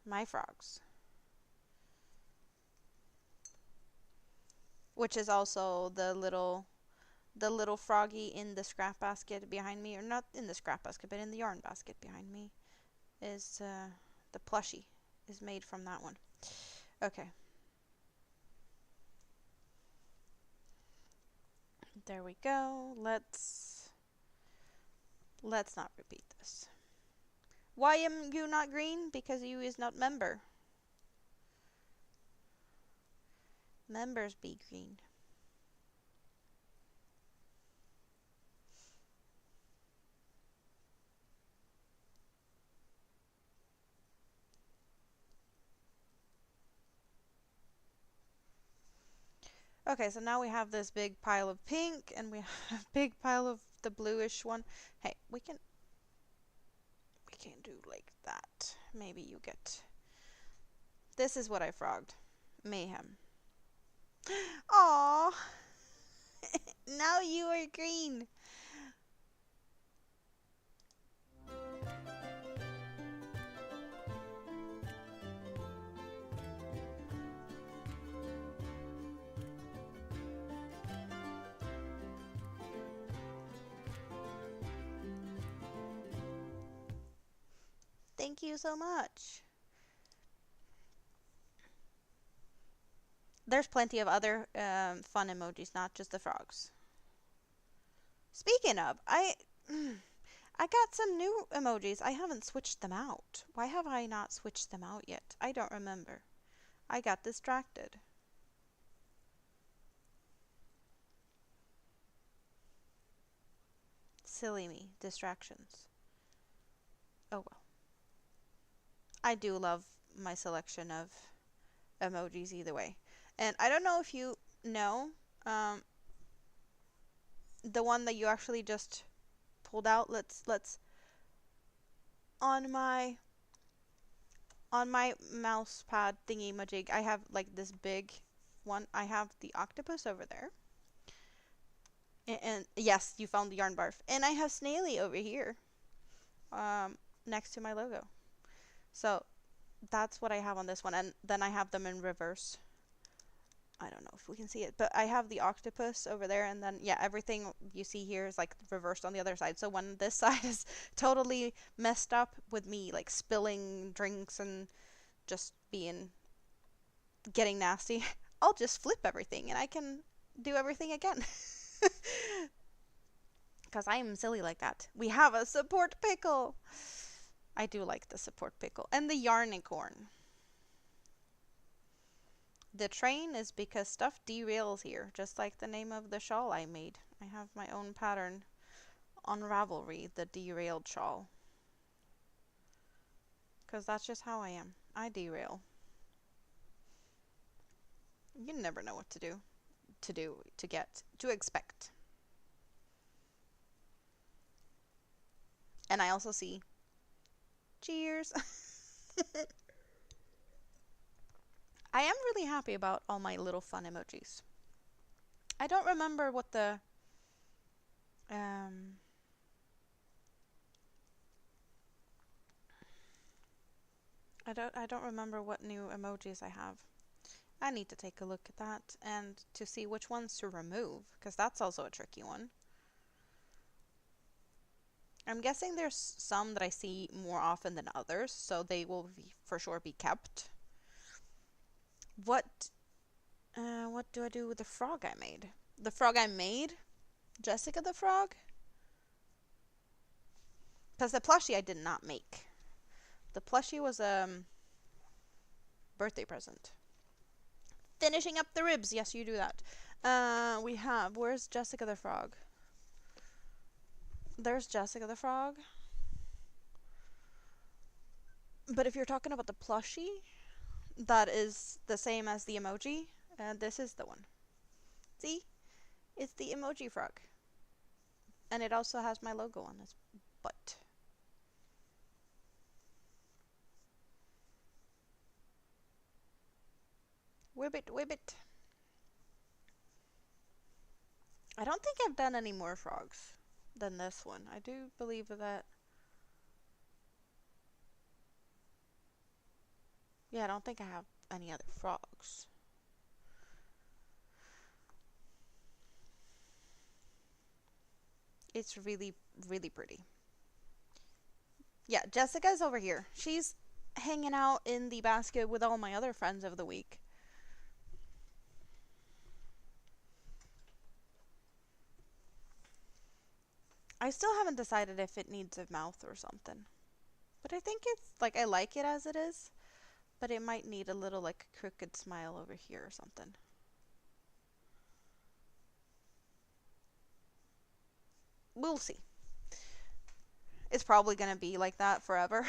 My frogs. Which is also the little froggy in the scrap basket behind me, or not in the scrap basket, but in the yarn basket behind me, is the plushie is made from that one. Okay. There we go. Let's not repeat this. Why am you not green? Because you is not member. Members be green. Okay, so now we have this big pile of pink, and we have a big pile of the bluish one. Hey, we can't do like that. Maybe you get... This is what I frogged. Mayhem. Aww. Now you are green. Thank you so much. There's plenty of other fun emojis, not just the frogs. Speaking of, I got some new emojis. I haven't switched them out. Why have I not switched them out yet? I don't remember. I got distracted. Silly me. Distractions. Oh well. I do love my selection of emojis either way. And I don't know if you know, the one that you actually just pulled out. Let's on my On my mouse pad thingy majig, I have like this big one. I have the octopus over there. And yes, you found the yarn barf. And I have Snaily over here, next to my logo. So that's what I have on this one. And then I have them in reverse. I don't know if we can see it, but I have the octopus over there, and then yeah, everything you see here is like reversed on the other side. So when this side is totally messed up with me like spilling drinks and just getting nasty, I'll just flip everything and I can do everything again. Because I am silly like that. We have a support pickle. I do like the support pickle. And the yarnicorn. The train is because stuff derails here, just like the name of the shawl I made. I have my own pattern on Ravelry, the derailed shawl. Because that's just how I am. I derail. You never know what to expect. And I also see, cheers. I am really happy about all my little fun emojis. I don't remember what the I don't remember what new emojis I have. I need to take a look at that and to see which ones to remove, because that's also a tricky one. I'm guessing there's some that I see more often than others, so they will for sure be kept. What do I do with the frog I made? The frog I made? Jessica the frog? Because the plushie I did not make. The plushie was a birthday present. Finishing up the ribs. Yes, you do that. We have, where's Jessica the frog? There's Jessica the frog. But if you're talking about the plushie, that is the same as the emoji. This is the one. See? It's the emoji frog. And it also has my logo on its butt. Wibbit, wibbit. I don't think I've done any more frogs than this one. I do believe that. Yeah, I don't think I have any other frogs. It's really, really pretty. Yeah, Jessica's over here. She's hanging out in the basket with all my other friends of the week. I still haven't decided if it needs a mouth or something. But I think it's, like, I like it as it is. But it might need a little, like, crooked smile over here or something. We'll see. It's probably going to be like that forever.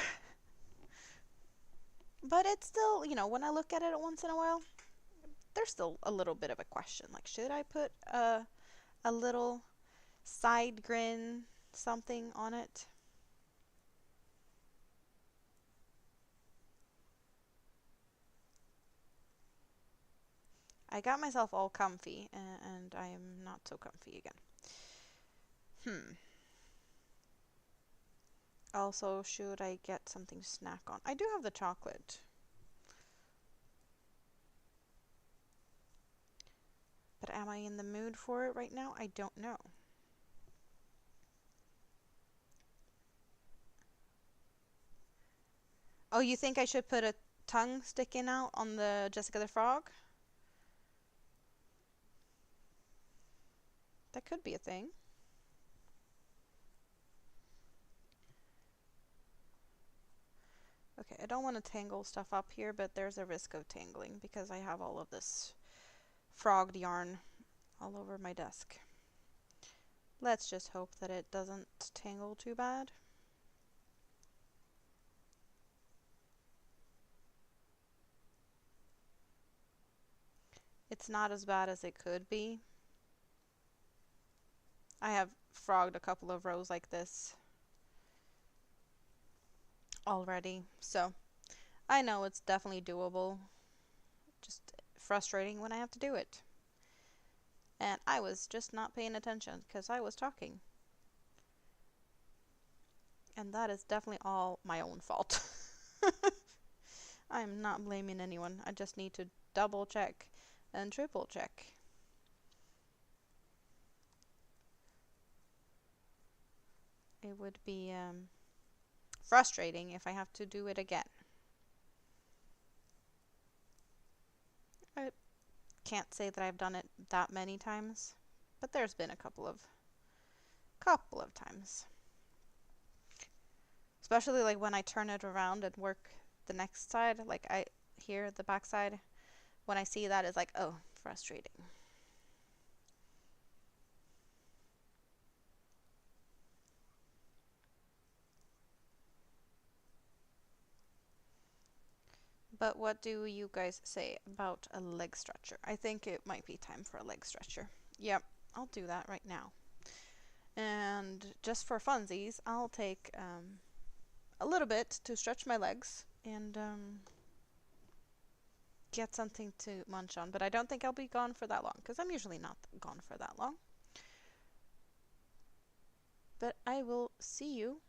But it's still, you know, when I look at it once in a while, there's still a little bit of a question. Like, should I put a little side grin something on it? I got myself all comfy, and I am not so comfy again. Also, should I get something to snack on? I do have the chocolate. But am I in the mood for it right now? I don't know. Oh, you think I should put a tongue sticking out on the Jessica the Frog? That could be a thing. Okay, I don't want to tangle stuff up here, but there's a risk of tangling because I have all of this frogged yarn all over my desk. Let's just hope that it doesn't tangle too bad. It's not as bad as it could be. I have frogged a couple of rows like this already, so I know it's definitely doable. Just frustrating when I have to do it. And I was just not paying attention because I was talking. And that is definitely all my own fault. I'm not blaming anyone. I just need to double check and triple check. It would be frustrating if I have to do it again. I can't say that I've done it that many times, but there's been a couple of times. Especially like when I turn it around and work the next side, like I here the back side, when I see that, it's like, oh, frustrating. But what do you guys say about a leg stretcher? I think it might be time for a leg stretcher. Yep, I'll do that right now. And just for funsies, I'll take a little bit to stretch my legs and get something to munch on. But I don't think I'll be gone for that long because I'm usually not gone for that long. But I will see you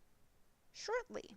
shortly.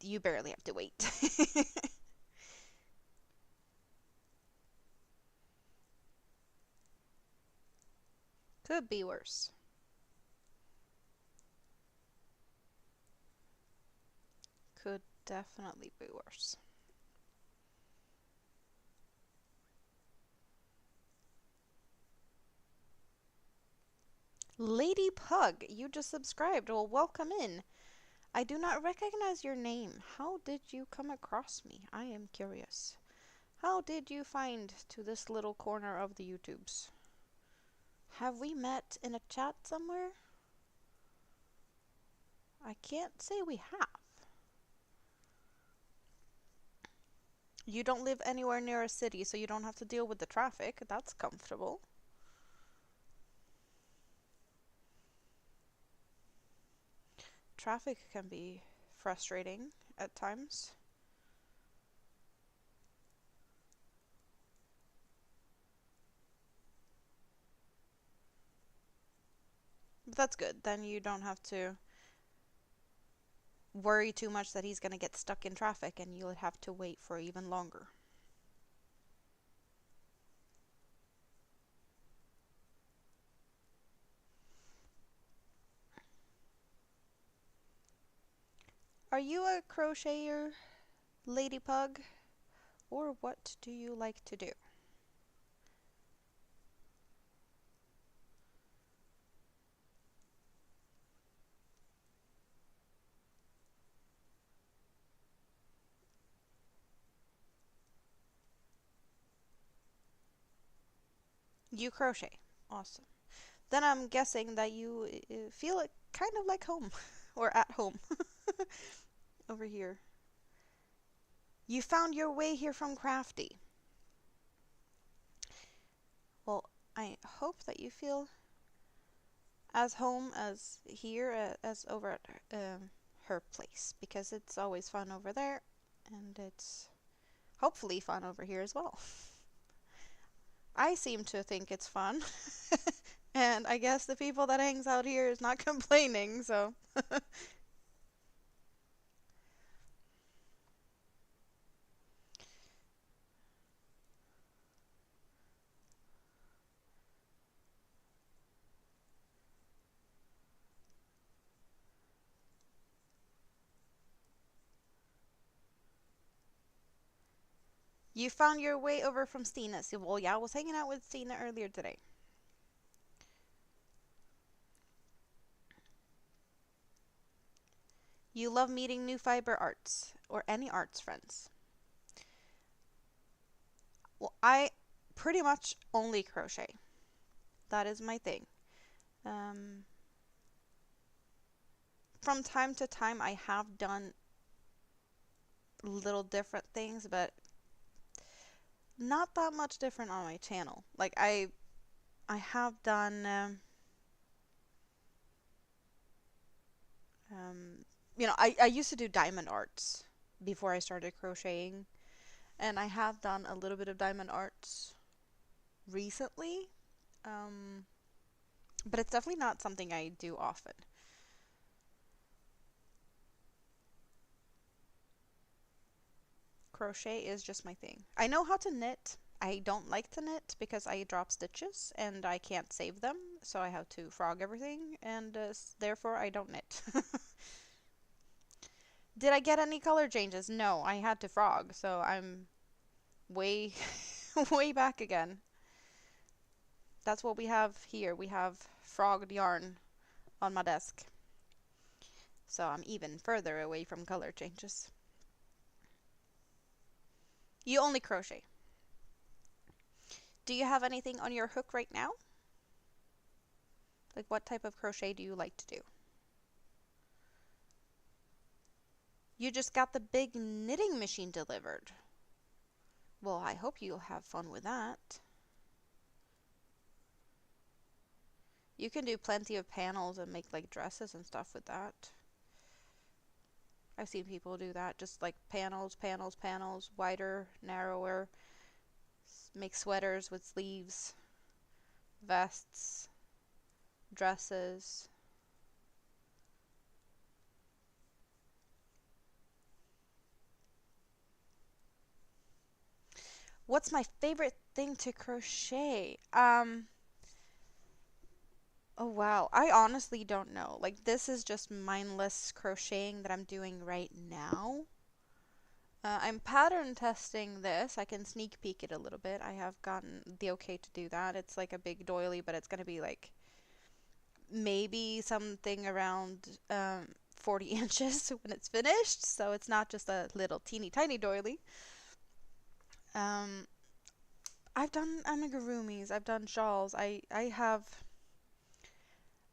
you barely have to wait. Could be worse. Could definitely be worse. Lady Pug, you just subscribed. Well, welcome in. I do not recognize your name. How did you come across me? I am curious. How did you find to this little corner of the YouTubes? Have we met in a chat somewhere? I can't say we have. You don't live anywhere near a city, so you don't have to deal with the traffic. That's comfortable. Traffic can be frustrating at times. But that's good. Then you don't have to worry too much that he's going to get stuck in traffic and you'll have to wait for even longer. Are you a crocheter, Lady Pug? Or what do you like to do? You crochet. Awesome. Then I'm guessing that you feel it kind of like home or at home over here. You found your way here from Crafty. Well, I hope that you feel as home as here as over at her place, because it's always fun over there and it's hopefully fun over here as well. I seem to think it's fun. And I guess the people that hangs out here is not complaining, so you found your way over from Stina. So, well, yeah, I was hanging out with Stina earlier today. You love meeting new fiber arts or any arts friends. Well, I pretty much only crochet. That is my thing. Um, from time to time, I have done little different things, but not that much different on my channel. Like I have done I used to do diamond arts before I started crocheting, and I have done a little bit of diamond arts recently. Um, but it's definitely not something I do often. Crochet is just my thing. I know how to knit. I don't like to knit because I drop stitches and I can't save them, so I have to frog everything, and therefore I don't knit. Did I get any color changes? No, I had to frog, so I'm way, way back again. That's what we have here. We have frogged yarn on my desk. So I'm even further away from color changes. You only crochet. Do you have anything on your hook right now? Like, what type of crochet do you like to do? You just got the big knitting machine delivered. Well, I hope you'll have fun with that. You can do plenty of panels and make like dresses and stuff with that. I've seen people do that, just like panels, panels, panels, wider, narrower, make sweaters with sleeves, vests, dresses. What's my favorite thing to crochet? Oh wow, I honestly don't know. Like this is just mindless crocheting that I'm doing right now. I'm pattern testing this. I can sneak peek it a little bit. I have gotten the okay to do that. It's like a big doily, but it's gonna be like maybe something around 40 inches when it's finished. So it's not just a little teeny tiny doily. Um, I've done amigurumis. I've done shawls. I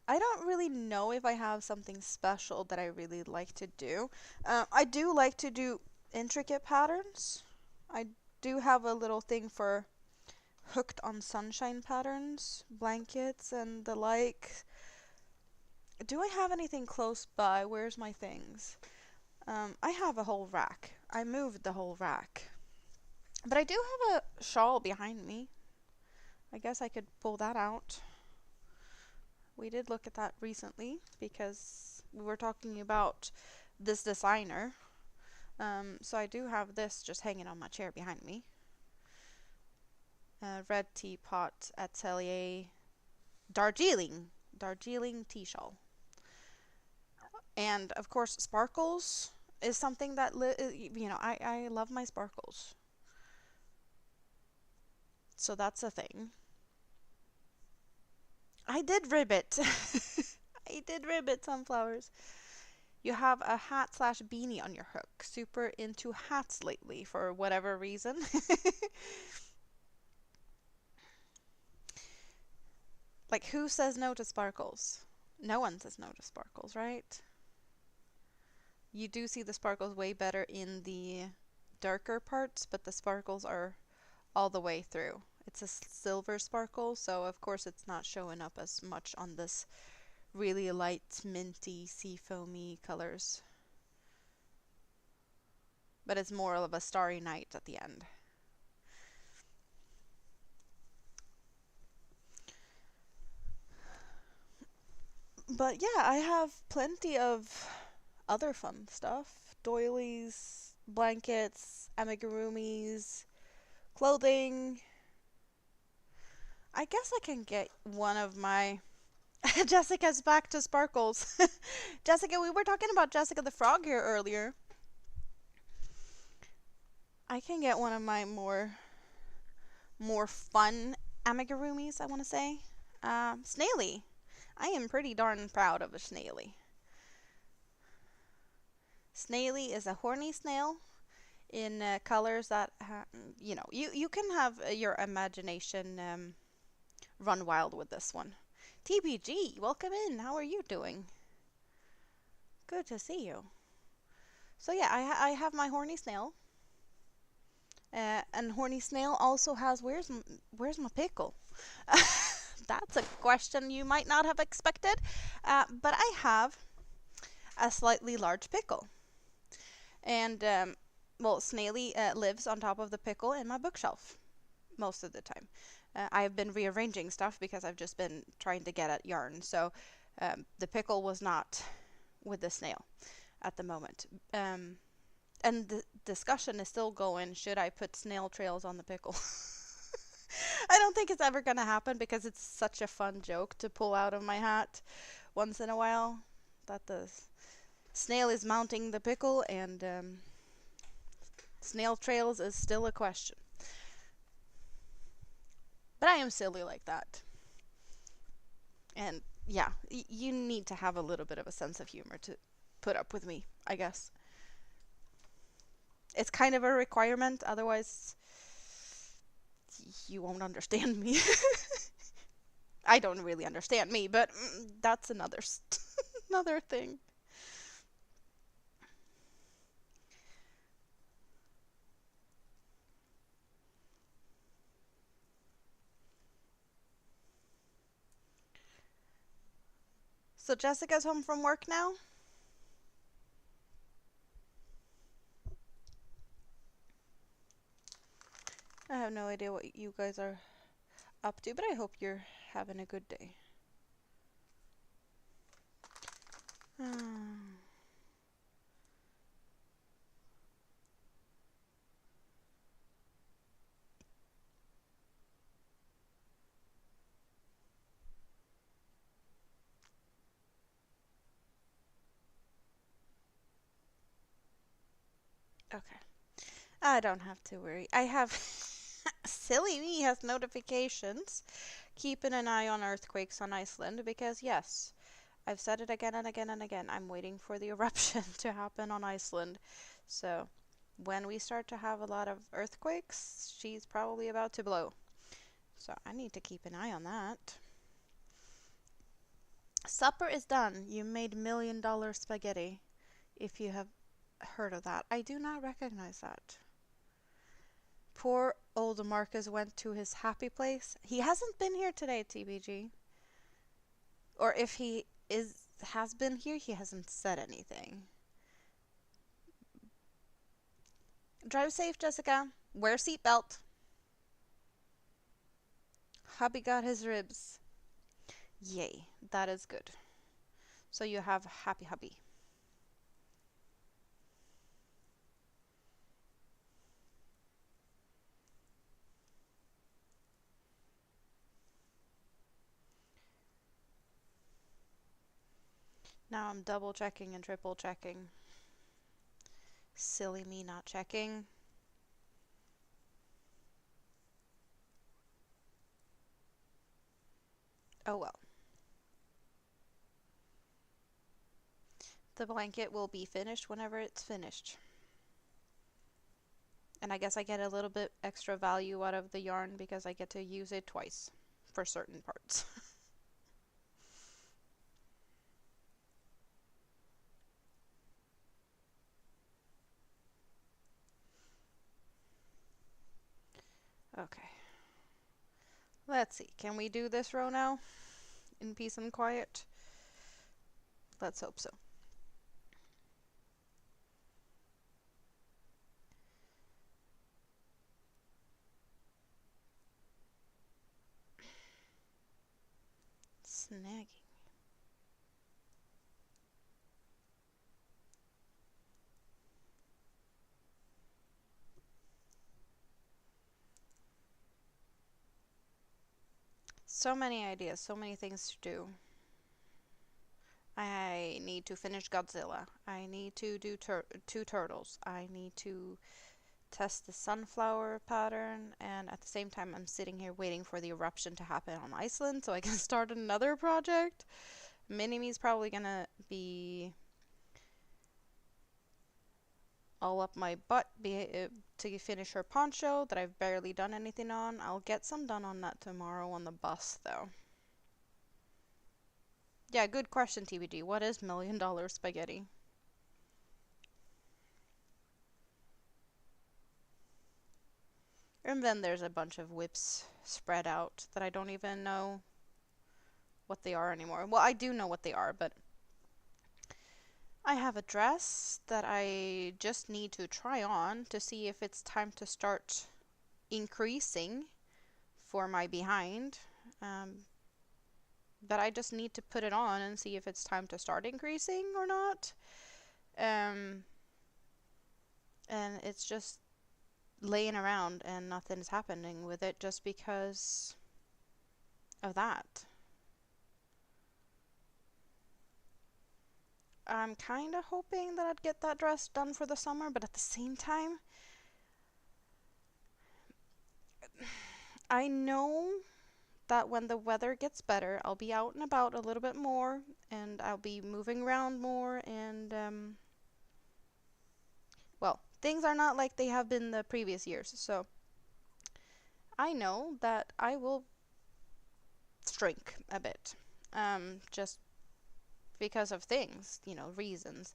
don't really know if I have something special that I really like to do. I do like to do intricate patterns. I do have a little thing for hooked on sunshine patterns, blankets, and the like. Do I have anything close by? Where's my things? I have a whole rack. I moved the whole rack. But I do have a shawl behind me. I guess I could pull that out. We did look at that recently because we were talking about this designer. So I do have this just hanging on my chair behind me. Red Teapot Atelier Darjeeling tea shawl. And of course, sparkles is something that, I love my sparkles. So that's a thing. I did ribbit. I did ribbit sunflowers. You have a hat slash beanie on your hook. Super into hats lately for whatever reason. Like, who says no to sparkles? No one says no to sparkles, right? You do see the sparkles way better in the darker parts, but the sparkles are all the way through. It's a silver sparkle, so of course it's not showing up as much on this really light, minty, seafoamy colors. But it's more of a starry night at the end. But yeah, I have plenty of other fun stuff. Doilies, blankets, amigurumis, clothing. I guess I can get one of my... Jessica's back to sparkles. Jessica, we were talking about Jessica the Frog here earlier. I can get one of my more fun amigurumis, I want to say. Snaily. I am pretty darn proud of a snaily. Snaily is a horny snail in colors that, you can have your imagination run wild with this one. TBG, welcome in. How are you doing? Good to see you. So yeah, I have my horny snail. And horny snail also has where's my pickle? That's a question you might not have expected, but I have a slightly large pickle, and Snaily lives on top of the pickle in my bookshelf most of the time. I've been rearranging stuff because I've just been trying to get at yarn, so the pickle was not with the snail at the moment. And the discussion is still going, should I put snail trails on the pickle? I don't think it's ever going to happen because it's such a fun joke to pull out of my hat once in a while. That the snail is mounting the pickle and snail trails is still a question. But I am silly like that. And yeah, you need to have a little bit of a sense of humor to put up with me, I guess. It's kind of a requirement, otherwise you won't understand me. I don't really understand me, but that's another another thing. So Jessica's home from work now? I have no idea what you guys are up to, but I hope you're having a good day. Okay. I don't have to worry. I have silly me has notifications keeping an eye on earthquakes on Iceland because yes, I've said it again and again and again. I'm waiting for the eruption to happen on Iceland. So, when we start to have a lot of earthquakes, she's probably about to blow. So, I need to keep an eye on that. Supper is done. You made $1 million spaghetti. If you have heard of that, I do not recognize that. Poor old Marcus went to his happy place. He hasn't been here today, TBG. Or if he has been here, he hasn't said anything. Drive safe, Jessica. Wear seatbelt. Hubby got his ribs. Yay, that is good. So you have happy hubby. Now I'm double checking and triple checking. Silly me not checking. Oh well. The blanket will be finished whenever it's finished. And I guess I get a little bit extra value out of the yarn because I get to use it twice for certain parts. Okay. Let's see. Can we do this row now? In peace and quiet? Let's hope so. Snagging. So many ideas, so many things to do. I need to finish Godzilla. I need to do two turtles. I need to test the sunflower pattern, and at the same time, I'm sitting here waiting for the eruption to happen on Iceland so I can start another project. Mini-Me's probably gonna be all up my butt to finish her poncho that I've barely done anything on. I'll get some done on that tomorrow on the bus, though. Yeah, good question, TBD. What is $1 million spaghetti? And then there's a bunch of whips spread out that I don't even know what they are anymore. Well, I do know what they are, but I have a dress that I just need to try on to see if it's time to start increasing for my behind. But I just need to put it on and see if it's time to start increasing or not. Um, and it's just laying around and nothing's happening with it just because of that. I'm kind of hoping that I'd get that dress done for the summer, but at the same time, I know that when the weather gets better, I'll be out and about a little bit more and I'll be moving around more and well, things are not like they have been the previous years. So, I know that I will shrink a bit. Just because of things, reasons.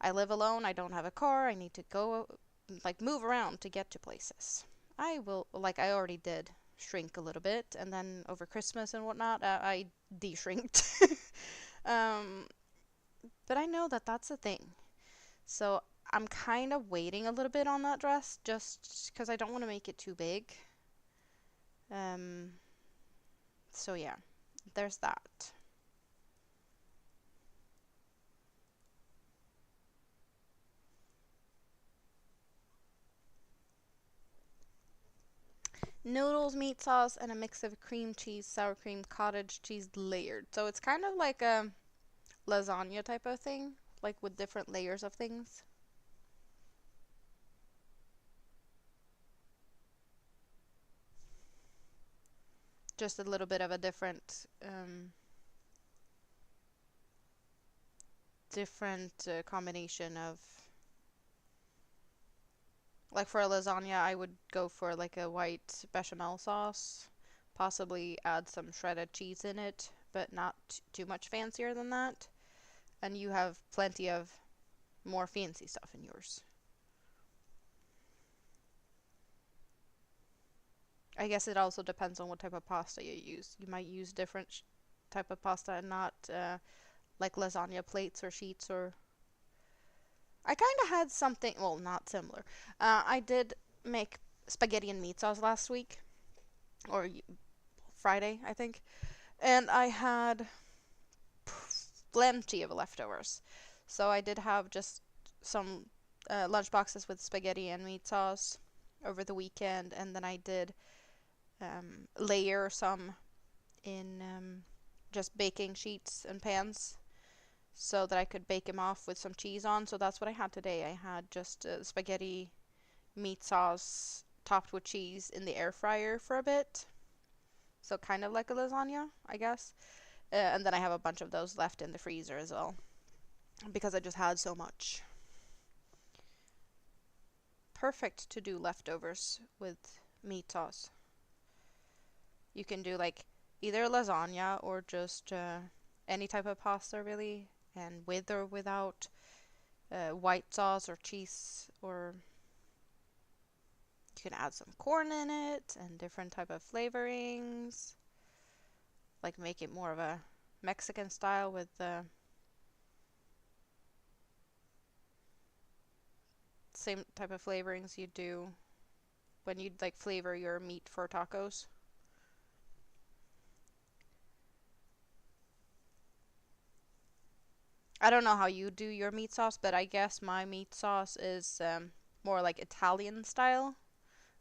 I live alone, I don't have a car, I need to go like move around to get to places. I will, like I already did, shrink a little bit, and then over Christmas and whatnot, I de-shrinked. um, but I know that that's a thing. So I'm kind of waiting a little bit on that dress just because I don't want to make it too big. Um, so yeah, there's that. Noodles, meat sauce, and a mix of cream cheese, sour cream, cottage cheese layered. So it's kind of like a lasagna type of thing, like with different layers of things. just a little bit of a different combination of, like for a lasagna, I would go for like a white bechamel sauce, possibly add some shredded cheese in it, but not too much fancier than that. And you have plenty of more fancy stuff in yours. I guess it also depends on what type of pasta you use. You might use different type of pasta and not like lasagna plates or sheets. Or I kind of had something, well, not similar. I did make spaghetti and meat sauce last week, or Friday, I think, and I had plenty of leftovers. So I did have just some lunch boxes with spaghetti and meat sauce over the weekend, and then I did layer some in just baking sheets and pans so that I could bake them off with some cheese on. So that's what I had today. I had just spaghetti, meat sauce topped with cheese in the air fryer for a bit. So kind of like a lasagna, I guess. And then I have a bunch of those left in the freezer as well, because I just had so much. Perfect to do leftovers with meat sauce. You can do like either lasagna or just any type of pasta really, and with or without white sauce or cheese, or you can add some corn in it and different type of flavorings, like make it more of a Mexican style with the same type of flavorings you do when you like flavor your meat for tacos. I don't know how you do your meat sauce, but I guess my meat sauce is more like Italian style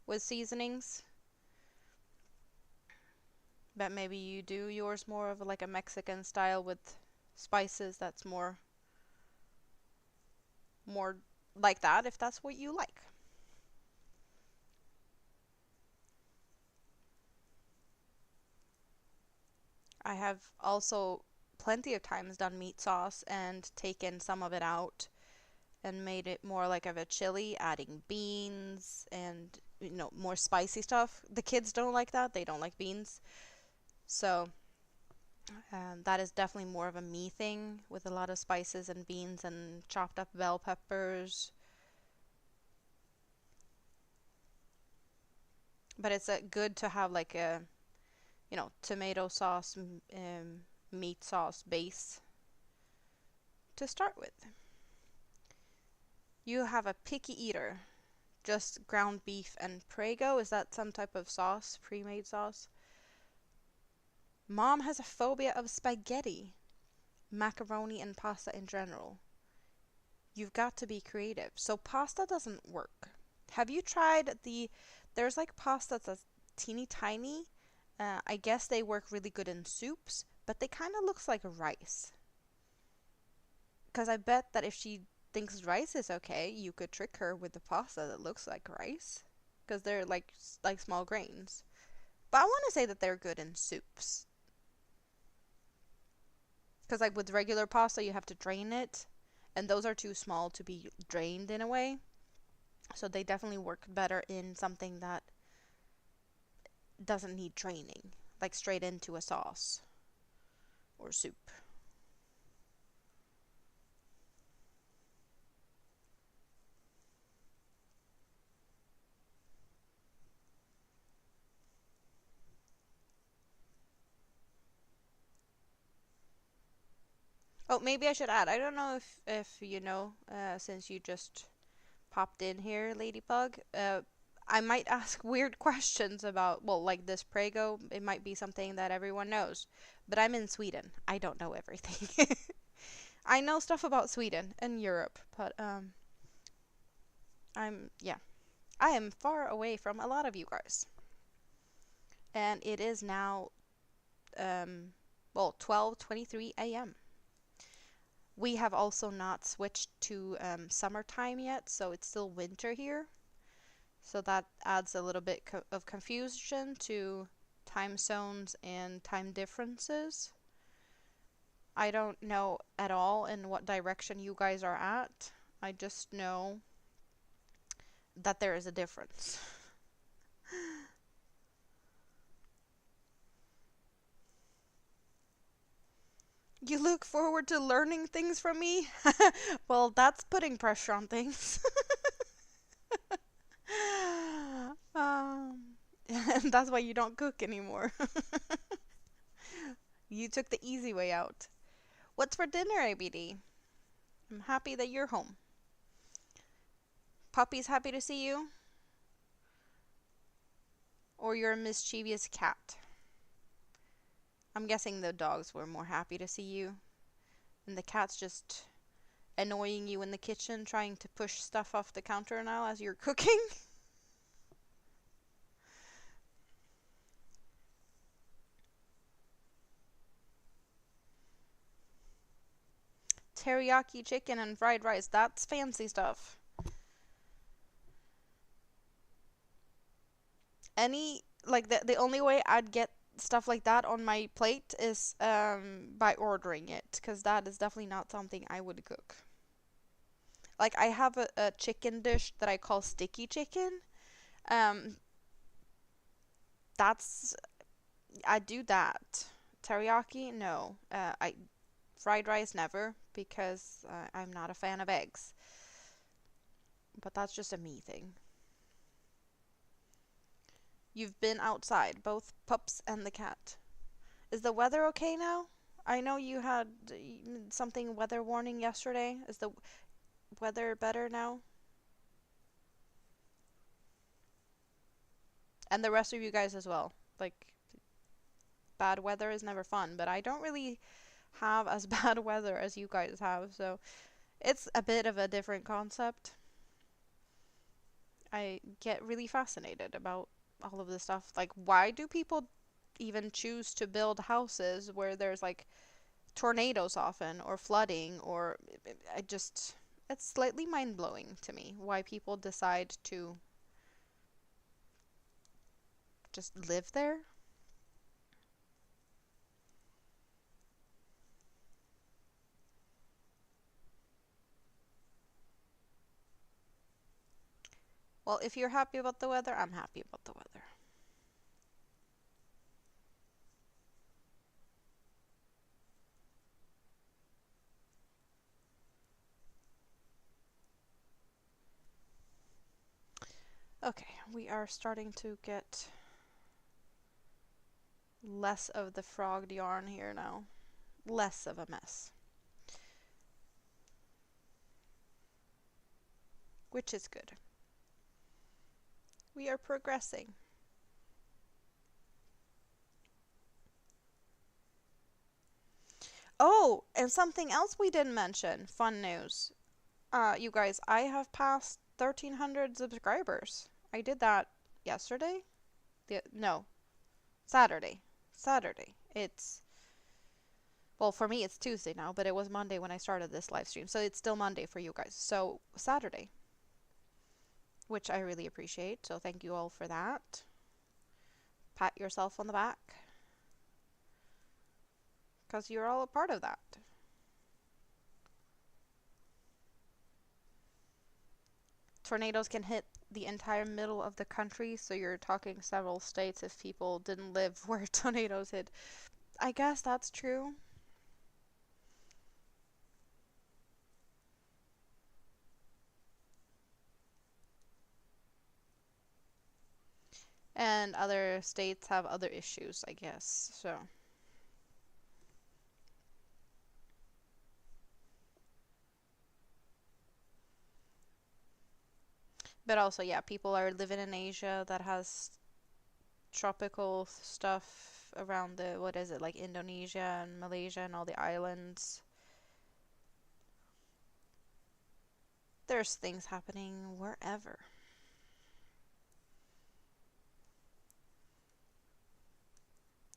with seasonings. But maybe you do yours more of like a Mexican style with spices that's more like that, if that's what you like. I have also plenty of times done meat sauce and taken some of it out and made it more like of a chili, adding beans and more spicy stuff. The kids don't like that. They don't like beans. So that is definitely more of a me thing with a lot of spices and beans and chopped up bell peppers. But it's good to have like a, tomato sauce, meat sauce base to start with. You have a picky eater. Just ground beef and Prego. Is that some type of sauce, pre-made sauce? Mom has a phobia of spaghetti, macaroni, and pasta in general. You've got to be creative. So pasta doesn't work. Have you tried there's like pasta that's teeny tiny. I guess they work really good in soups, but they kind of looks like rice. Because I bet that if she thinks rice is okay, you could trick her with the pasta that looks like rice. Because they're like small grains. But I want to say that they're good in soups. Because like with regular pasta, you have to drain it, and those are too small to be drained in a way. So they definitely work better in something that doesn't need draining, like straight into a sauce or soup. Oh, maybe I should add. I don't know if you know, since you just popped in here, Ladybug. I might ask weird questions about, well, like this Prego. It might be something that everyone knows, but I'm in Sweden. I don't know everything. I know stuff about Sweden and Europe, but yeah, I am far away from a lot of you guys. And it is now well, 12:23 a.m. We have also not switched to summertime yet, so it's still winter here. So that adds a little bit of confusion to time zones and time differences. I don't know at all in what direction you guys are at. I just know that there is a difference. You look forward to learning things from me? Well, that's putting pressure on things. And that's why you don't cook anymore. You took the easy way out. What's for dinner, ABD? I'm happy that you're home. Puppy's happy to see you? Or you're a mischievous cat? I'm guessing the dogs were more happy to see you. And the cat's just annoying you in the kitchen, trying to push stuff off the counter now as you're cooking. Teriyaki chicken and fried rice. That's fancy stuff. The only way I'd get stuff like that on my plate is by ordering it, because that is definitely not something I would cook. Like, I have a chicken dish that I call sticky chicken. Um, that's I do that. Teriyaki, no. I fried rice, never, because I'm not a fan of eggs. But that's just a me thing. You've been outside, both pups and the cat. Is the weather okay now? I know you had something weather warning yesterday. Is the weather better now? And the rest of you guys as well. Like, bad weather is never fun, but I don't really have as bad weather as you guys have, so it's a bit of a different concept. I get really fascinated about all of this stuff. Like, why do people even choose to build houses where there's like tornadoes often or flooding or I just it's slightly mind-blowing to me why people decide to just live there. Well, if you're happy about the weather, I'm happy about the weather. Okay, we are starting to get less of the frogged yarn here now. Less of a mess. Which is good. We are progressing. Oh, and something else we didn't mention. Fun news. You guys, I have passed 1,300 subscribers. I did that yesterday? No, Saturday. Saturday. Well, for me it's Tuesday now, but it was Monday when I started this live stream, so it's still Monday for you guys. So, Saturday, which I really appreciate, so thank you all for that. Pat yourself on the back, because you're all a part of that. Tornadoes can hit the entire middle of the country, so you're talking several states if people didn't live where tornadoes hit. I guess that's true. And other states have other issues, I guess, so. But also, yeah, people are living in Asia that has tropical stuff around what is it, like Indonesia and Malaysia and all the islands. There's things happening wherever.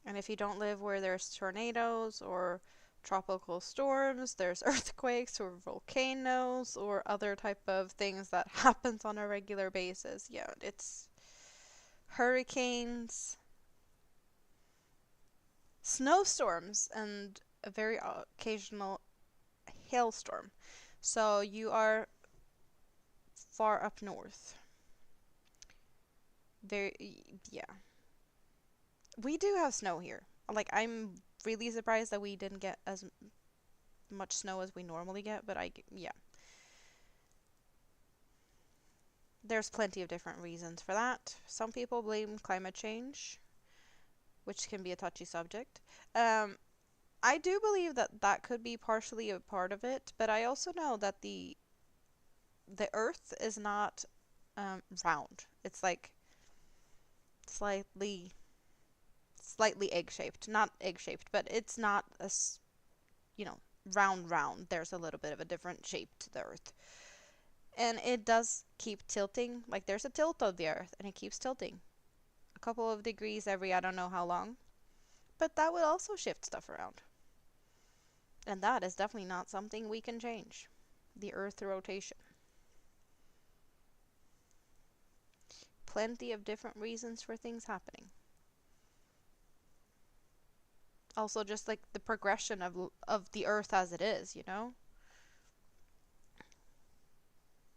And if you don't live where there's tornadoes or tropical storms, there's earthquakes or volcanoes or other type of things that happens on a regular basis. Yeah, it's hurricanes. snowstorms and a very occasional hailstorm. So you are far up north. Yeah. We do have snow here. Like, I'm really surprised that we didn't get as much snow as we normally get, but yeah. There's plenty of different reasons for that. Some people blame climate change, which can be a touchy subject. Um, I do believe that that could be partially a part of it, but I also know that the Earth is not round. It's like slightly egg shaped, not egg shaped, but it's not you know round. There's a little bit of a different shape to the Earth, and it does keep tilting. Like there's a tilt of the Earth, and it keeps tilting a couple of degrees every I don't know how long, but that would also shift stuff around, and that is definitely not something we can change. The Earth rotation. Plenty of different reasons for things happening. Also, just like the progression of the Earth as it is, you know?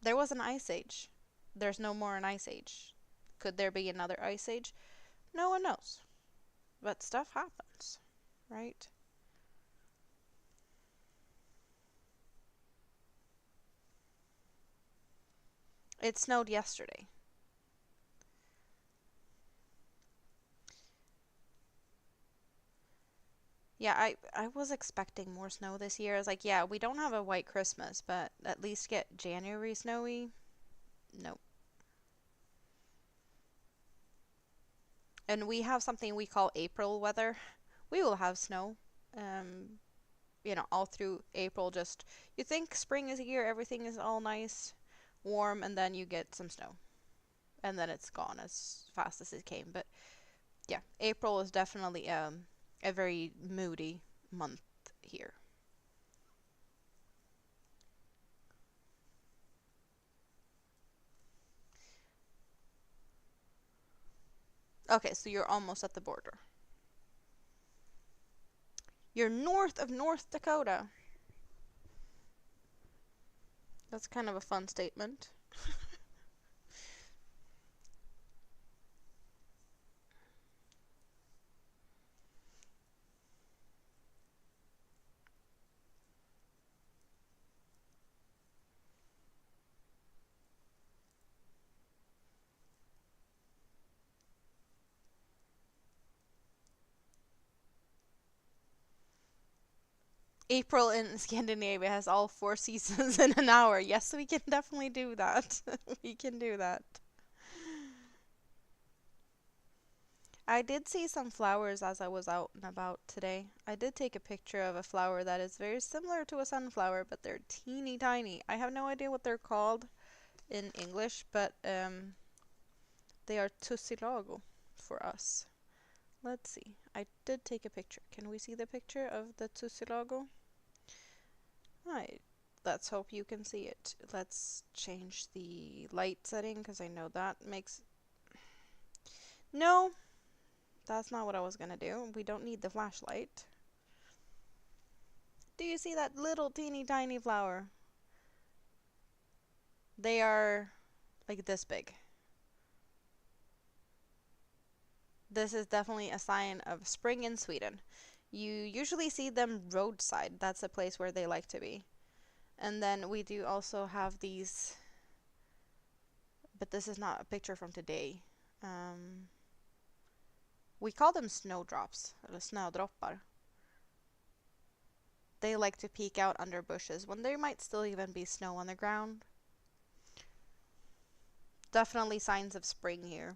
There was an ice age. There's no more an ice age. Could there be another ice age? No one knows. But stuff happens, right? It snowed yesterday. Yeah, I was expecting more snow this year. I was like, yeah, we don't have a white Christmas, but at least get January snowy. Nope. And we have something we call April weather. We will have snow. Um, all through April. Just you think spring is here, everything is all nice, warm, and then you get some snow, and then it's gone as fast as it came. But yeah, April is definitely a very moody month here. Okay, so you're almost at the border. You're north of North Dakota. That's kind of a fun statement. April in Scandinavia has all four seasons in an hour. Yes, we can definitely do that. We can do that. I did see some flowers as I was out and about today. I did take a picture of a flower that is very similar to a sunflower, but they're teeny tiny. I have no idea what they're called in English, but they are tussilago for us. Let's see. I did take a picture. Can we see the picture of the tussilago? Hi. Let's hope you can see it. Let's change the light setting because I know that makes... No, that's not what I was gonna do. We don't need the flashlight. Do you see that little teeny tiny flower? They are like this big. This is definitely a sign of spring in Sweden. You usually see them roadside. That's a place where they like to be. And then we do also have these, but this is not a picture from today. We call them snowdrops, or snödroppar. They like to peek out under bushes when there might still even be snow on the ground. Definitely signs of spring here.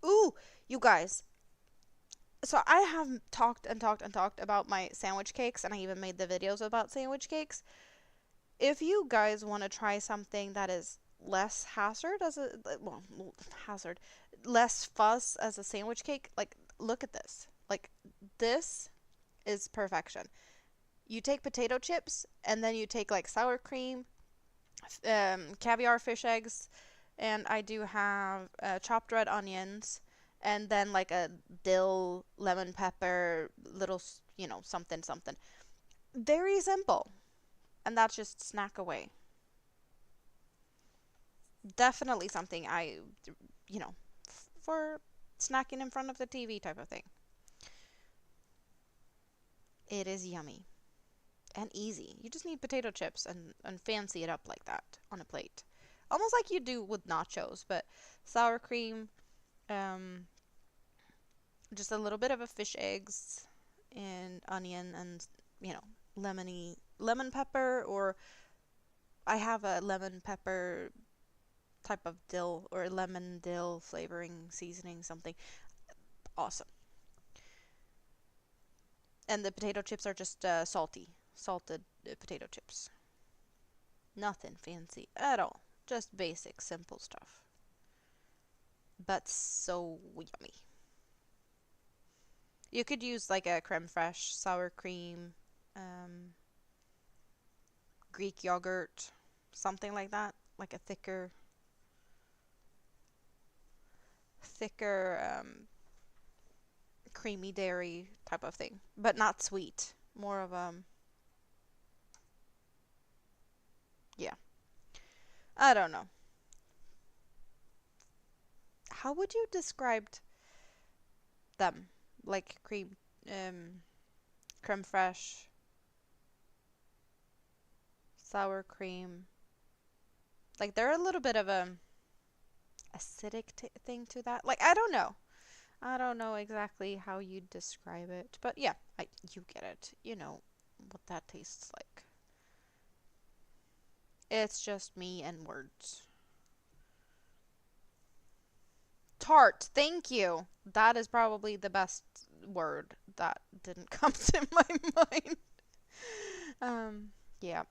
Ooh, you guys. So I have talked and talked and talked about my sandwich cakes, and I even made the videos about sandwich cakes. If you guys want to try something that is less hazard as a well, hazard, less fuss as a sandwich cake, like look at this. Like this is perfection. You take potato chips and then you take like sour cream, caviar fish eggs, and I do have chopped red onions, and then like a dill, lemon pepper, little, something something. Very simple. And that's just snack away. Definitely something you know, for snacking in front of the TV type of thing. It is yummy and easy. You just need potato chips and fancy it up like that on a plate. Almost like you do with nachos, but sour cream, um, just a little bit of a fish eggs and onion and, you know, lemon pepper, or I have a lemon pepper type of dill or lemon dill flavoring seasoning something. Awesome. And the potato chips are just salted potato chips. Nothing fancy at all. Just basic, simple stuff. But so yummy. You could use like a creme fraiche, sour cream, um, Greek yogurt, something like that. Like a thicker, creamy dairy type of thing. But not sweet. More of yeah. I don't know. How would you describe them? Like creme fraiche, sour cream. Like they're a little bit of a acidic thing to that. Like I don't know. I don't know exactly how you describe it, but yeah, you get it. You know what that tastes like. It's just me and words. Tart, thank you. That is probably the best word that didn't come to my mind. Yeah.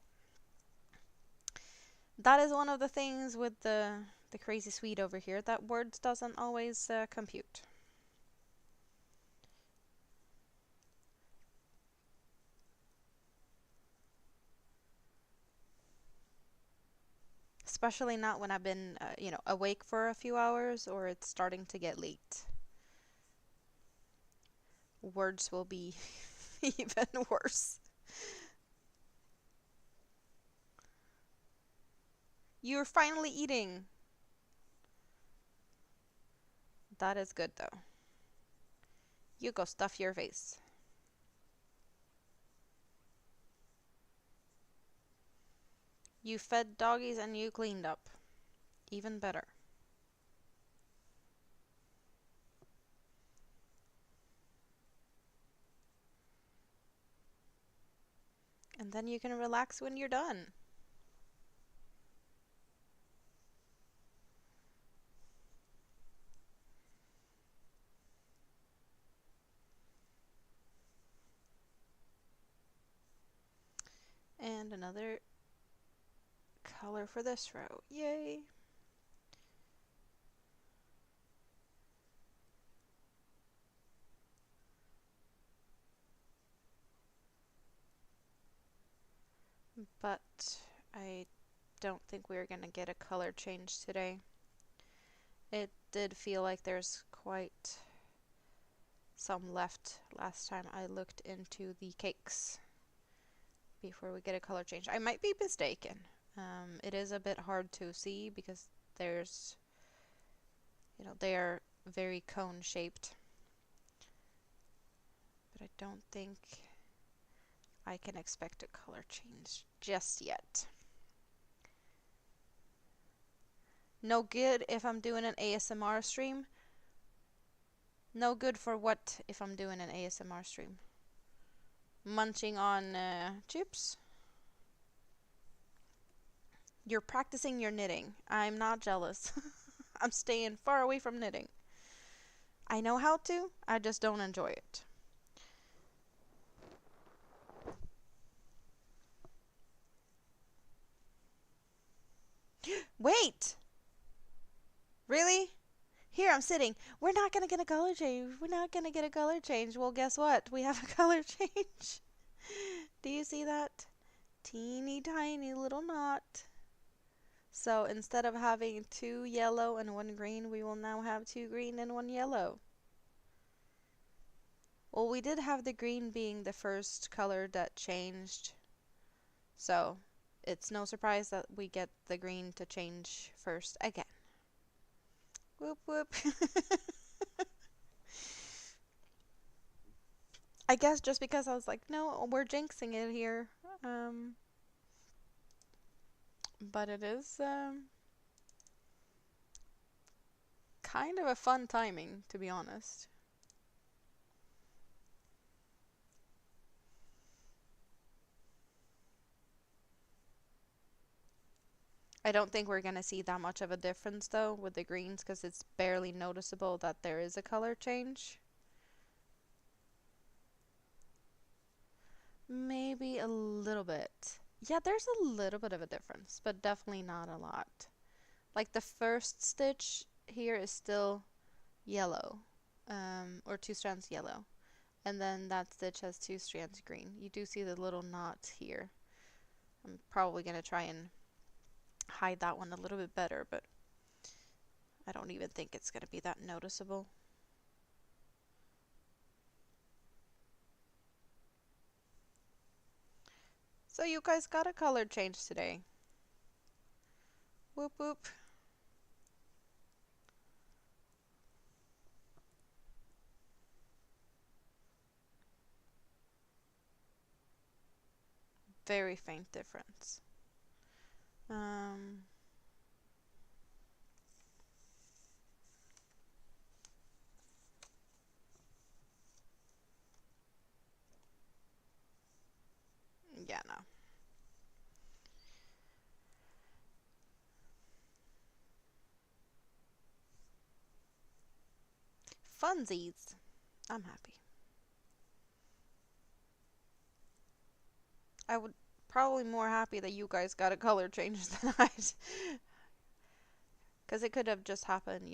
That is one of the things with the crazy sweet over here, that words doesn't always compute. Especially not when I've been, awake for a few hours or it's starting to get late. Words will be even worse. You're finally eating. That is good though. You go stuff your face. You fed doggies and you cleaned up. Even better. And then you can relax when you're done. And another color for this row. Yay! But I don't think we're gonna get a color change today. It did feel like there's quite some left last time I looked into the cakes before we get a color change. I might be mistaken. It is a bit hard to see because there's, they are very cone shaped. But I don't think I can expect a color change just yet. No good if I'm doing an ASMR stream. No good for what if I'm doing an ASMR stream? Munching on chips? You're practicing your knitting. I'm not jealous. I'm staying far away from knitting. I know how to, I just don't enjoy it. Wait! Really? Here I'm sitting. We're not gonna get a color change. We're not gonna get a color change. Well, guess what? We have a color change. Do you see that? Teeny tiny little knot. So instead of having 2 yellow and 1 green, we will now have 2 green and 1 yellow. Well, we did have the green being the first color that changed, so it's no surprise that we get the green to change first again. Whoop whoop. I guess just because I was like, no, we're jinxing it here. Um, but it is kind of a fun timing, to be honest. I don't think we're going to see that much of a difference though with the greens because it's barely noticeable that there is a color change. Maybe a little bit. Yeah, there's a little bit of a difference, but definitely not a lot. Like the first stitch here is still yellow, or two strands yellow. And then that stitch has two strands green. You do see the little knot here. I'm probably going to try and hide that one a little bit better, but I don't even think it's going to be that noticeable. So you guys got a color change today. Whoop whoop. Very faint difference. Um, yeah, no. Funsies. I'm happy. I would probably more happy that you guys got a color change than I did. Because it could have just happened,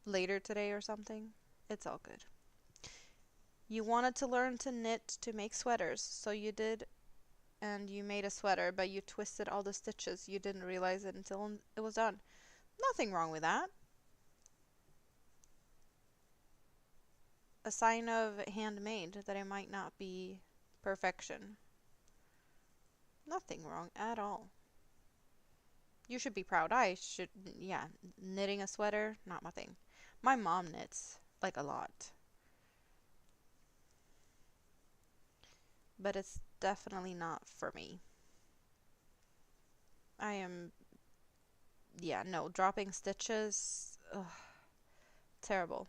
later today or something. It's all good. You wanted to learn to knit to make sweaters, so you did, and you made a sweater, but you twisted all the stitches. You didn't realize it until it was done. Nothing wrong with that. A sign of handmade that it might not be perfection. Nothing wrong at all. You should be proud. Yeah, knitting a sweater, not my thing. My mom knits, like a lot. But it's definitely not for me. I am, yeah, no, dropping stitches, ugh, terrible.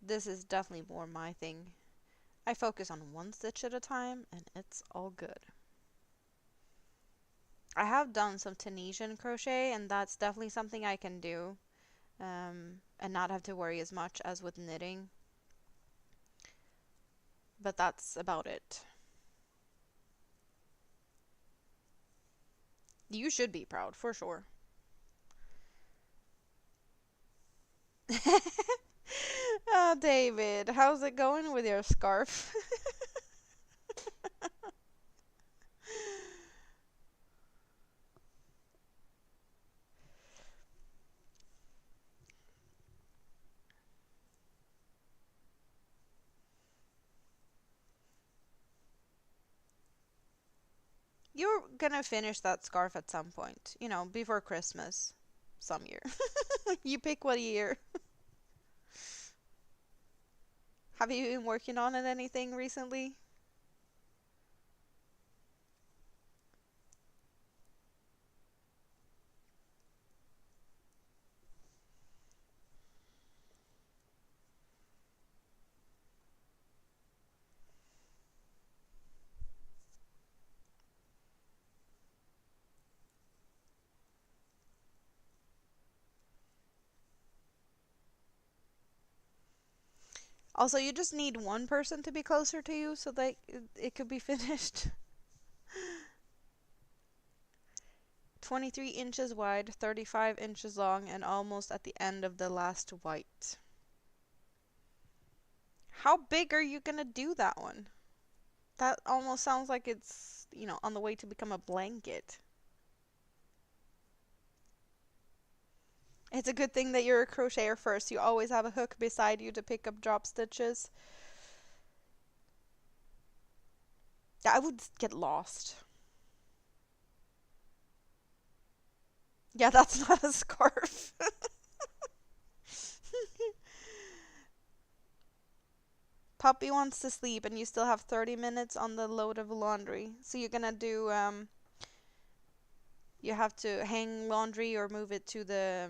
This is definitely more my thing. I focus on one stitch at a time, and it's all good. I have done some Tunisian crochet, and that's definitely something I can do, and not have to worry as much as with knitting. But that's about it. You should be proud, for sure. Oh, David, how's it going with your scarf? You're gonna finish that scarf at some point, before Christmas, some year. You pick what year. Have you been working on it anything recently? Also, you just need one person to be closer to you so that it could be finished. 23 inches wide, 35 inches long, and almost at the end of the last white. How big are you gonna do that one? That almost sounds like it's, on the way to become a blanket. It's a good thing that you're a crocheter first. You always have a hook beside you to pick up drop stitches. Yeah, I would get lost. Yeah, that's not a scarf. Puppy wants to sleep and you still have 30 minutes on the load of laundry. So you're gonna do, you have to hang laundry or move it to the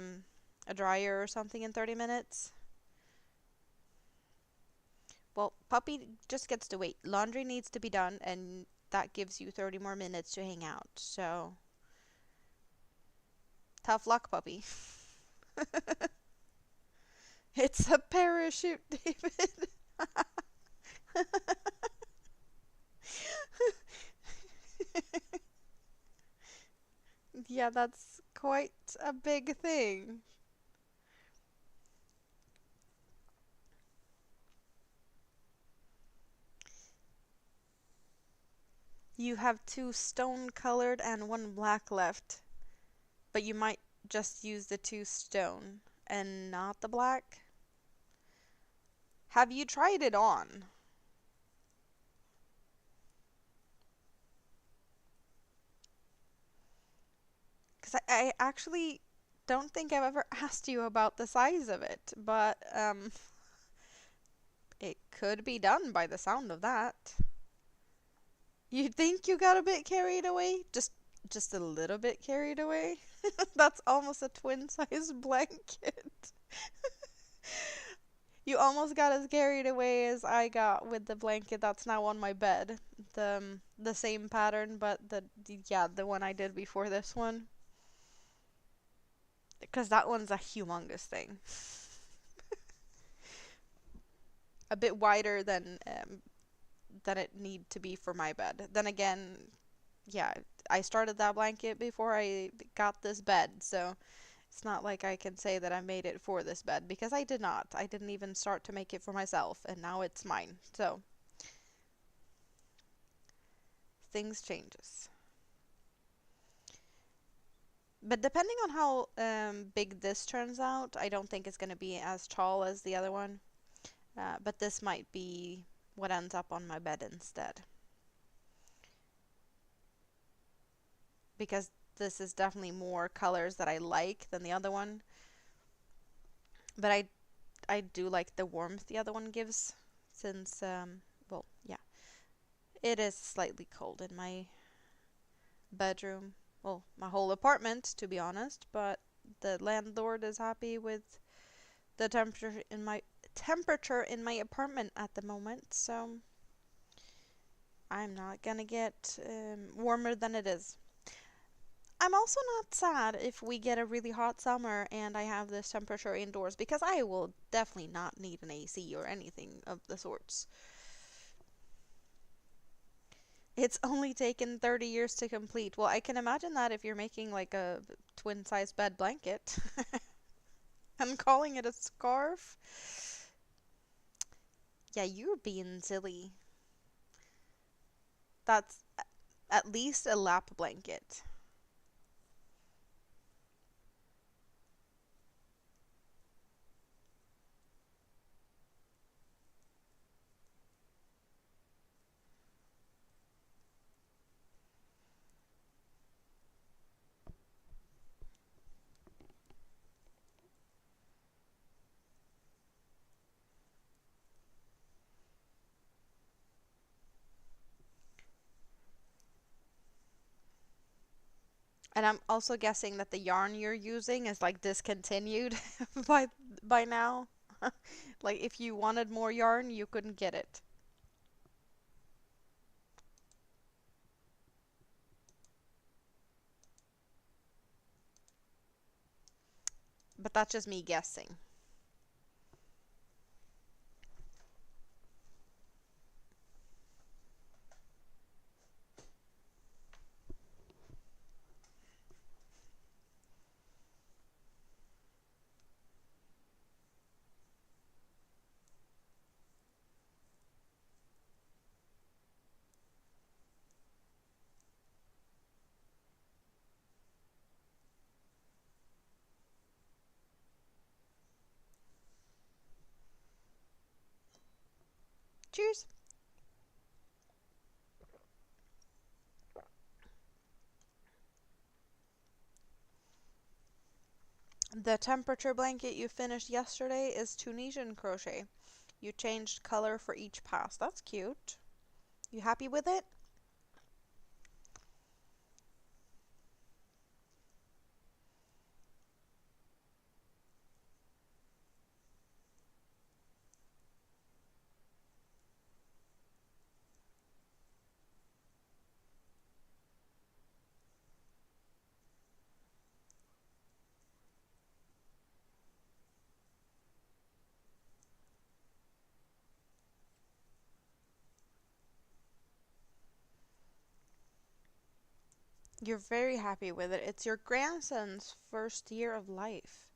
a dryer or something in 30 minutes. Well, puppy just gets to wait. Laundry needs to be done and that gives you 30 more minutes to hang out. So, tough luck, puppy. It's a parachute, David. Yeah, that's quite a big thing. You have two stone colored and one black left, but you might just use the two stone and not the black. Have you tried it on? Because I actually don't think I've ever asked you about the size of it, but it could be done by the sound of that. You think you got a bit carried away? Just a little bit carried away? That's almost a twin size blanket. You almost got as carried away as I got with the blanket that's now on my bed. The same pattern, but yeah, the one I did before this one. Because that one's a humongous thing. A bit wider than it need to be for my bed. Then again, yeah, I started that blanket before I got this bed, so it's not like I can say that I made it for this bed because I did not. I didn't even start to make it for myself, and now it's mine. So things changes. But depending on how big this turns out, I don't think it's going to be as tall as the other one. But this might be what ends up on my bed instead. Because this is definitely more colors that I like than the other one. But I do like the warmth the other one gives since well, yeah. It is slightly cold in my bedroom. Well, my whole apartment to be honest, but the landlord is happy with the temperature in my apartment at the moment, so I'm not gonna get warmer than it is. I'm also not sad if we get a really hot summer and I have this temperature indoors because I will definitely not need an AC or anything of the sorts. It's only taken 30 years to complete. Well, I can imagine that if you're making like a twin size bed blanket and calling it a scarf. Yeah, you're being silly. That's at least a lap blanket. And I'm also guessing that the yarn you're using is like discontinued by by now. Like if you wanted more yarn, you couldn't get it. But that's just me guessing. Cheers. The temperature blanket you finished yesterday is Tunisian crochet. You changed color for each pass. That's cute. You happy with it? You're very happy with it. It's your grandson's first year of life.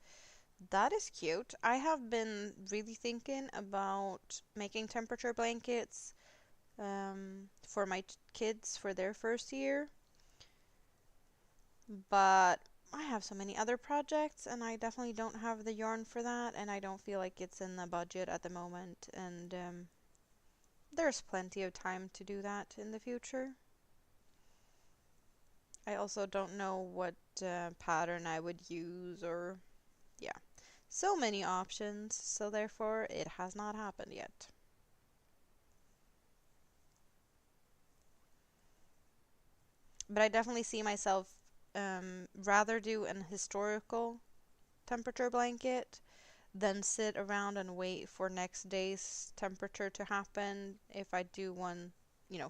That is cute. I have been really thinking about making temperature blankets for my kids for their first year, but I have so many other projects and I definitely don't have the yarn for that, and I don't feel like it's in the budget at the moment, and there's plenty of time to do that in the future. I also don't know what pattern I would use, or yeah, so many options, so therefore it has not happened yet. But I definitely see myself rather do an historical temperature blanket than sit around and wait for next day's temperature to happen if I do one,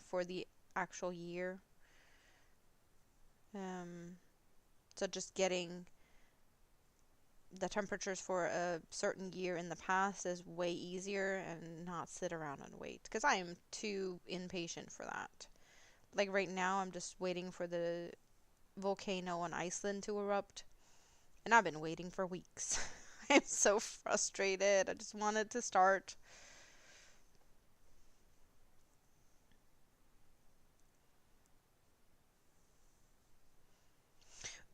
for the actual year. Um, so just getting the temperatures for a certain year in the past is way easier, and not sit around and wait because I am too impatient for that. Like right now, I'm just waiting for the volcano in Iceland to erupt, and I've been waiting for weeks. I'm so frustrated. I just want it to start.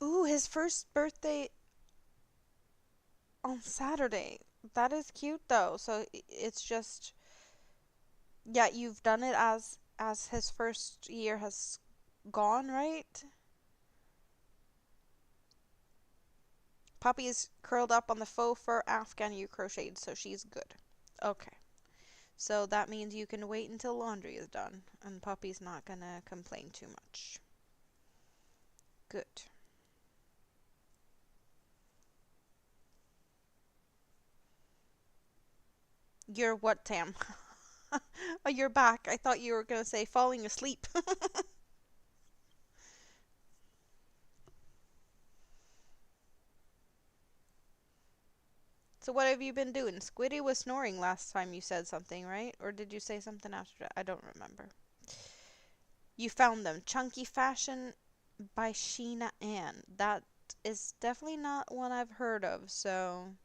Ooh, his first birthday on Saturday. That is cute though. So it's just, yeah, you've done it as his first year has gone, right? Puppy is curled up on the faux fur Afghan you crocheted, so she's good. Okay. So that means you can wait until laundry is done, and Puppy's not gonna complain too much. Good. You're what, Tam? Oh, you're back. I thought you were gonna say falling asleep. So what have you been doing? Squiddy was snoring last time you said something, right? Or did you say something after that? I don't remember. You found them. Chunky Fashion by Sheena Ann. That is definitely not one I've heard of, so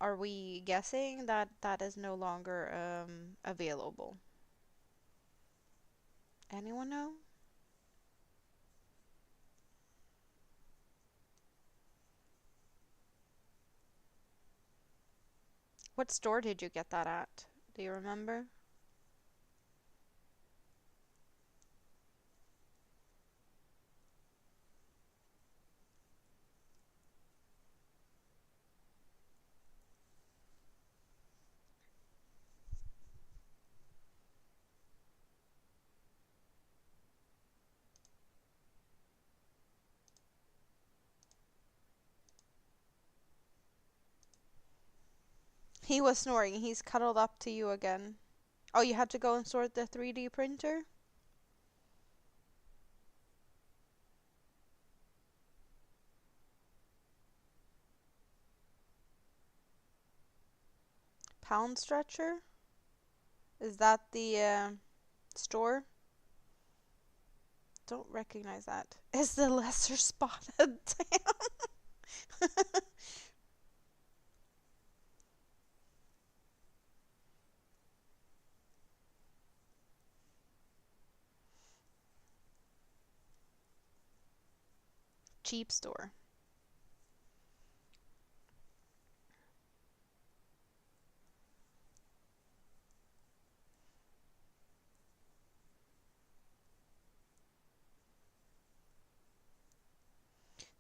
are we guessing that that is no longer available? Anyone know? What store did you get that at? Do you remember? He was snoring. He's cuddled up to you again. Oh, you had to go and sort the 3D printer? Pound Stretcher? Is that the store? Don't recognize that. Is the lesser spotted cheap store?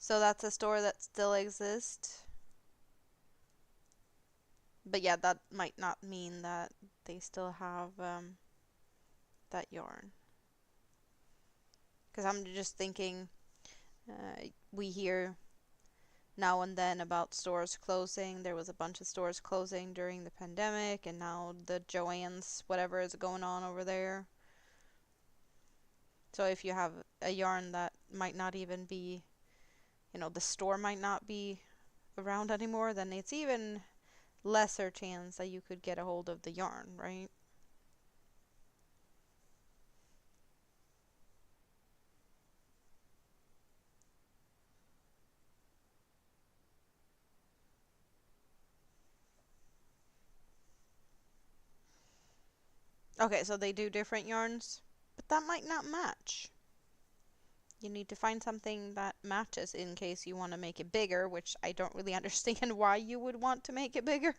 So that's a store that still exists. But yeah, that might not mean that they still have that yarn. Because I'm just thinking, we hear now and then about stores closing. There was a bunch of stores closing during the pandemic, and now the Joann's, whatever is going on over there. So if you have a yarn that might not even be, the store might not be around anymore, then it's even lesser chance that you could get a hold of the yarn, right? Okay, so they do different yarns, but that might not match. You need to find something that matches in case you want to make it bigger, which I don't really understand why you would want to make it bigger.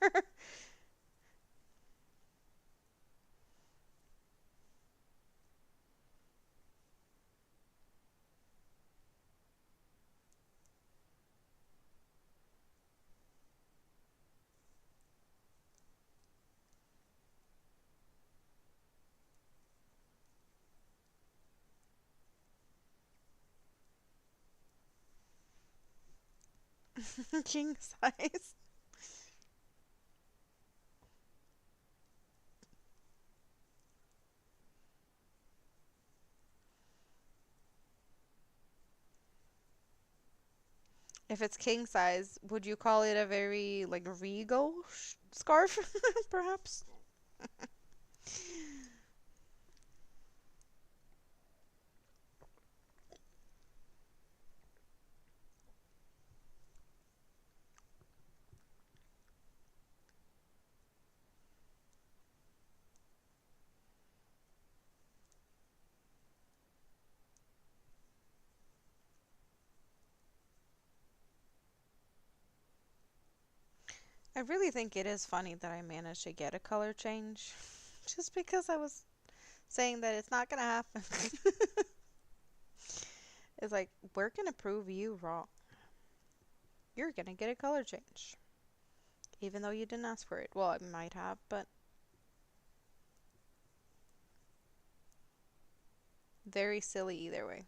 King size. If it's king size, would you call it a very like regal scarf, perhaps? I really think it is funny that I managed to get a color change just because I was saying that it's not gonna happen. It's like, we're gonna prove you wrong. You're gonna get a color change. Even though you didn't ask for it. Well, I might have, but very silly either way.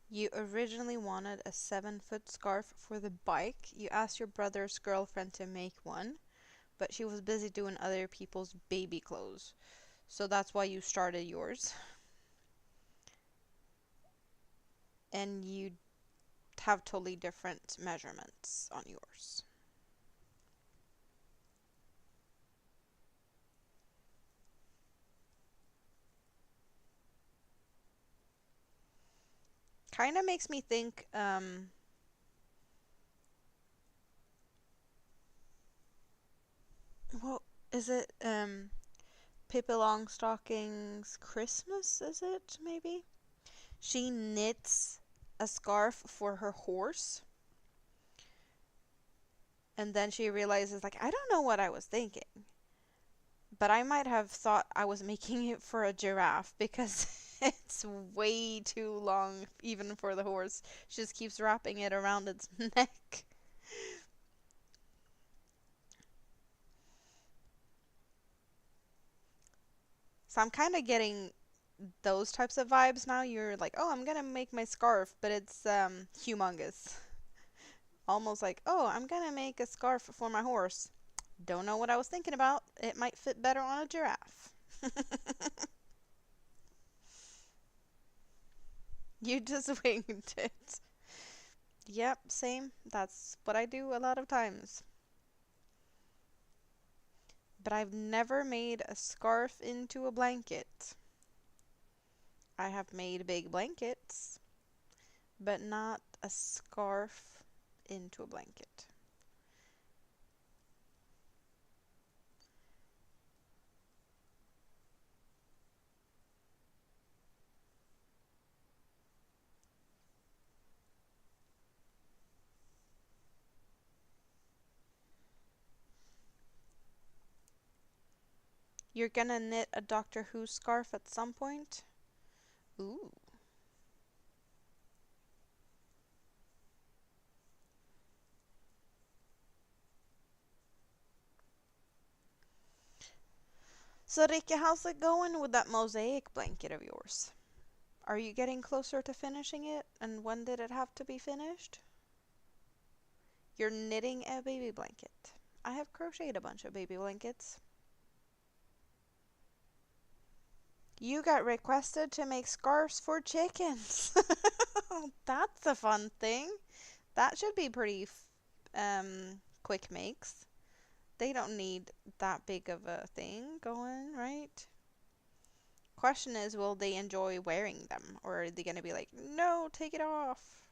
You originally wanted a 7-foot scarf for the bike. You asked your brother's girlfriend to make one, but she was busy doing other people's baby clothes. So that's why you started yours. And you have totally different measurements on yours. Kind of makes me think, what is it? Pippi Longstocking's Christmas, is it, maybe? She knits a scarf for her horse, and then she realizes, like, I don't know what I was thinking, but I might have thought I was making it for a giraffe because it's way too long, even for the horse. She just keeps wrapping it around its neck. So I'm kind of getting those types of vibes now. You're like, oh, I'm gonna make my scarf, but it's humongous. Almost like, oh, I'm gonna make a scarf for my horse. Don't know what I was thinking about. It might fit better on a giraffe. You just winged it. Yep, same. That's what I do a lot of times. But I've never made a scarf into a blanket. I have made big blankets, but not a scarf into a blanket. You're gonna knit a Doctor Who scarf at some point? Ooh. So Rika, how's it going with that mosaic blanket of yours? Are you getting closer to finishing it? And when did it have to be finished? You're knitting a baby blanket. I have crocheted a bunch of baby blankets. You got requested to make scarves for chickens. That's a fun thing. That should be pretty quick makes. They don't need that big of a thing going, right? Question is, will they enjoy wearing them? Or are they going to be like, no, take it off?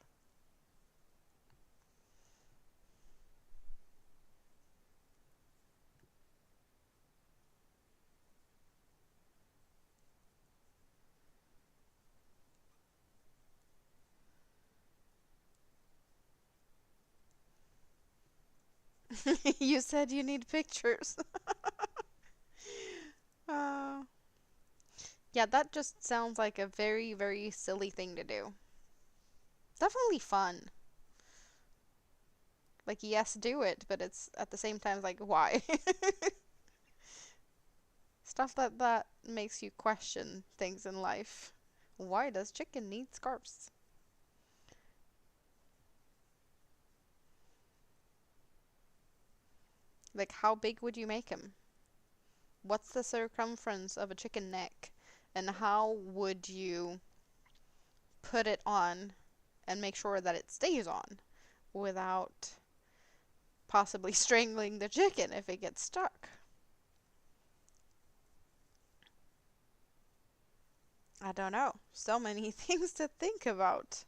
You said you need pictures. uh, yeah, that just sounds like a very, very silly thing to do. Definitely fun. Like, yes, do it, but it's at the same time like, why? Stuff like that makes you question things in life. Why does chicken need scarves? Like, how big would you make them? What's the circumference of a chicken neck? And how would you put it on and make sure that it stays on without possibly strangling the chicken if it gets stuck? I don't know. So many things to think about.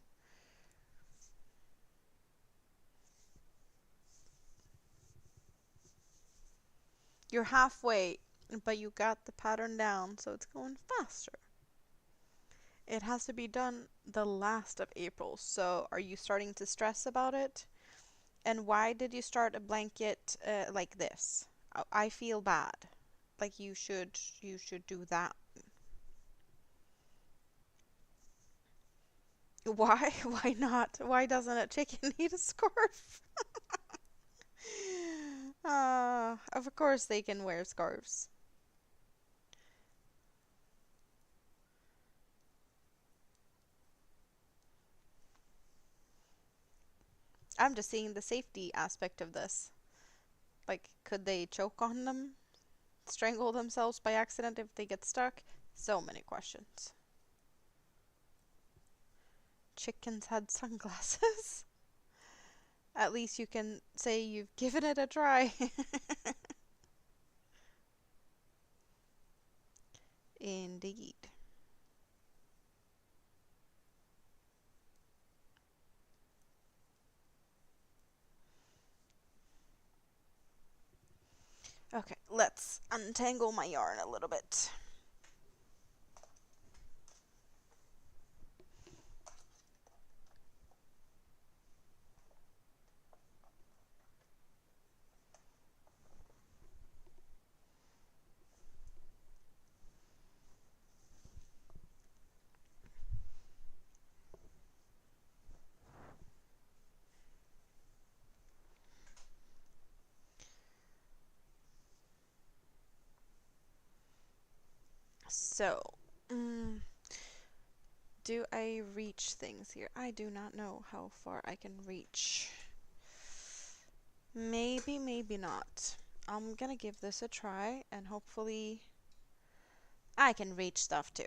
You're halfway, but you got the pattern down, so it's going faster. It has to be done the last of April, so are you starting to stress about it? And why did you start a blanket like this? I feel bad. Like you should do that. Why? Why not? Why doesn't a chicken need a scarf? Of course they can wear scarves. I'm just seeing the safety aspect of this. Like, could they choke on them? Strangle themselves by accident if they get stuck? So many questions. Chickens had sunglasses? At least you can say you've given it a try. Indeed. Okay, let's untangle my yarn a little bit. So, mm, do I reach things here? I do not know how far I can reach. Maybe, maybe not. I'm gonna give this a try and hopefully I can reach stuff too.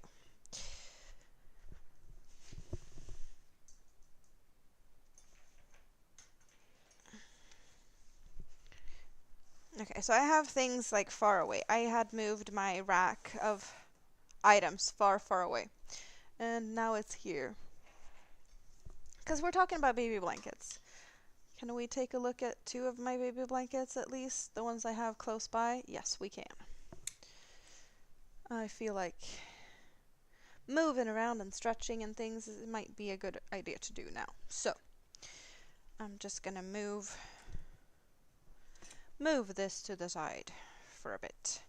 Okay, so I have things like far away. I had moved my rack of items far, far away. And now it's here. Because we're talking about baby blankets. Can we take a look at two of my baby blankets at least? The ones I have close by? Yes, we can. I feel like moving around and stretching and things might be a good idea to do now. So, I'm just gonna move this to the side for a bit.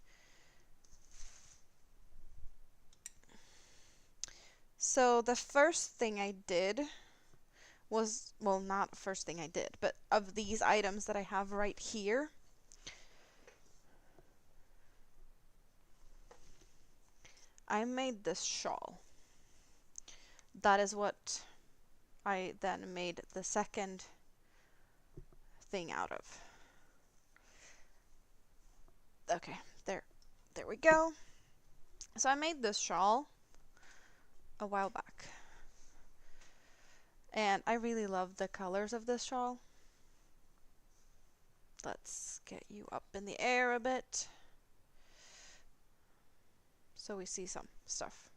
So the first thing I did was, well, not first thing I did, but of these items that I have right here, I made this shawl. That is what I then made the second thing out of. Okay, there we go. So I made this shawl a while back. And I really love the colors of this shawl. Let's get you up in the air a bit so we see some stuff.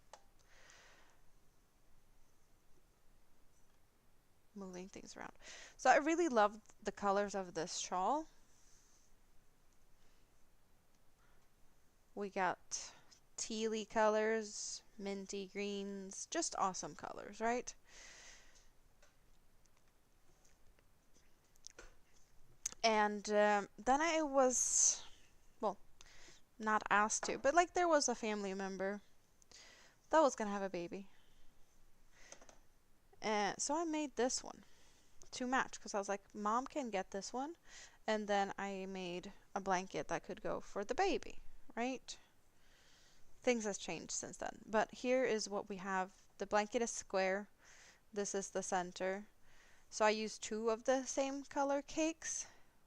Moving things around. So I really love the colors of this shawl. We got tealy colors, minty greens, just awesome colors, right? And then I was, well, not asked to, but like there was a family member that was gonna have a baby. And so I made this one to match because I was like, Mom can get this one. And then I made a blanket that could go for the baby, right? Things has changed since then. But here is what we have. The blanket is square. This is the center. So I used 2 of the same color cakes,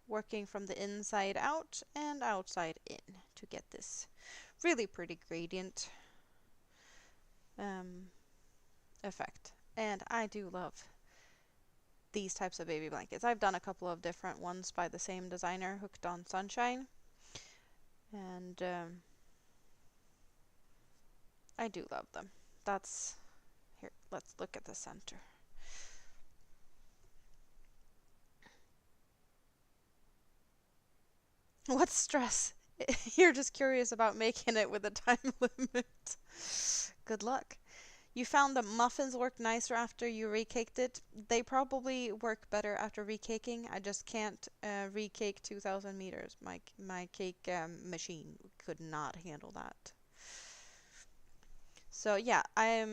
working from the inside out and outside in to get this really pretty gradient effect. And I do love these types of baby blankets. I've done a couple of different ones by the same designer, Hooked on Sunshine. And I do love them. That's, here, let's look at the center. What's stress? You're just curious about making it with a time limit. Good luck. You found that muffins work nicer after you recaked it. They probably work better after recaking. I just can't recake 2,000 meters. My cake machine could not handle that. So yeah, I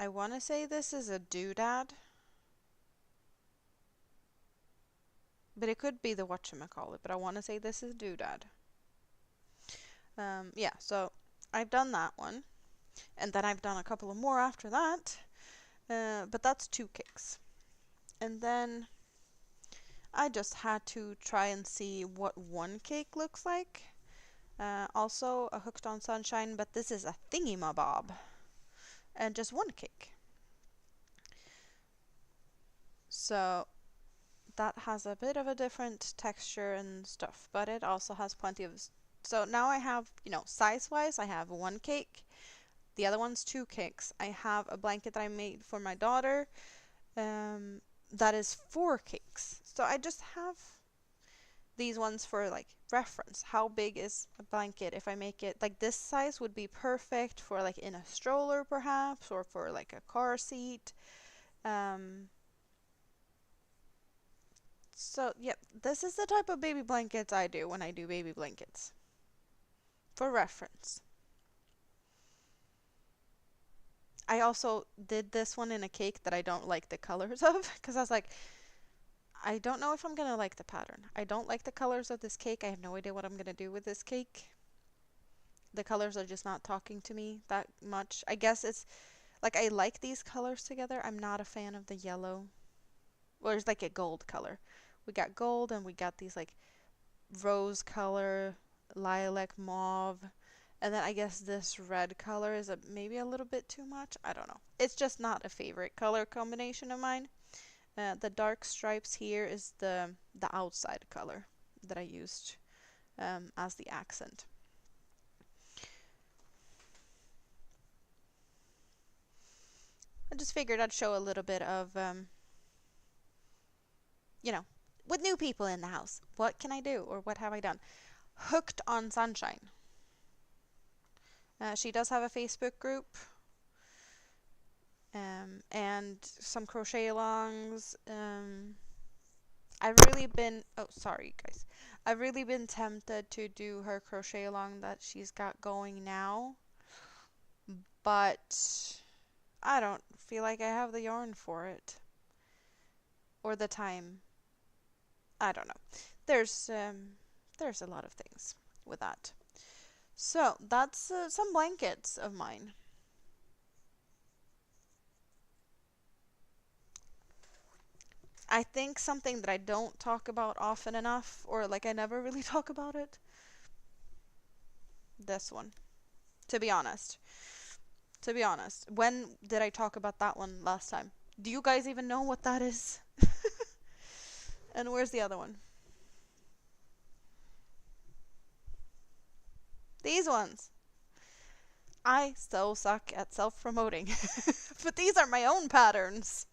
want to say this is a doodad, but it could be the whatchamacallit, but I want to say this is doodad. Yeah, so I've done that one, and then I've done a couple of more after that, but that's 2 cakes. And then I just had to try and see what 1 cake looks like. Also a Hooked on Sunshine, but this is a thingy-mabob, and just 1 cake. So that has a bit of a different texture and stuff, but it also has plenty of... So now I have, size-wise, I have 1 cake. The other one's 2 cakes. I have a blanket that I made for my daughter that is 4 cakes. So I just have these ones for like reference. How big is a blanket if I make it like this size would be perfect for like in a stroller perhaps, or for like a car seat. So yeah, this is the type of baby blankets I do when I do baby blankets. For reference. I also did this one in a cake that I don't like the colors of because I was like, I don't know if I'm gonna like the pattern. I don't like the colors of this cake. I have no idea what I'm gonna do with this cake. The colors are just not talking to me that much. I guess it's like I like these colors together. I'm not a fan of the yellow. Well, there's like a gold color. We got gold and we got these like rose color, lilac mauve, and then I guess this red color is maybe a little bit too much. I don't know. It's just not a favorite color combination of mine. The dark stripes here is the outside color that I used as the accent. I just figured I'd show a little bit of, with new people in the house, what can I do or what have I done? Hooked on Sunshine. She does have a Facebook group. And some crochet alongs. I've really been, oh, sorry guys. I've really been tempted to do her crochet along that she's got going now. but I don't feel like I have the yarn for it or the time. I don't know. There's there's a lot of things with that. So that's some blankets of mine. I think something that I don't talk about often enough, or like I never really talk about it. This one. To be honest. To be honest. When did I talk about that one last time? Do you guys even know what that is? And where's the other one? These ones. I so suck at self-promoting. But these are my own patterns.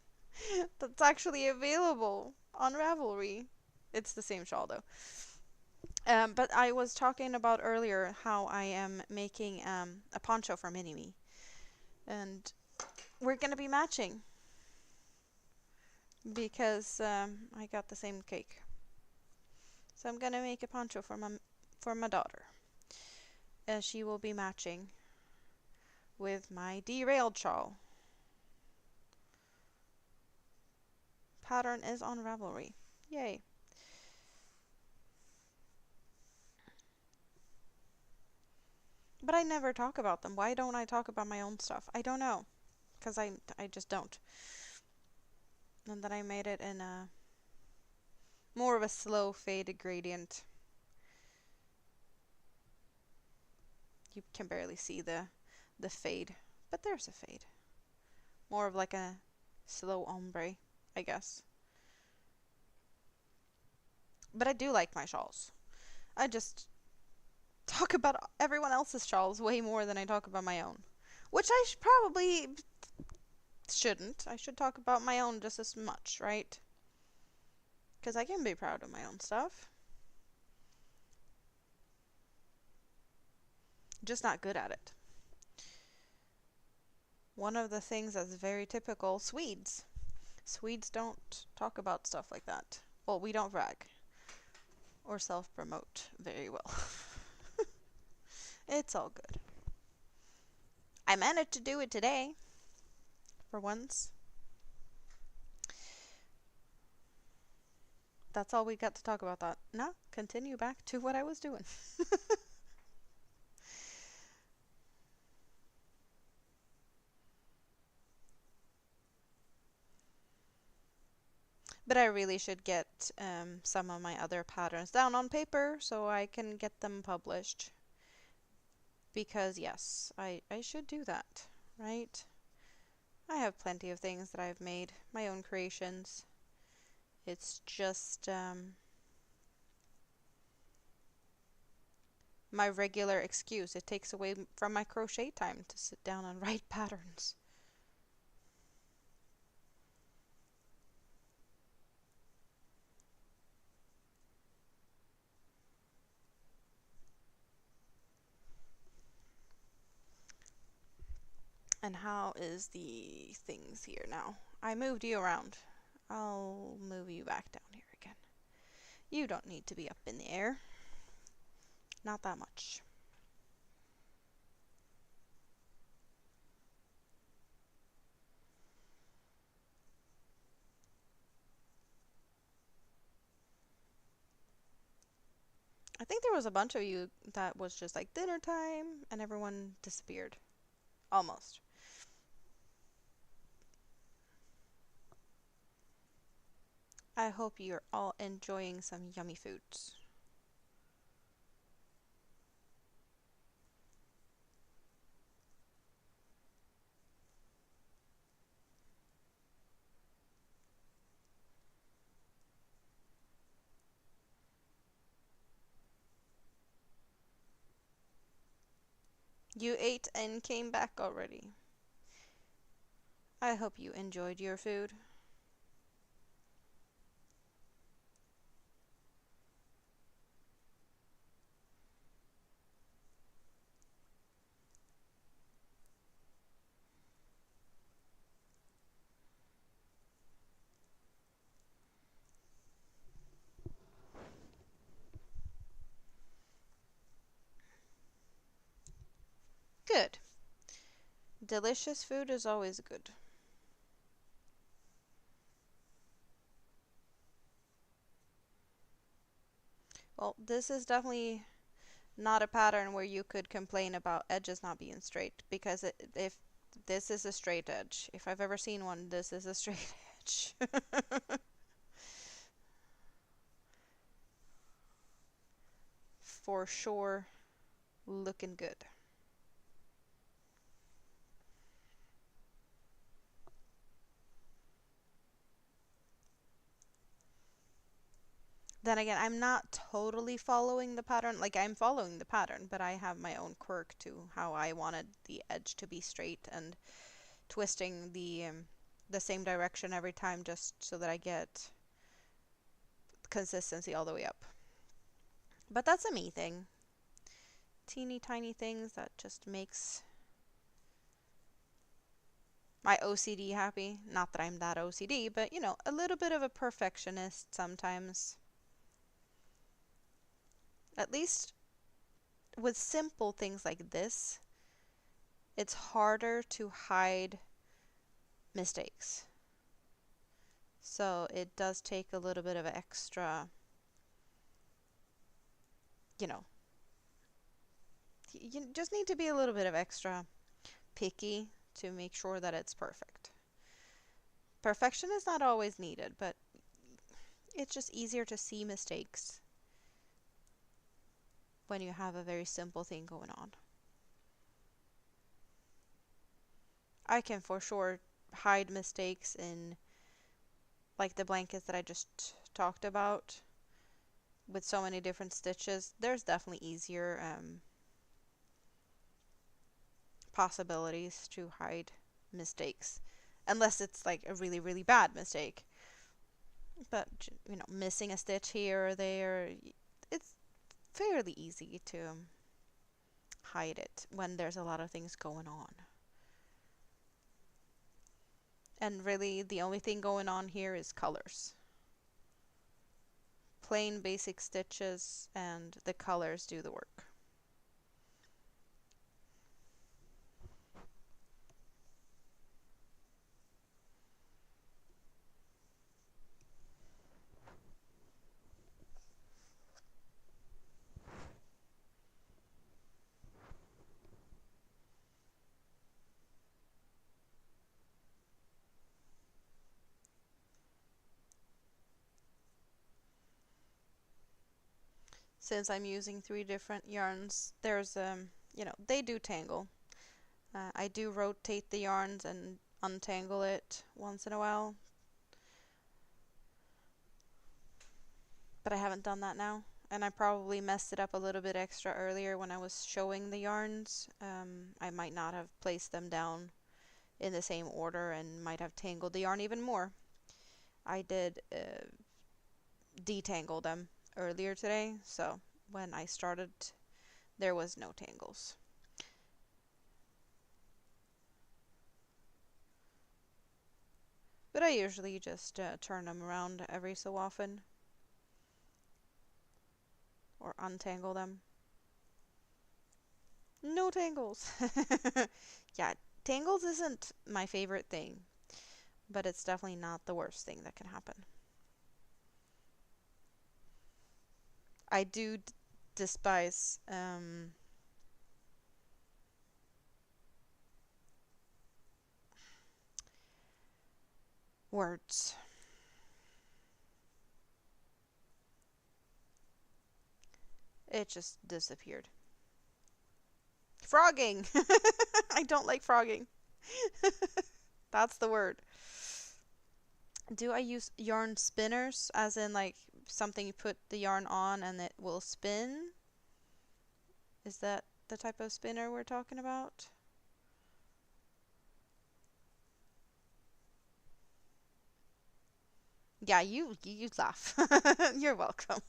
That's actually available on Ravelry. It's the same shawl though. But I was talking about earlier how I am making a poncho for Mini-Me. And we're going to be matching. Because I got the same cake. So I'm going to make a poncho for my daughter. And she will be matching with my derailed shawl. Pattern is on Ravelry. Yay. But I never talk about them. Why don't I talk about my own stuff? I don't know. Because I just don't. And then I made it in a more of a slow faded gradient. You can barely see the fade. But there's a fade. More of like a slow ombre, I guess. But I do like my shawls. I just talk about everyone else's shawls way more than I talk about my own. Which I probably shouldn't. I should talk about my own just as much, right? Because I can be proud of my own stuff. Just not good at it. One of the things that's very typical, Swedes. Swedes don't talk about stuff like that. Well, we don't brag. Or self-promote very well. It's all good. I managed to do it today. For once. That's all we got to talk about that. Now, continue back to what I was doing. But I really should get some of my other patterns down on paper so I can get them published. Because yes, I should do that, right? I have plenty of things that I've made, my own creations. It's just my regular excuse. It takes away from my crochet time to sit down and write patterns. And how is the things here now? I moved you around. I'll move you back down here again. You don't need to be up in the air. Not that much. I think there was a bunch of you that was just like dinner time and everyone disappeared. Almost. I hope you're all enjoying some yummy foods. You ate and came back already. I hope you enjoyed your food. Good. Delicious food is always good. Well, this is definitely not a pattern where you could complain about edges not being straight, because if this is a straight edge, if I've ever seen one, this is a straight edge. For sure, looking good. Then again, I'm not totally following the pattern. Like, I'm following the pattern, but I have my own quirk to how I wanted the edge to be straight, and twisting the same direction every time just so that I get consistency all the way up. But that's a me thing. Teeny tiny things that just makes my OCD happy. Not that I'm that OCD, but you know, a little bit of a perfectionist sometimes. At least with simple things like this, it's harder to hide mistakes. So it does take a little bit of extra, you know, you just need to be a little bit of extra picky to make sure that it's perfect. Perfection is not always needed, but it's just easier to see mistakes when you have a very simple thing going on. I can for sure hide mistakes in like the blankets that I just talked about with so many different stitches. There's definitely easier possibilities to hide mistakes, unless it's like a really, really bad mistake. But, you know, missing a stitch here or there, it's fairly easy to hide it when there's a lot of things going on. And really, the only thing going on here is colors. Plain basic stitches, and the colors do the work. Since I'm using 3 different yarns, there's, you know, they do tangle. I do rotate the yarns and untangle it once in a while, but I haven't done that now. And I probably messed it up a little bit extra earlier when I was showing the yarns. I might not have placed them down in the same order and might have tangled the yarn even more. I did detangle them earlier today, so when I started, there was no tangles. But I usually just turn them around every so often, or untangle them. No tangles! Yeah, tangles isn't my favorite thing, but it's definitely not the worst thing that can happen. I do despise words. It just disappeared. Frogging! I don't like frogging. That's the word. Do I use yarn spinners, as in like something you put the yarn on and it will spin? Is that the type of spinner we're talking about? Yeah, you laugh. You're welcome.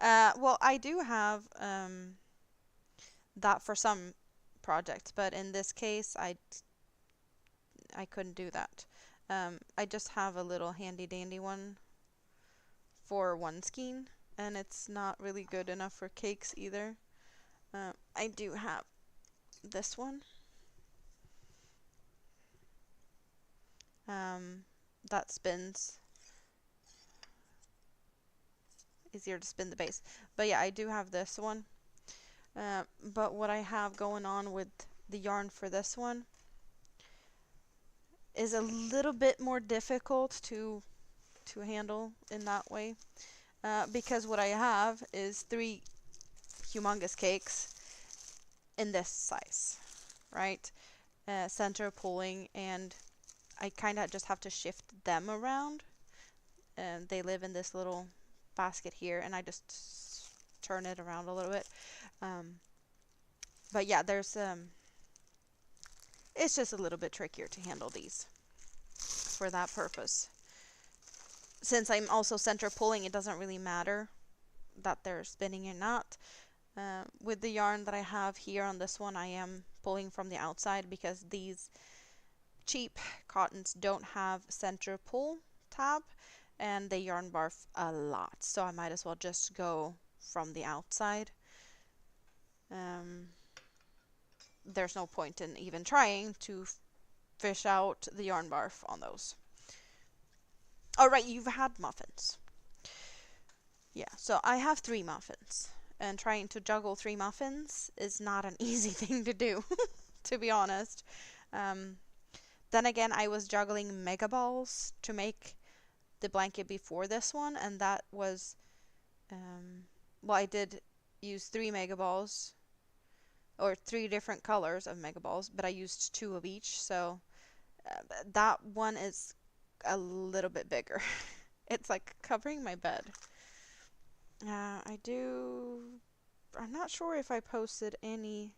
Well, I do have that for some projects, but in this case, I couldn't do that. I just have a little handy dandy one for one skein, and it's not really good enough for cakes either. I do have this one. That spins. Easier to spin the base. But yeah, I do have this one. But what I have going on with the yarn for this one is a little bit more difficult to handle in that way. Because what I have is 3 humongous cakes in this size, right? Center pulling, and I kind of just have to shift them around. And they live in this little basket here, and I just turn it around a little bit. But yeah, there's it's just a little bit trickier to handle these for that purpose. Since I'm also center pulling, it doesn't really matter that they're spinning or not. With the yarn that I have here on this one, I am pulling from the outside because these cheap cottons don't have center pull tab, and they yarn barf a lot, so I might as well just go from the outside. There's no point in even trying to fish out the yarn barf on those. Alright, you've had muffins. Yeah, so I have 3 muffins, and trying to juggle 3 muffins is not an easy thing to do, to be honest. Then again, I was juggling mega balls to make the blanket before this one, and that was, well, I did use 3 mega balls, or 3 different colors of mega balls, but I used 2 of each, so that one is a little bit bigger. It's like covering my bed. I'm not sure if I posted any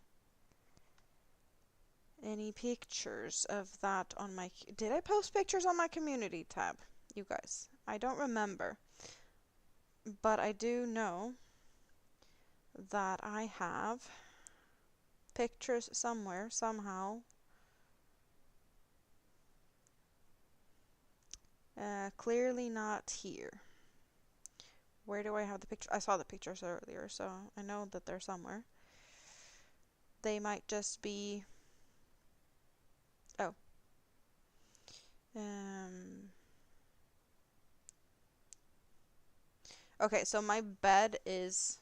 pictures of that on my, did I post pictures on my community tab, you guys? I don't remember, but I do know that I have pictures somewhere, somehow. Clearly not here. Where do I have the picture? I saw the pictures earlier, so I know that they're somewhere. They might just be... Oh. Okay, so my bed is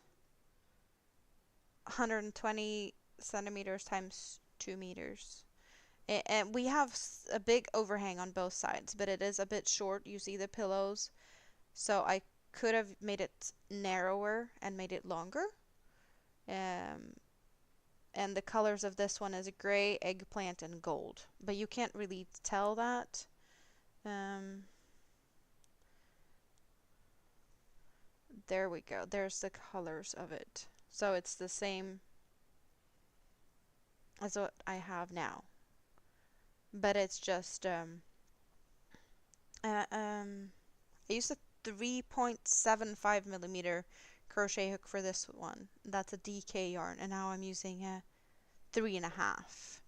120 centimeters times 2 meters. And we have a big overhang on both sides, but it is a bit short. You see the pillows. So I could have made it narrower and made it longer. And the colors of this one is gray, eggplant, and gold. But you can't really tell that. There we go. There's the colors of it. So it's the same as what I have now. But it's just I used a 3.75 millimeter crochet hook for this one. That's a DK yarn, and now I'm using a 3.5.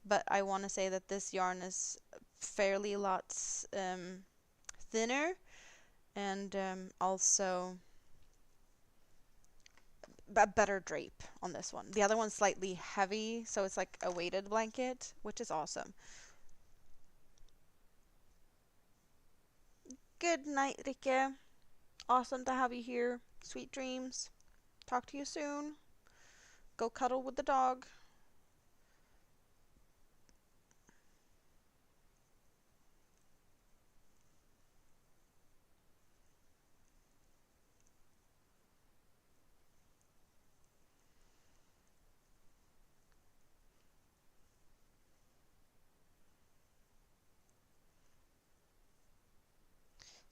But I want to say that this yarn is fairly lots thinner, and also a better drape on this one. The other one's slightly heavy, so it's like a weighted blanket, which is awesome. Good night, Rike. Awesome to have you here. Sweet dreams. Talk to you soon. Go cuddle with the dog.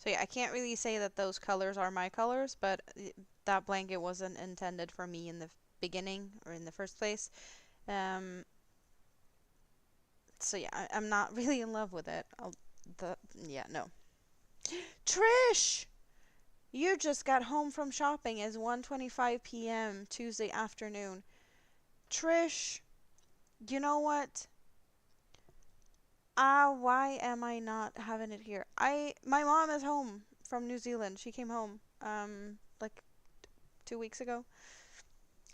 So yeah, I can't really say that those colors are my colors, but that blanket wasn't intended for me in the beginning or in the first place. So yeah, I'm not really in love with it. Yeah, no. Trish! You just got home from shopping. It's 1:25 p.m. Tuesday afternoon. Trish, you know what? Why am I not having it here? My mom is home from New Zealand. She came home like 2 weeks ago.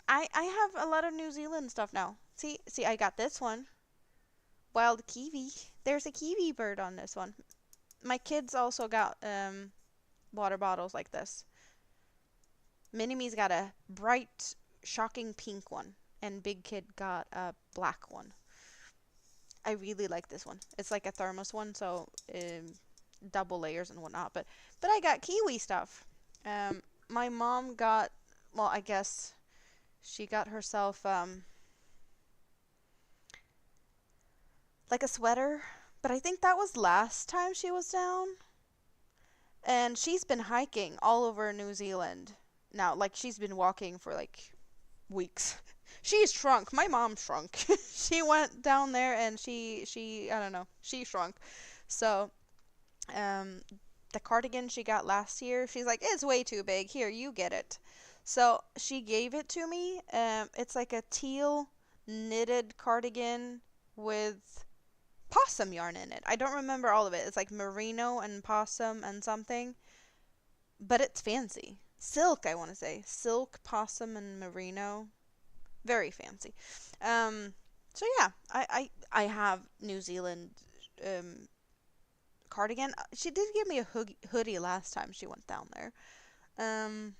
I have a lot of New Zealand stuff now. See, I got this one. Wild kiwi. There's a kiwi bird on this one. My kids also got water bottles like this. Mini-Me's got a bright, shocking pink one, and Big Kid got a black one. I really like this one. It's like a thermos one, so double layers and whatnot. But I got kiwi stuff. My mom got, well, I guess she got herself like a sweater, but I think that was last time she was down. And she's been hiking all over New Zealand now. Like she's been walking for like weeks. She's shrunk. My mom shrunk. She went down there and she I don't know. She shrunk. So, um the cardigan she got last year, she's like, "It's way too big. Here, you get it." So, she gave it to me. It's like a teal knitted cardigan with possum yarn in it. I don't remember all of it. It's like merino and possum and something, but it's fancy. Silk, I want to say. Silk, possum, and merino. Very fancy. So yeah, I have New Zealand um, cardigan. She did give me a hoodie last time she went down there. Um,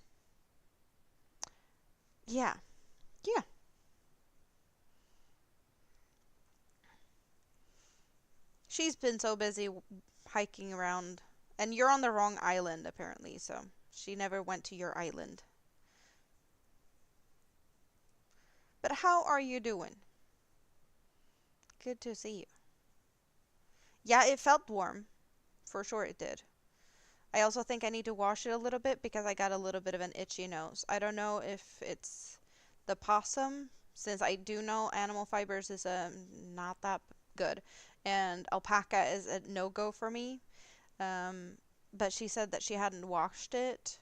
yeah, yeah. She's been so busy hiking around, and you're on the wrong island apparently, so she never went to your island. But how are you doing? Good to see you. Yeah, it felt warm. For sure it did. I also think I need to wash it a little bit because I got a little bit of an itchy nose. I don't know if it's the possum, since I do know animal fibers is not that good, and alpaca is a no-go for me. Um, but she said that she hadn't washed it,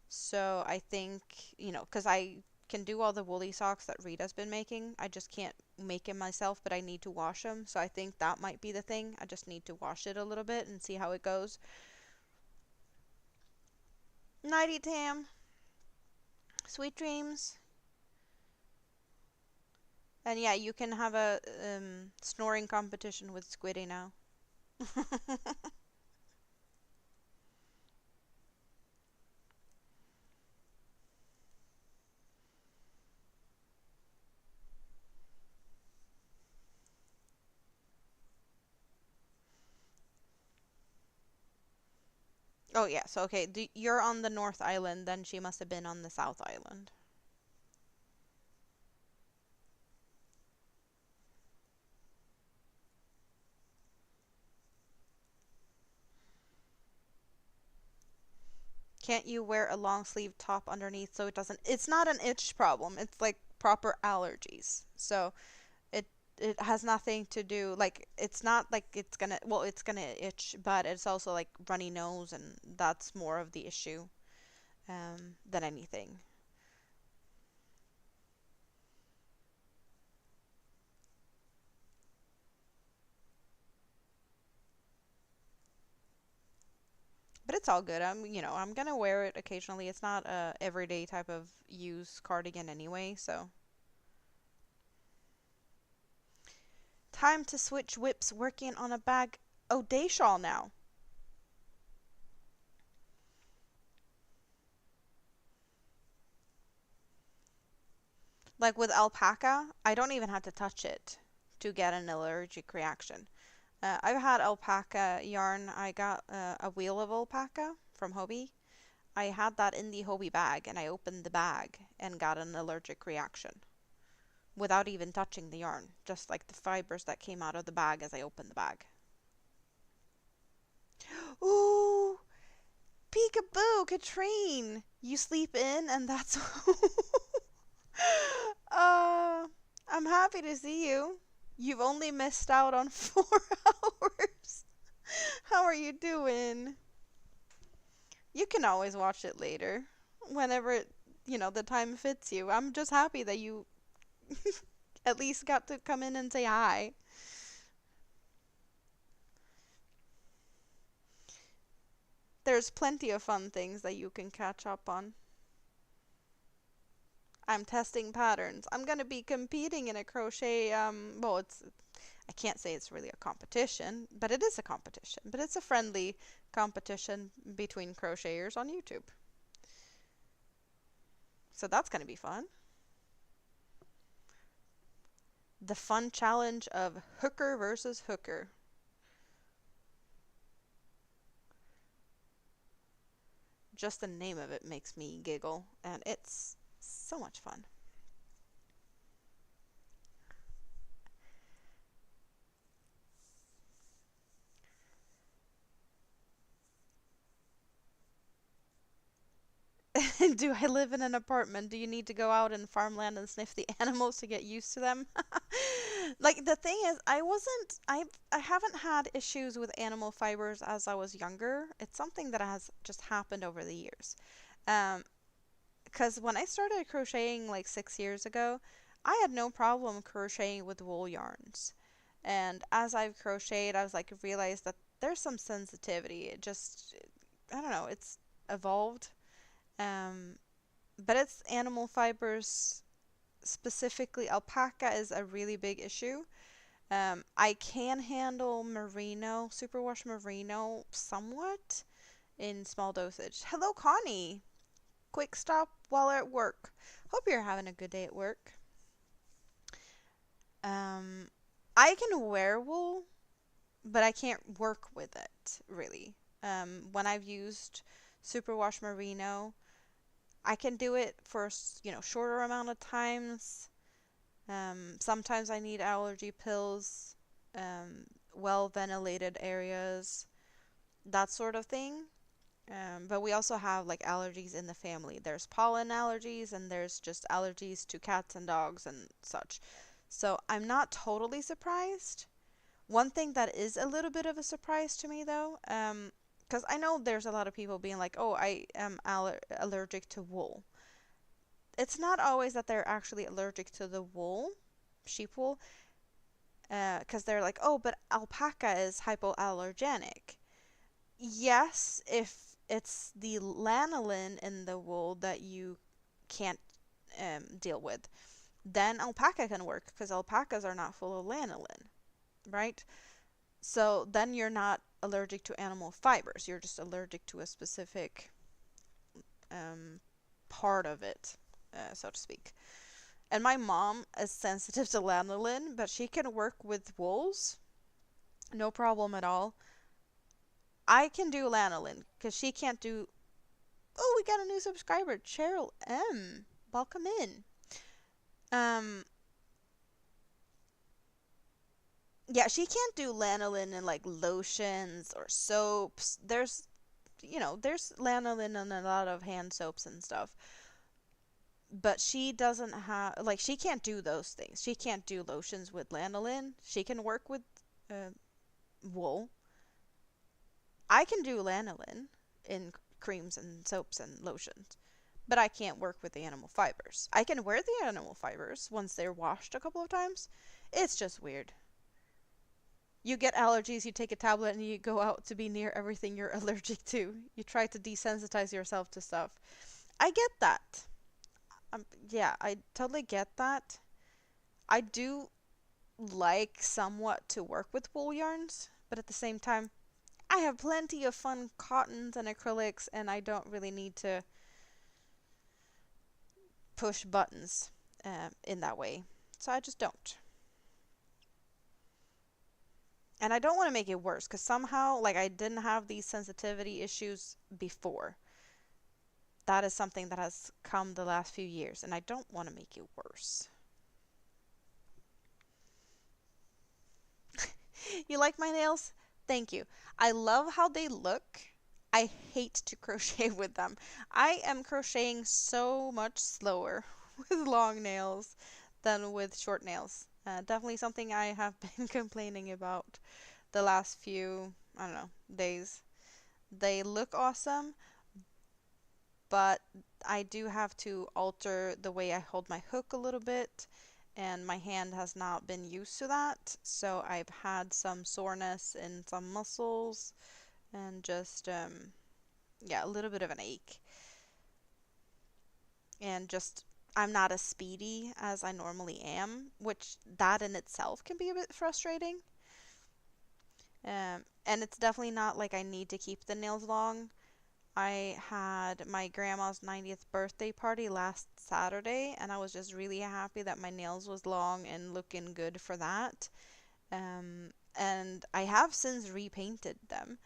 so I think, because I can do all the woolly socks that Rita's been making. I just can't make them myself, but I need to wash them. So I think that might be the thing. I just need to wash it a little bit and see how it goes. Nighty Tam. Sweet dreams. And yeah, you can have a snoring competition with Squiddy now. Oh yeah, so okay, you're on the North Island, then she must have been on the South Island. Can't you wear a long sleeve top underneath so it doesn't? It's not an itch problem. It's like proper allergies. So it it has nothing to do, like it's not like it's gonna, well, it's gonna itch, but it's also like runny nose, and that's more of the issue than anything. But it's all good. I'm gonna wear it occasionally. It's not a everyday type of use cardigan anyway, so time to switch whips, working on a bag. Oh, day shawl now. Like with alpaca, I don't even have to touch it to get an allergic reaction. I've had alpaca yarn. I got a wheel of alpaca from Hobie. I had that in the Hobie bag, and I opened the bag and got an allergic reaction without even touching the yarn, just like the fibers that came out of the bag as I opened the bag. Ooh, peekaboo, Katrine! You sleep in, and that's. uh, I'm happy to see you. You've only missed out on 4 hours. How are you doing? You can always watch it later, whenever the time fits you. I'm just happy that you at least got to come in and say hi. There's plenty of fun things that you can catch up on. I'm testing patterns. I'm gonna be competing in a crochet, well, I can't say it's really a competition, but it is a competition. But it's a friendly competition between crocheters on YouTube. So that's gonna be fun. The fun challenge of hooker versus hooker. Just the name of it makes me giggle, and it's so much fun. Do I live in an apartment? Do you need to go out in farmland and sniff the animals to get used to them? Like the thing is, I haven't had issues with animal fibers as I was younger. It's something that has just happened over the years. Um, because when I started crocheting like 6 years ago, I had no problem crocheting with wool yarns. And as I've crocheted, I was like realized that there's some sensitivity. It just, I don't know, it's evolved. Um, but it's animal fibers, specifically alpaca is a really big issue. I can handle merino, superwash merino somewhat in small dosage. Hello, Connie. Quick stop while at work. Hope you're having a good day at work. Um, I can wear wool, but I can't work with it really. When I've used superwash merino, I can do it for shorter amount of times. Sometimes I need allergy pills, well ventilated areas, that sort of thing. But we also have like allergies in the family. There's pollen allergies and there's just allergies to cats and dogs and such. So I'm not totally surprised. One thing that is a little bit of a surprise to me though, because I know there's a lot of people being like, oh, I am allergic to wool. It's not always that they're actually allergic to the wool, sheep wool, because they're like, oh, but alpaca is hypoallergenic. Yes, if it's the lanolin in the wool that you can't deal with, then alpaca can work because alpacas are not full of lanolin, right? So then you're not allergic to animal fibers. You're just allergic to a specific um, part of it, so to speak. And my mom is sensitive to lanolin, but she can work with wools, no problem at all. I can do lanolin because she can't do. Oh, we got a new subscriber, Cheryl M. Welcome in. Um, yeah, she can't do lanolin in like lotions or soaps. There's lanolin in a lot of hand soaps and stuff. But she doesn't have, like, she can't do those things. She can't do lotions with lanolin. She can work with uh, wool. I can do lanolin in creams and soaps and lotions, but I can't work with the animal fibers. I can wear the animal fibers once they're washed a couple of times. It's just weird. You get allergies, you take a tablet, and you go out to be near everything you're allergic to. You try to desensitize yourself to stuff. I get that. Yeah, I totally get that. I do like somewhat to work with wool yarns, but at the same time, I have plenty of fun cottons and acrylics, and I don't really need to push buttons in that way. So I just don't. And I don't want to make it worse because somehow, like, I didn't have these sensitivity issues before. That is something that has come the last few years, and I don't want to make it worse. You like my nails? Thank you. I love how they look. I hate to crochet with them. I am crocheting so much slower with long nails than with short nails. Definitely something I have been complaining about the last few, I don't know, days. They look awesome, but I do have to alter the way I hold my hook a little bit, and my hand has not been used to that, so I've had some soreness in some muscles and just yeah, a little bit of an ache. And just I'm not as speedy as I normally am, which that in itself can be a bit frustrating. And it's definitely not like I need to keep the nails long. I had my grandma's 90th birthday party last Saturday, and I was just really happy that my nails was long and looking good for that. And I have since repainted them,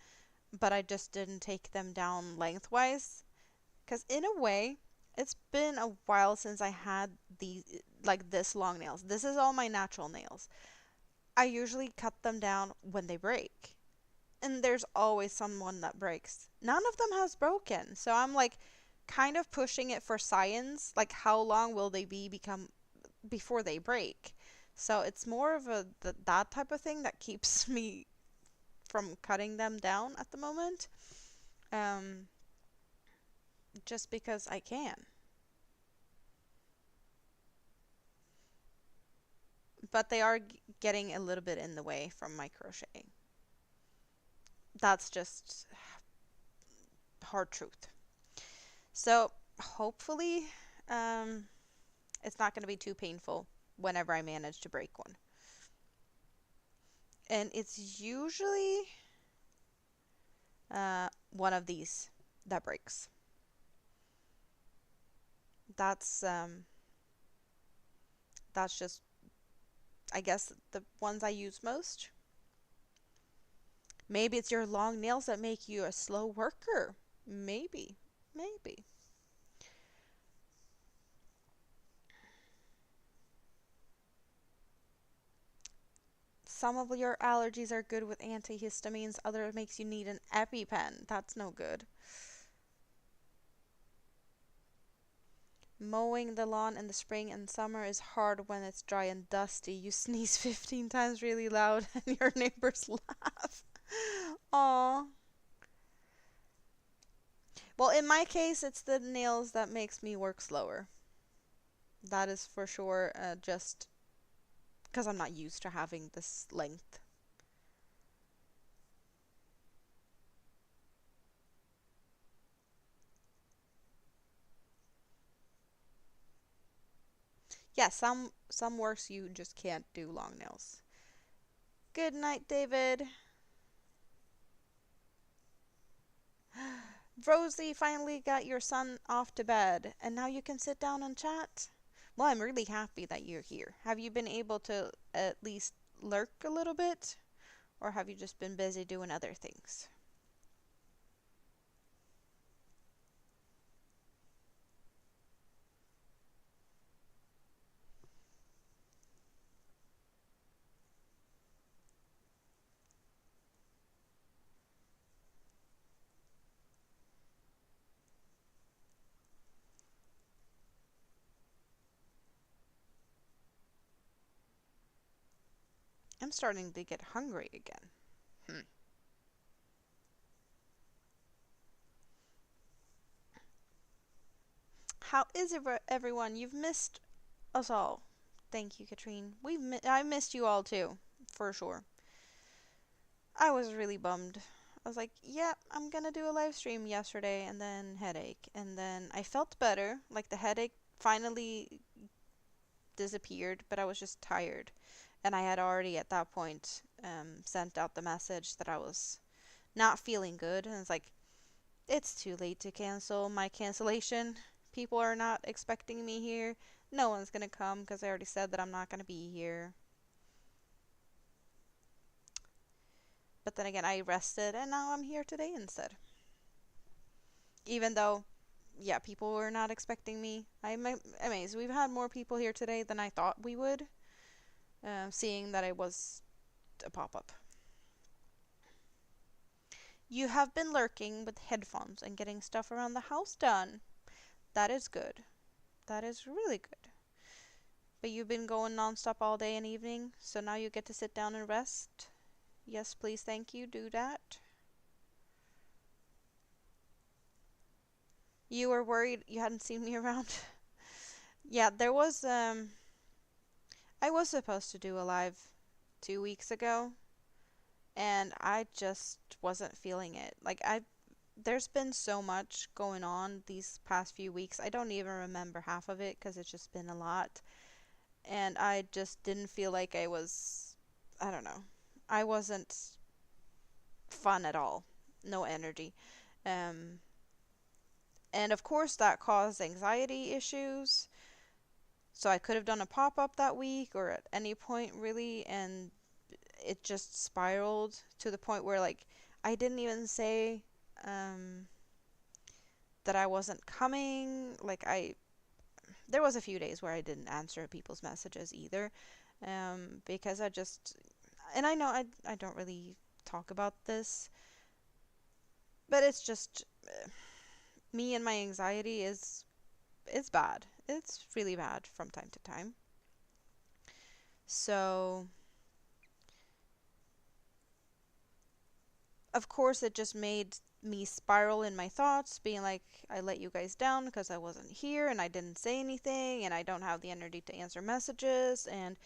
but I just didn't take them down lengthwise. Because in a way, it's been a while since I had these, like this long nails. This is all my natural nails. I usually cut them down when they break. And there's always someone that breaks. None of them has broken. So I'm like kind of pushing it for science. Like how long will they become before they break? So it's more of that type of thing that keeps me from cutting them down at the moment. Um, just because I can. But they are getting a little bit in the way from my crocheting. That's just hard truth. So hopefully, um, it's not going to be too painful whenever I manage to break one. And it's usually one of these that breaks. That's um, that's just, I guess, the ones I use most. Maybe it's your long nails that make you a slow worker. Maybe, maybe. Some of your allergies are good with antihistamines, other makes you need an EpiPen. That's no good. Mowing the lawn in the spring and summer is hard when it's dry and dusty. You sneeze 15 times really loud and your neighbors laugh. Aw. Well, in my case, it's the nails that makes me work slower. That is for sure, just because I'm not used to having this length. Yeah, some works you just can't do long nails. Good night, David. Rosie finally got your son off to bed, and now you can sit down and chat. Well, I'm really happy that you're here. Have you been able to at least lurk a little bit, or have you just been busy doing other things? I'm starting to get hungry again. Hmm. How is it, everyone? You've missed us all. Thank you, Katrine. I missed you all too, for sure. I was really bummed. I was like, yeah, I'm gonna do a live stream yesterday and then headache. And then I felt better, like the headache finally disappeared, but I was just tired. And I had already at that point sent out the message that I was not feeling good. And it's like, it's too late to cancel my cancellation. People are not expecting me here. No one's gonna come because I already said that I'm not gonna be here. But then again, I rested and now I'm here today instead. Even though, yeah, people were not expecting me. I'm amazed. We've had more people here today than I thought we would, seeing that it was a pop up. You have been lurking with headphones and getting stuff around the house done. That is good. That is really good. But you've been going nonstop all day and evening, so now you get to sit down and rest. Yes, please, thank you. Do that. You were worried you hadn't seen me around. Yeah, there was I was supposed to do a live 2 weeks ago, and I just wasn't feeling it. Like there's been so much going on these past few weeks. I don't even remember half of it because it's just been a lot. And I just didn't feel like I don't know, I wasn't fun at all. No energy. Um, and of course, that caused anxiety issues. So I could have done a pop up that week or at any point really, and it just spiraled to the point where, like, I didn't even say um, that I wasn't coming. There was a few days where I didn't answer people's messages either, because and I know I don't really talk about this, but it's just me and my anxiety is bad. It's really bad from time to time. So, of course, it just made me spiral in my thoughts, being like, I let you guys down because I wasn't here and I didn't say anything and I don't have the energy to answer messages. And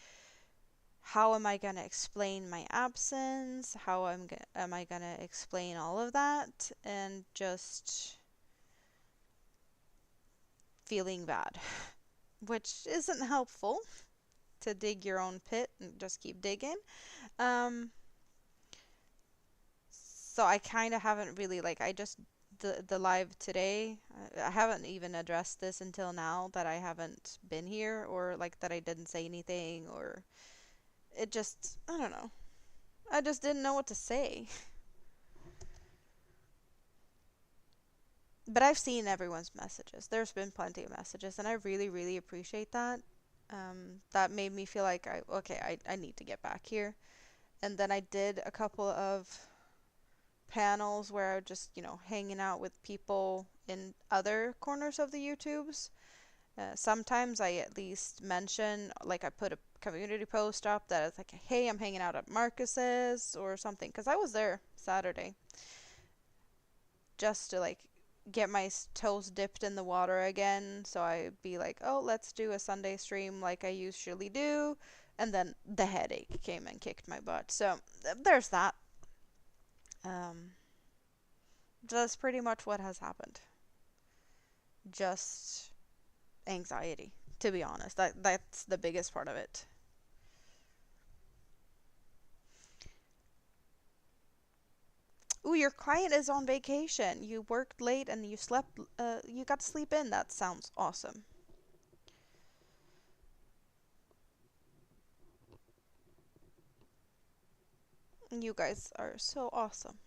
how am I going to explain my absence? Am I going to explain all of that? And just feeling bad, which isn't helpful to dig your own pit and just keep digging. Um, so I kind of haven't really I just the live today. I haven't even addressed this until now that I haven't been here or like that I didn't say anything or it just I don't know. I just didn't know what to say. But I've seen everyone's messages. There's been plenty of messages and I really really appreciate that. That made me feel like I need to get back here. And then I did a couple of panels where I just, hanging out with people in other corners of the YouTubes. Sometimes I at least mention, like I put a community post up that it's like, hey, I'm hanging out at Marcus's or something. Because I was there Saturday just to get my toes dipped in the water again. So I'd be like, oh, let's do a Sunday stream like I usually do. And then the headache came and kicked my butt. So there's that. Um, that's pretty much what has happened. Just anxiety, to be honest. That's the biggest part of it. Ooh, your client is on vacation. You worked late and you got to sleep in. That sounds awesome. You guys are so awesome.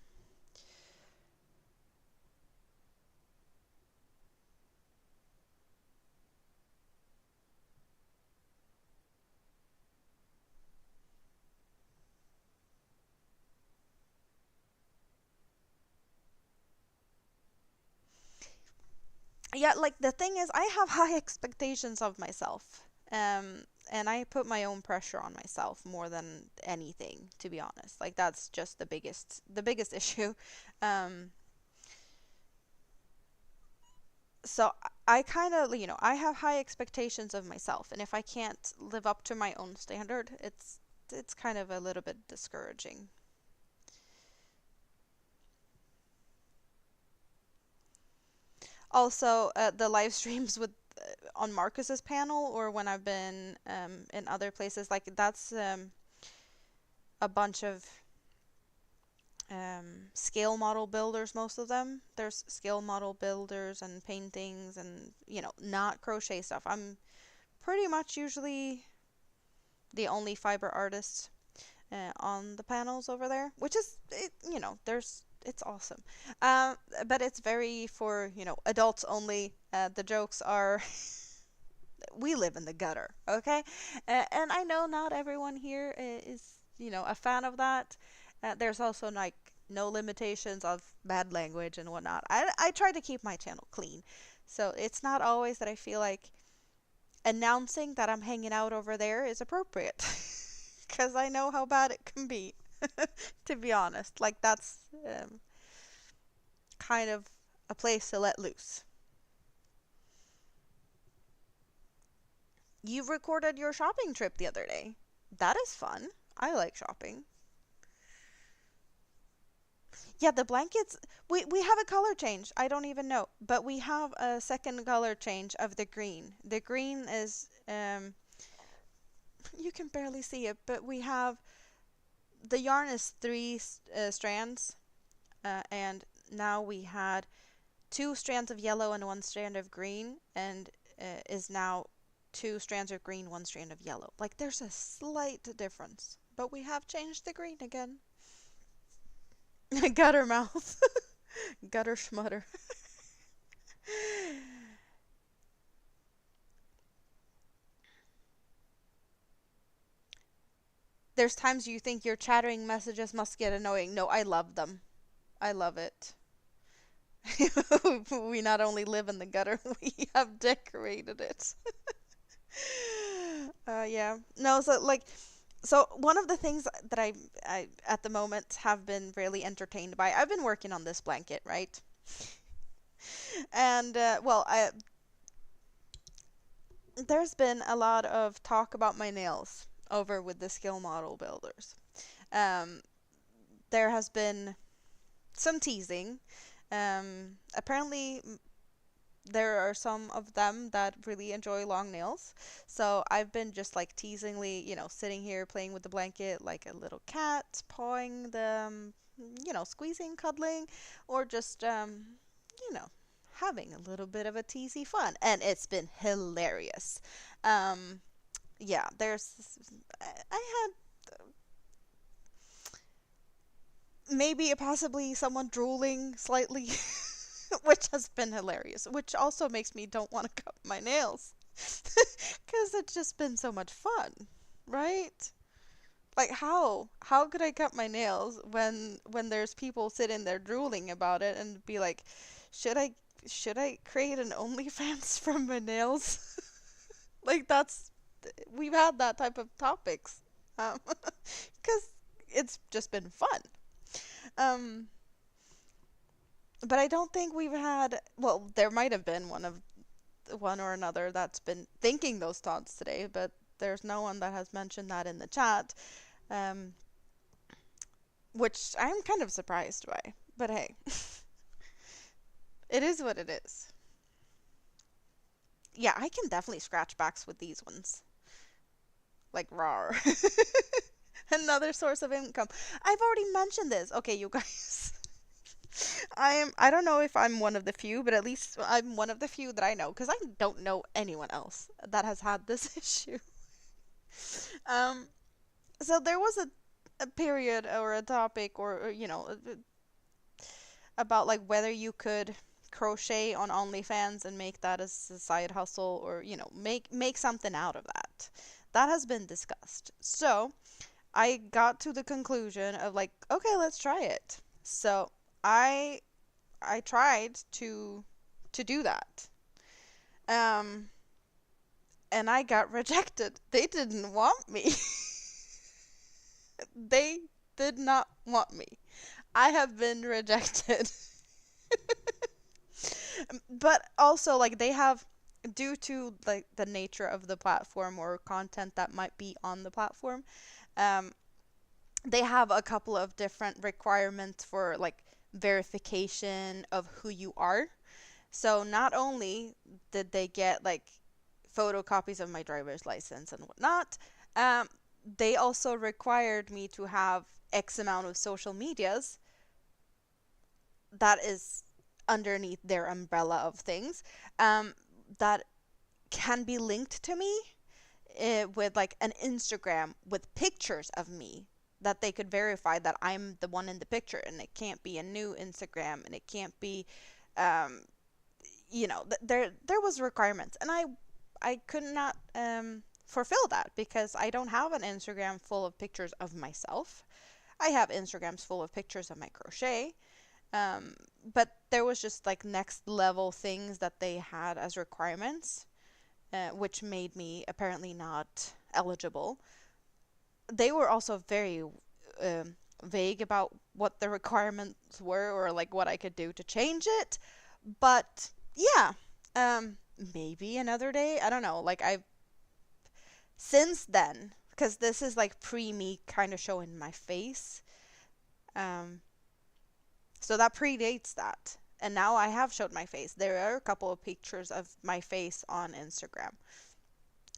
Yeah, like the thing is, I have high expectations of myself. And I put my own pressure on myself more than anything, to be honest. Like that's just the biggest issue. Um, so I kind of, I have high expectations of myself, and if I can't live up to my own standard, it's kind of a little bit discouraging. Also, the live streams with on Marcus's panel or when I've been in other places, like that's a bunch of scale model builders, most of them. There's scale model builders and paintings and, not crochet stuff. I'm pretty much usually the only fiber artist on the panels over there, which is, it's awesome. But it's very for, adults only. The jokes are, we live in the gutter, okay? And I know not everyone here is, a fan of that. There's also like no limitations of bad language and whatnot. I try to keep my channel clean. So it's not always that I feel like announcing that I'm hanging out over there is appropriate. Because I know how bad it can be, to be honest. Like, that's kind of a place to let loose. You recorded your shopping trip the other day. That is fun. I like shopping. Yeah, the blankets, we have a color change. I don't even know, but we have a second color change of the green. The green is you can barely see it, but we have the yarn is three strands, and now we had two strands of yellow and one strand of green, and is now two strands of green, one strand of yellow. Like there's a slight difference, but we have changed the green again. Gutter mouth. Gutter schmutter. There's times you think your chattering messages must get annoying. No, I love them. I love it. We not only live in the gutter, we have decorated it. Yeah. No, so like, so one of the things that I at the moment have been really entertained by, I've been working on this blanket, right? And well, there's been a lot of talk about my nails over with the skill model builders. Um, there has been some teasing. Apparently, there are some of them that really enjoy long nails. So I've been just like teasingly, sitting here playing with the blanket like a little cat, pawing them, squeezing, cuddling, or just, you know, having a little bit of a teasy fun. And it's been hilarious. Um, yeah, I had maybe possibly someone drooling slightly, which has been hilarious, which also makes me don't want to cut my nails because it's just been so much fun, right? Like how could I cut my nails when there's people sitting there drooling about it and be like, should I should I create an OnlyFans from my nails? Like that's we've had that type of topics, um, because it's just been fun. Um, but I don't think we've had. Well, there might have been one or another that's been thinking those thoughts today, but there's no one that has mentioned that in the chat, um, which I'm kind of surprised by. But hey, it is what it is. Yeah, I can definitely scratch backs with these ones. Like raw. Another source of income. I've already mentioned this. Okay, you guys. I don't know if I'm one of the few, but at least I'm one of the few that I know because I don't know anyone else that has had this issue. Um so there was a period or a topic or about like whether you could crochet on OnlyFans and make that as a side hustle or make something out of that. That has been discussed. So, I got to the conclusion of like, okay, let's try it. So, I I tried to do that. Um and I got rejected. They didn't want me. They did not want me. I have been rejected. But also like they have, due to like the nature of the platform or content that might be on the platform, um they have a couple of different requirements for like verification of who you are. So not only did they get like photocopies of my driver's license and whatnot, um, they also required me to have X amount of social medias that is underneath their umbrella of things, um, that can be linked to me, with like an Instagram with pictures of me that they could verify that I'm the one in the picture, and it can't be a new Instagram, and it can't be, um, there was requirements, and I could not fulfill that because I don't have an Instagram full of pictures of myself. I have Instagrams full of pictures of my crochet. Um, but there was just like next level things that they had as requirements, which made me apparently not eligible. They were also very vague about what the requirements were or like what I could do to change it. But yeah, maybe another day. I don't know. Like I've since then, because this is like pre me kind of showing my face. Um, So that predates that. And now I have showed my face. There are a couple of pictures of my face on Instagram.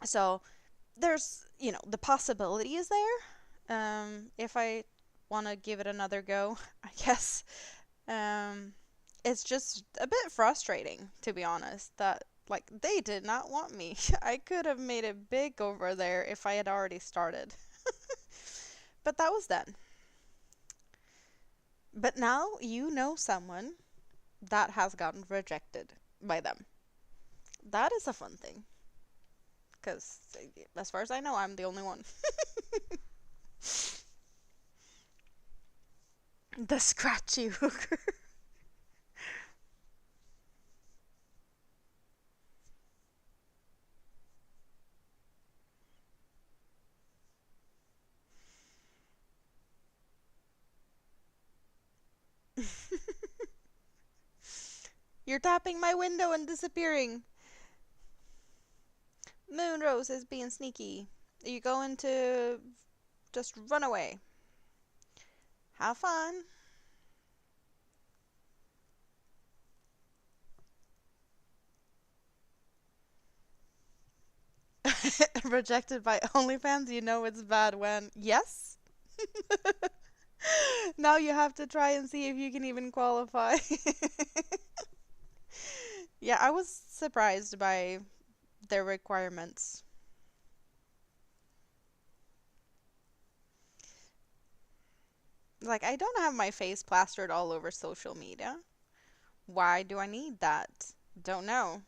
So there's, the possibility is there. If I want to give it another go, I guess. Um, it's just a bit frustrating, to be honest, that like they did not want me. I could have made it big over there if I had already started. But that was then. But now you know someone that has gotten rejected by them. That is a fun thing. Because as far as I know, I'm the only one. The scratchy hooker. You're tapping my window and disappearing. Moonrose is being sneaky. Are you going to just run away? Have fun. Rejected by OnlyFans, you know it's bad when. Yes? Now you have to try and see if you can even qualify. Yeah, I was surprised by their requirements. Like, I don't have my face plastered all over social media. Why do I need that? Don't know.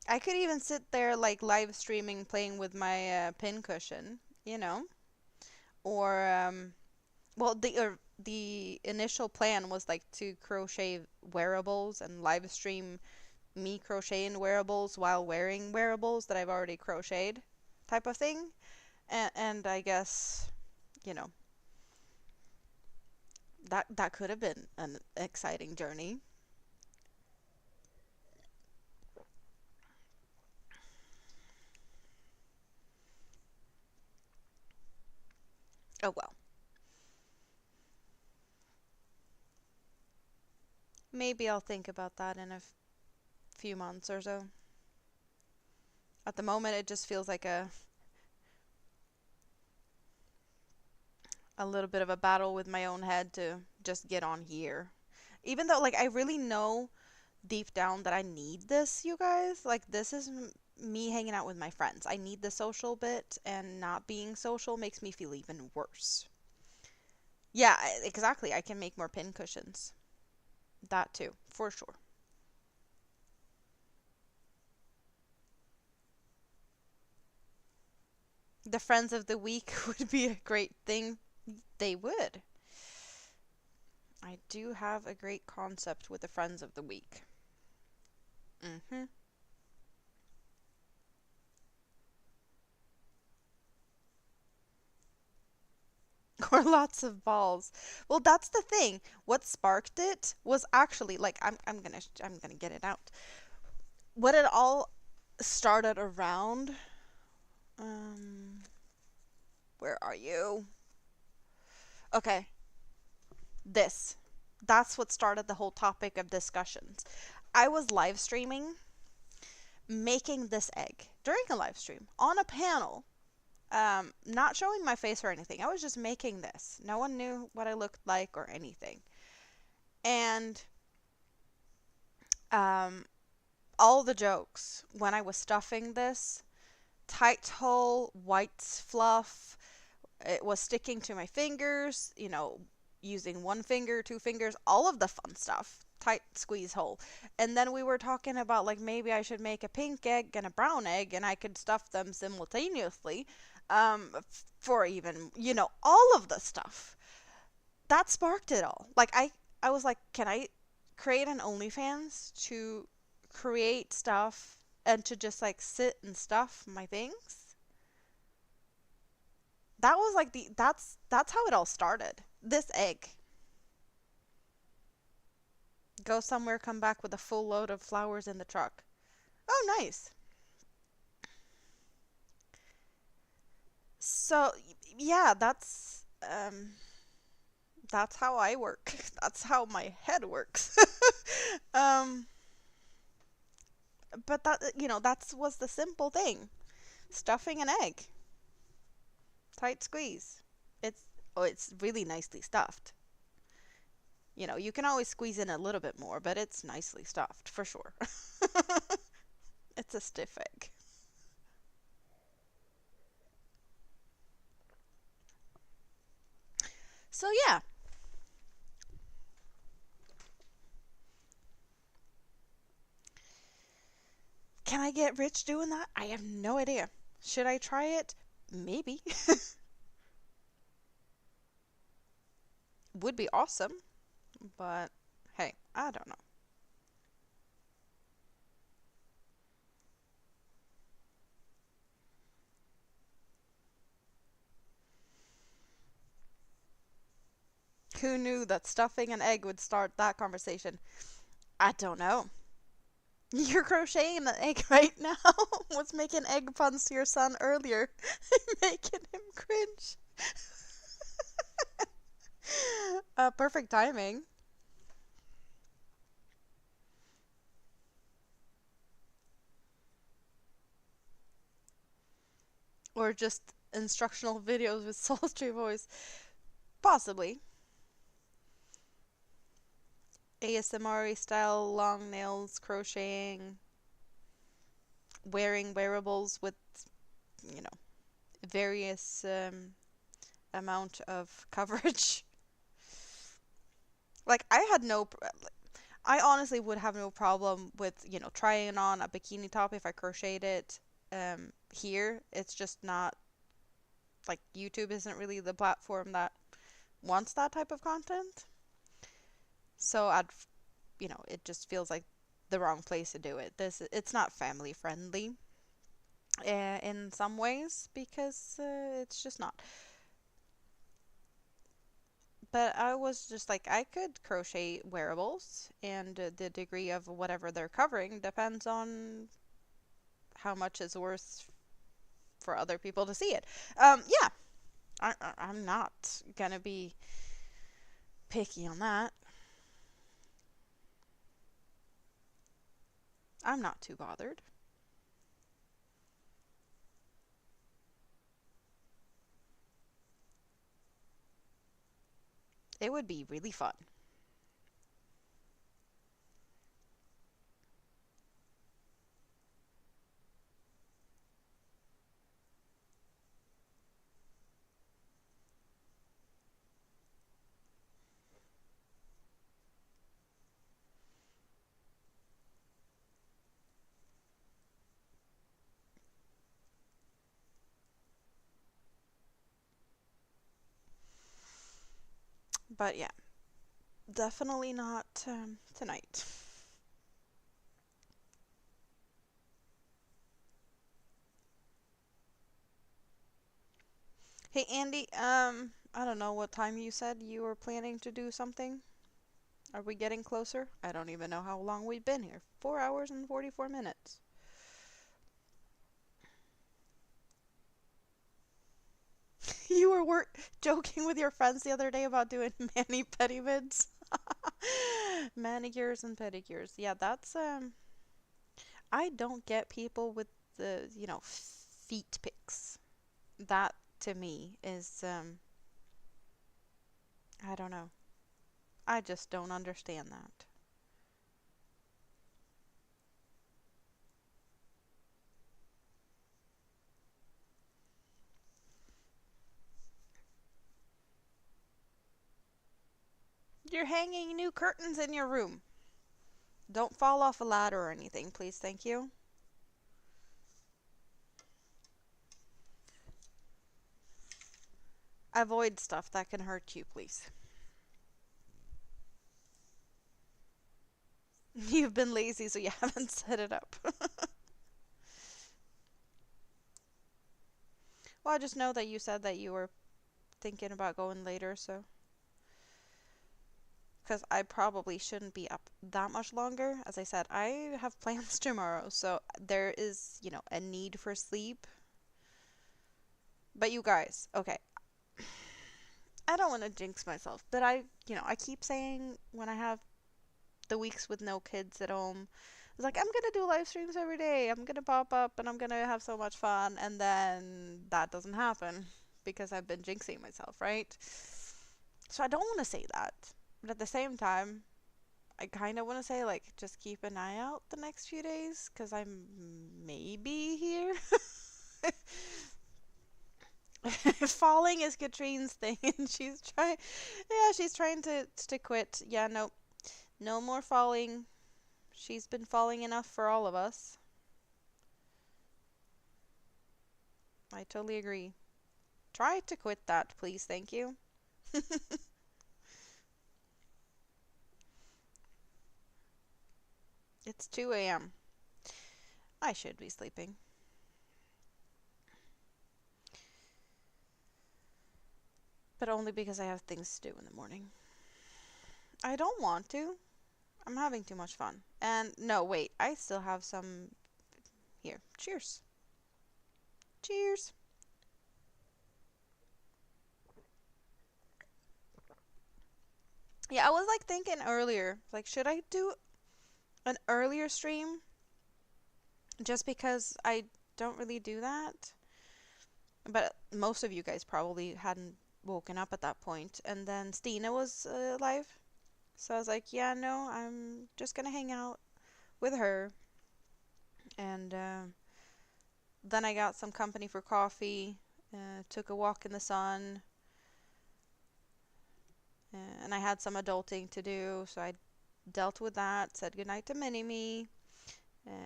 I could even sit there, like, live streaming, playing with my pin cushion, you know? Or, well, the initial plan was, like, to crochet wearables and live stream me crocheting wearables while wearing wearables that I've already crocheted, type of thing. And I guess, you know, that could have been an exciting journey. Oh well. Maybe I'll think about that in a few months or so. At the moment, it just feels like a little bit of a battle with my own head to just get on here. Even though, like, I really know deep down that I need this, you guys. Like, this is me hanging out with my friends. I need the social bit, and not being social makes me feel even worse. Yeah, exactly. I can make more pin cushions. That too, for sure. The friends of the week would be a great thing. They would. I do have a great concept with the friends of the week. Mm-hmm. Or lots of balls. Well, that's the thing. What sparked it was actually like I'm gonna get it out. What it all started around. Um, where are you? Okay, this. That's what started the whole topic of discussions. I was live streaming making this egg during a live stream on a panel. Not showing my face or anything. I was just making this. No one knew what I looked like or anything. And um, all the jokes when I was stuffing this tight hole, white fluff, it was sticking to my fingers, using one finger, two fingers, all of the fun stuff. Tight squeeze hole. And then we were talking about like maybe I should make a pink egg and a brown egg and I could stuff them simultaneously for even, all of the stuff. that sparked it all. Like I was like, can I create an OnlyFans to create stuff and to just like sit and stuff my things? That was like that's how it all started. This egg. Go somewhere, come back with a full load of flowers in the truck. Oh, nice. So, yeah, that's how I work. That's how my head works. um, but that was the simple thing. Stuffing an egg. Tight squeeze. It's it's really nicely stuffed. You can always squeeze in a little bit more, but it's nicely stuffed for sure. It's a stiff egg. So yeah, can I get rich doing that? I have no idea. Should I try it? Maybe. Would be awesome, but hey, I don't know. Who knew that stuffing an egg would start that conversation? I don't know. You're crocheting an egg right now. Was making egg puns to your son earlier, making him cringe. Perfect timing. Or just instructional videos with sultry voice. Possibly. ASMR style long nails, crocheting, wearing wearables with, you know, various amount of coverage. Like I had no I honestly would have no problem with, trying on a bikini top if I crocheted it here. It's just not like YouTube isn't really the platform that wants that type of content. So it just feels like the wrong place to do it. It's not family friendly in some ways because it's just not. But I was just like, I could crochet wearables, and the degree of whatever they're covering depends on how much it's worth for other people to see it. Yeah, I'm not gonna be picky on that. I'm not too bothered. It would be really fun. But yeah, definitely not tonight. Hey Andy, I don't know what time you said you were planning to do something. Are we getting closer? I don't even know how long we've been here. 4 hours and 44 minutes. You were joking with your friends the other day about doing mani pedi vids. Manicures and pedicures. Yeah, that's I don't get people with the, feet pics. That to me is I don't know. I just don't understand that. You're hanging new curtains in your room. Don't fall off a ladder or anything, please. Thank you. Avoid stuff that can hurt you, please. You've been lazy, so you haven't set it up. Well, I just know that you said that you were thinking about going later, so. Because I probably shouldn't be up that much longer. As I said, I have plans tomorrow, so there is, a need for sleep. But you guys, okay, I don't want to jinx myself, but I keep saying when I have the weeks with no kids at home, it's like I'm gonna do live streams every day. I'm gonna pop up and I'm gonna have so much fun, and then that doesn't happen because I've been jinxing myself, right? So I don't want to say that, but at the same time, I kind of want to say like just keep an eye out the next few days because I may be here. Falling is Katrine's thing, and she's trying to quit. Yeah, no, no more falling. She's been falling enough for all of us. I totally agree. Try to quit that, please. Thank you. It's 2 a.m. I should be sleeping, but only because I have things to do in the morning. I don't want to. I'm having too much fun. And no, wait, I still have some here. Cheers. Cheers. Yeah, I was like thinking earlier, like, should I do an earlier stream just because I don't really do that? But most of you guys probably hadn't woken up at that point. And then Stina was live. So I was like, yeah, no, I'm just gonna hang out with her. And then I got some company for coffee, took a walk in the sun, and I had some adulting to do. So I dealt with that, said goodnight to Mini-Me,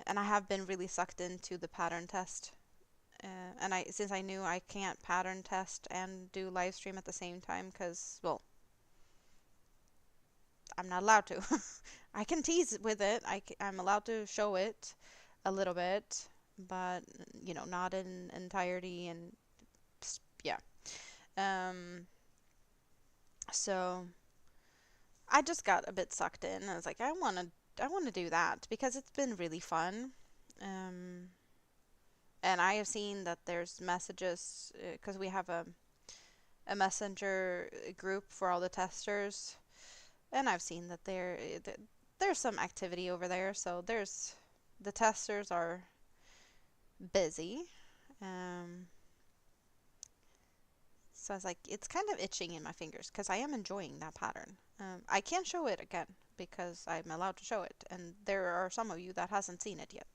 and I have been really sucked into the pattern test. And since I knew I can't pattern test and do live stream at the same time, because, well, I'm not allowed to. I can tease with it. I'm allowed to show it a little bit, but not in entirety. And yeah. Um. So I just got a bit sucked in. I was like, I want to do that because it's been really fun. Um. And I have seen that there's messages because we have a messenger group for all the testers, and I've seen that there's some activity over there. So the testers are busy. Um, so I was like, it's kind of itching in my fingers because I am enjoying that pattern. I can't show it again because I'm allowed to show it, and there are some of you that hasn't seen it yet.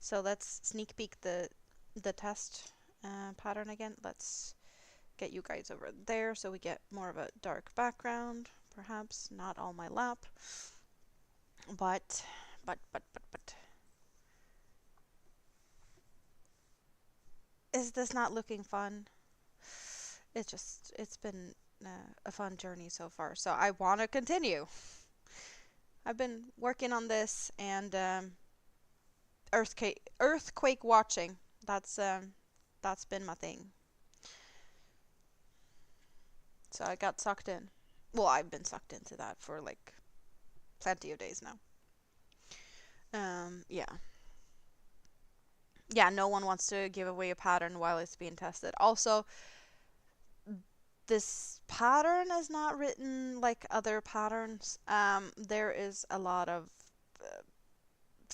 So let's sneak peek the test pattern again. Let's get you guys over there so we get more of a dark background, perhaps not on my lap, but is this not looking fun? It's been a fun journey so far, so I want to continue. I've been working on this and earthquake watching. That's been my thing. So I got sucked in. Well, I've been sucked into that for like plenty of days now. Yeah. Yeah, no one wants to give away a pattern while it's being tested. Also, this pattern is not written like other patterns. There is a lot of uh,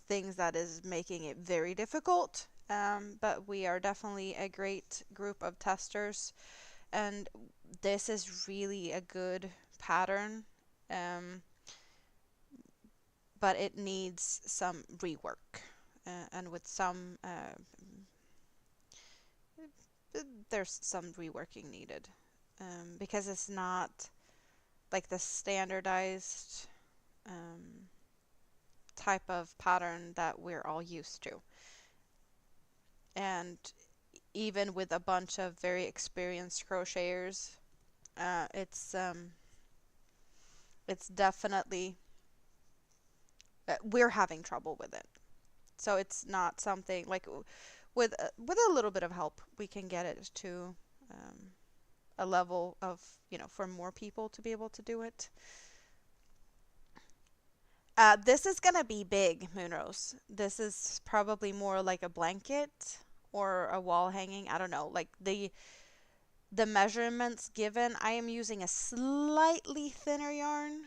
things that is making it very difficult. But we are definitely a great group of testers, and this is really a good pattern. Um, but it needs some rework, and with some there's some reworking needed, because it's not like the standardized um, type of pattern that we're all used to. And even with a bunch of very experienced crocheters, it's definitely we're having trouble with it. So it's not something like with a little bit of help, we can get it to a level of, for more people to be able to do it. This is gonna be big, Moonrose. This is probably more like a blanket or a wall hanging. I don't know. Like the measurements given, I am using a slightly thinner yarn,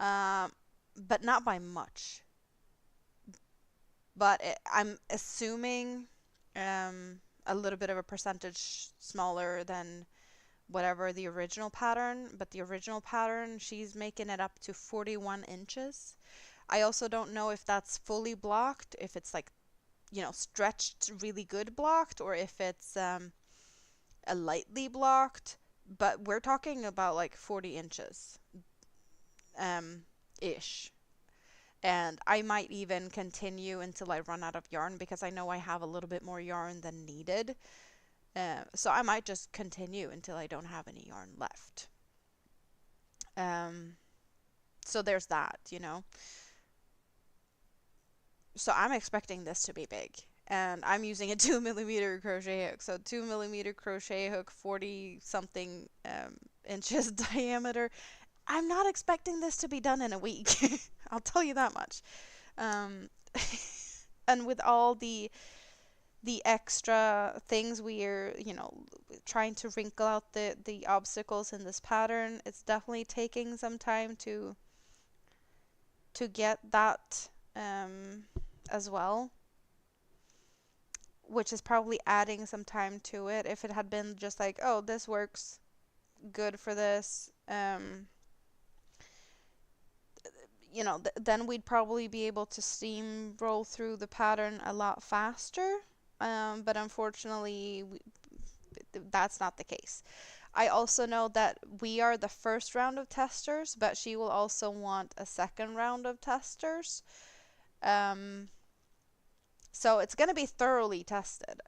um, but not by much. But I'm assuming a little bit of a percentage smaller than whatever the original pattern, but the original pattern, she's making it up to 41 inches. I also don't know if that's fully blocked, if it's like, stretched really good blocked, or if it's a lightly blocked, but we're talking about like 40 inches ish. And I might even continue until I run out of yarn because I know I have a little bit more yarn than needed. So I might just continue until I don't have any yarn left. So there's that, So I'm expecting this to be big. And I'm using a 2mm crochet hook. So 2mm crochet hook, 40 something inches diameter. I'm not expecting this to be done in a week. I'll tell you that much. Um, and with all the extra things we're, trying to wrinkle out the obstacles in this pattern, it's definitely taking some time to get that as well, which is probably adding some time to it. If it had been just like, oh, this works good for this, then we'd probably be able to steamroll through the pattern a lot faster. But unfortunately, that's not the case. I also know that we are the first round of testers, but she will also want a second round of testers. So it's going to be thoroughly tested,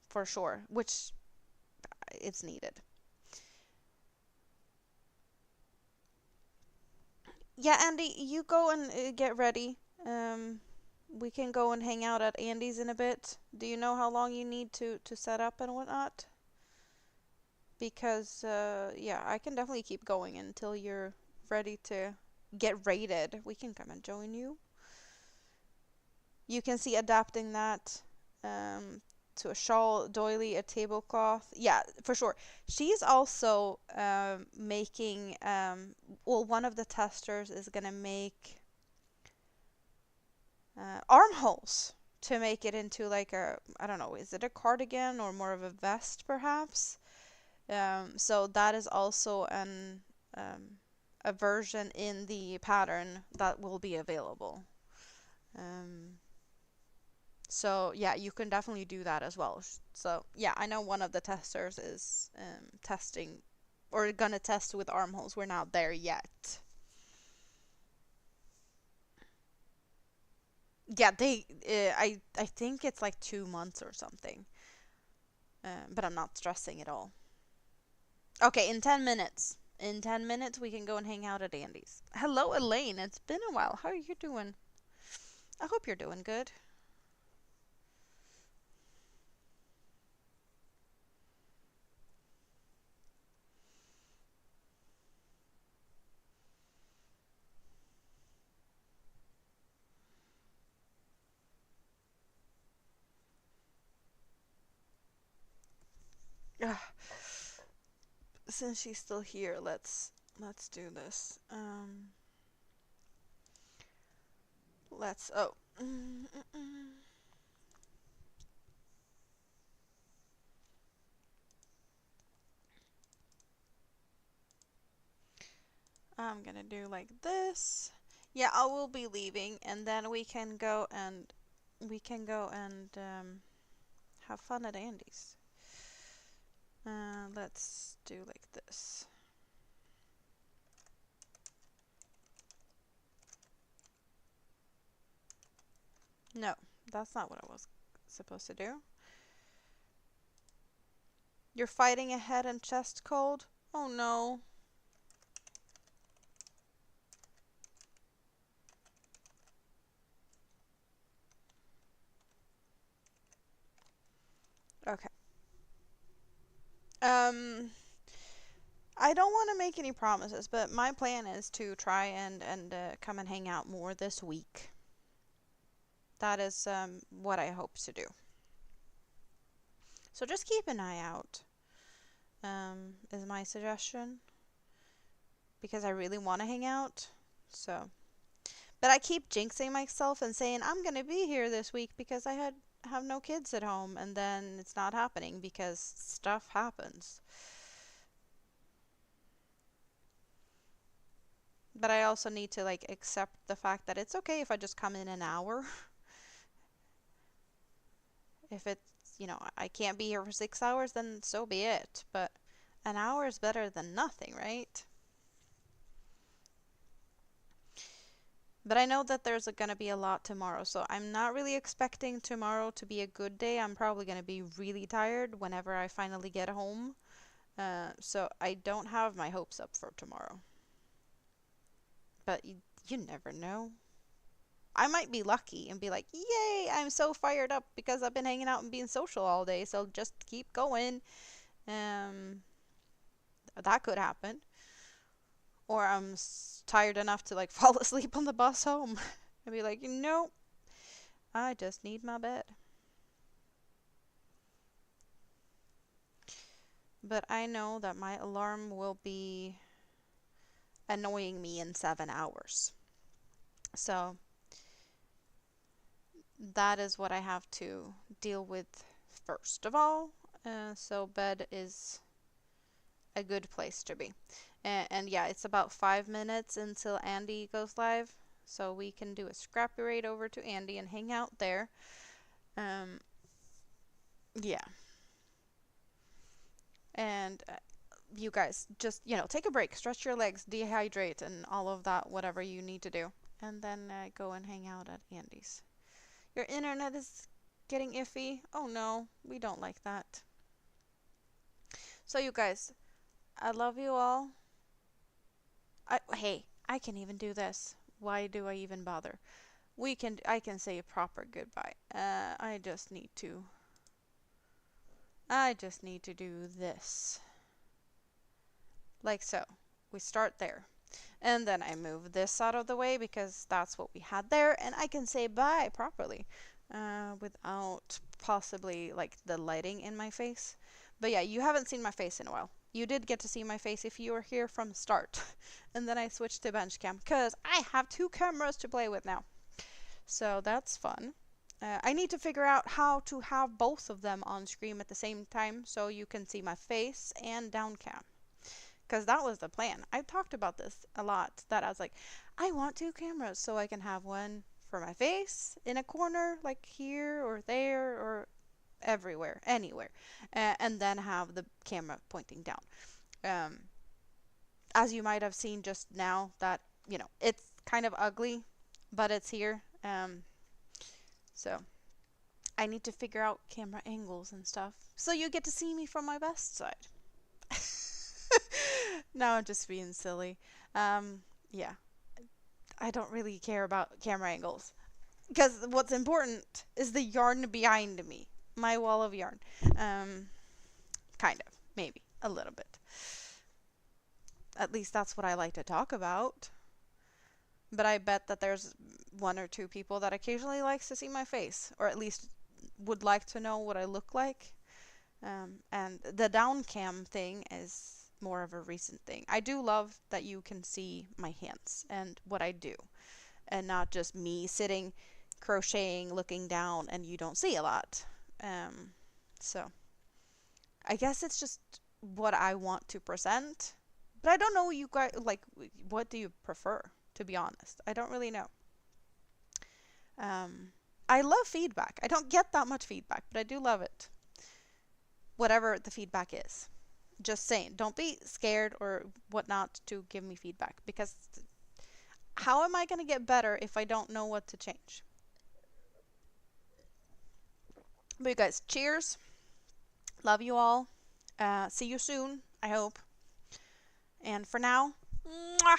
for sure, which it's needed. Yeah, Andy, you go and get ready. We can go and hang out at Andy's in a bit. Do you know how long you need to set up and whatnot? Because, yeah, I can definitely keep going until you're ready to get rated. We can come and join you. You can see adapting that to a shawl, doily, a tablecloth. Yeah, for sure. She's also making, well, one of the testers is going to make armholes to make it into like I don't know, is it a cardigan or more of a vest perhaps? So that is also a version in the pattern that will be available. So yeah, you can definitely do that as well. So yeah, I know one of the testers is testing or gonna test with armholes. We're not there yet. Yeah, I think it's like 2 months or something. But I'm not stressing at all. Okay, in 10 minutes. In 10 minutes, we can go and hang out at Andy's. Hello, Elaine. It's been a while. How are you doing? I hope you're doing good. Ugh. Since she's still here, let's do this. Let's. Oh. I'm gonna do like this. Yeah, I will be leaving, and then we can go and have fun at Andy's. Let's do like this. No, that's not what I was supposed to do. You're fighting a head and chest cold? Oh no. Okay. Um, I don't want to make any promises, but my plan is to try and come and hang out more this week. That is what I hope to do. So just keep an eye out. Is my suggestion because I really want to hang out. So, but I keep jinxing myself and saying I'm gonna be here this week because have no kids at home, and then it's not happening because stuff happens. But I also need to like accept the fact that it's okay if I just come in an hour. If it's, I can't be here for 6 hours, then so be it. But an hour is better than nothing, right? But I know that there's going to be a lot tomorrow, so I'm not really expecting tomorrow to be a good day. I'm probably going to be really tired whenever I finally get home. So I don't have my hopes up for tomorrow. But you never know. I might be lucky and be like, yay, I'm so fired up because I've been hanging out and being social all day, so just keep going. Um, that could happen. Or I'm tired enough to like fall asleep on the bus home and be like, nope, I just need my bed. But I know that my alarm will be annoying me in 7 hours. So that is what I have to deal with first of all. So bed is a good place to be. And yeah, it's about 5 minutes until Andy goes live. So we can do a scrappy raid over to Andy and hang out there. Um, yeah. And you guys just, take a break, stretch your legs, dehydrate, and all of that, whatever you need to do. And then go and hang out at Andy's. Your internet is getting iffy. Oh no, we don't like that. So you guys, I love you all. Hey, I can even do this. Why do I even bother? I can say a proper goodbye. I just need to do this. Like so. We start there. And then I move this out of the way because that's what we had there, and I can say bye properly without possibly like the lighting in my face. But yeah, you haven't seen my face in a while. You did get to see my face if you were here from the start. And then I switched to bench cam because I have two cameras to play with now. So that's fun. I need to figure out how to have both of them on screen at the same time so you can see my face and down cam. Because that was the plan. I've talked about this a lot. That I was like, I want two cameras so I can have one for my face in a corner, like here or there or everywhere, anywhere, and then have the camera pointing down. Um, as you might have seen just now, that it's kind of ugly, but it's here. So I need to figure out camera angles and stuff so you get to see me from my best side. No, I'm just being silly. Yeah, I don't really care about camera angles because what's important is the yarn behind me, my wall of yarn. Um, kind of, maybe a little bit. At least that's what I like to talk about. But I bet that there's one or two people that occasionally likes to see my face, or at least would like to know what I look like. And the down cam thing is more of a recent thing. I do love that you can see my hands and what I do, and not just me sitting, crocheting, looking down, and you don't see a lot. So I guess it's just what I want to present. But I don't know you guys, like, what do you prefer, to be honest? I don't really know. Um, I love feedback. I don't get that much feedback, but I do love it. Whatever the feedback is. Just saying, don't be scared or whatnot to give me feedback, because how am I going to get better if I don't know what to change? But you guys, cheers. Love you all. See you soon, I hope. And for now, mwah!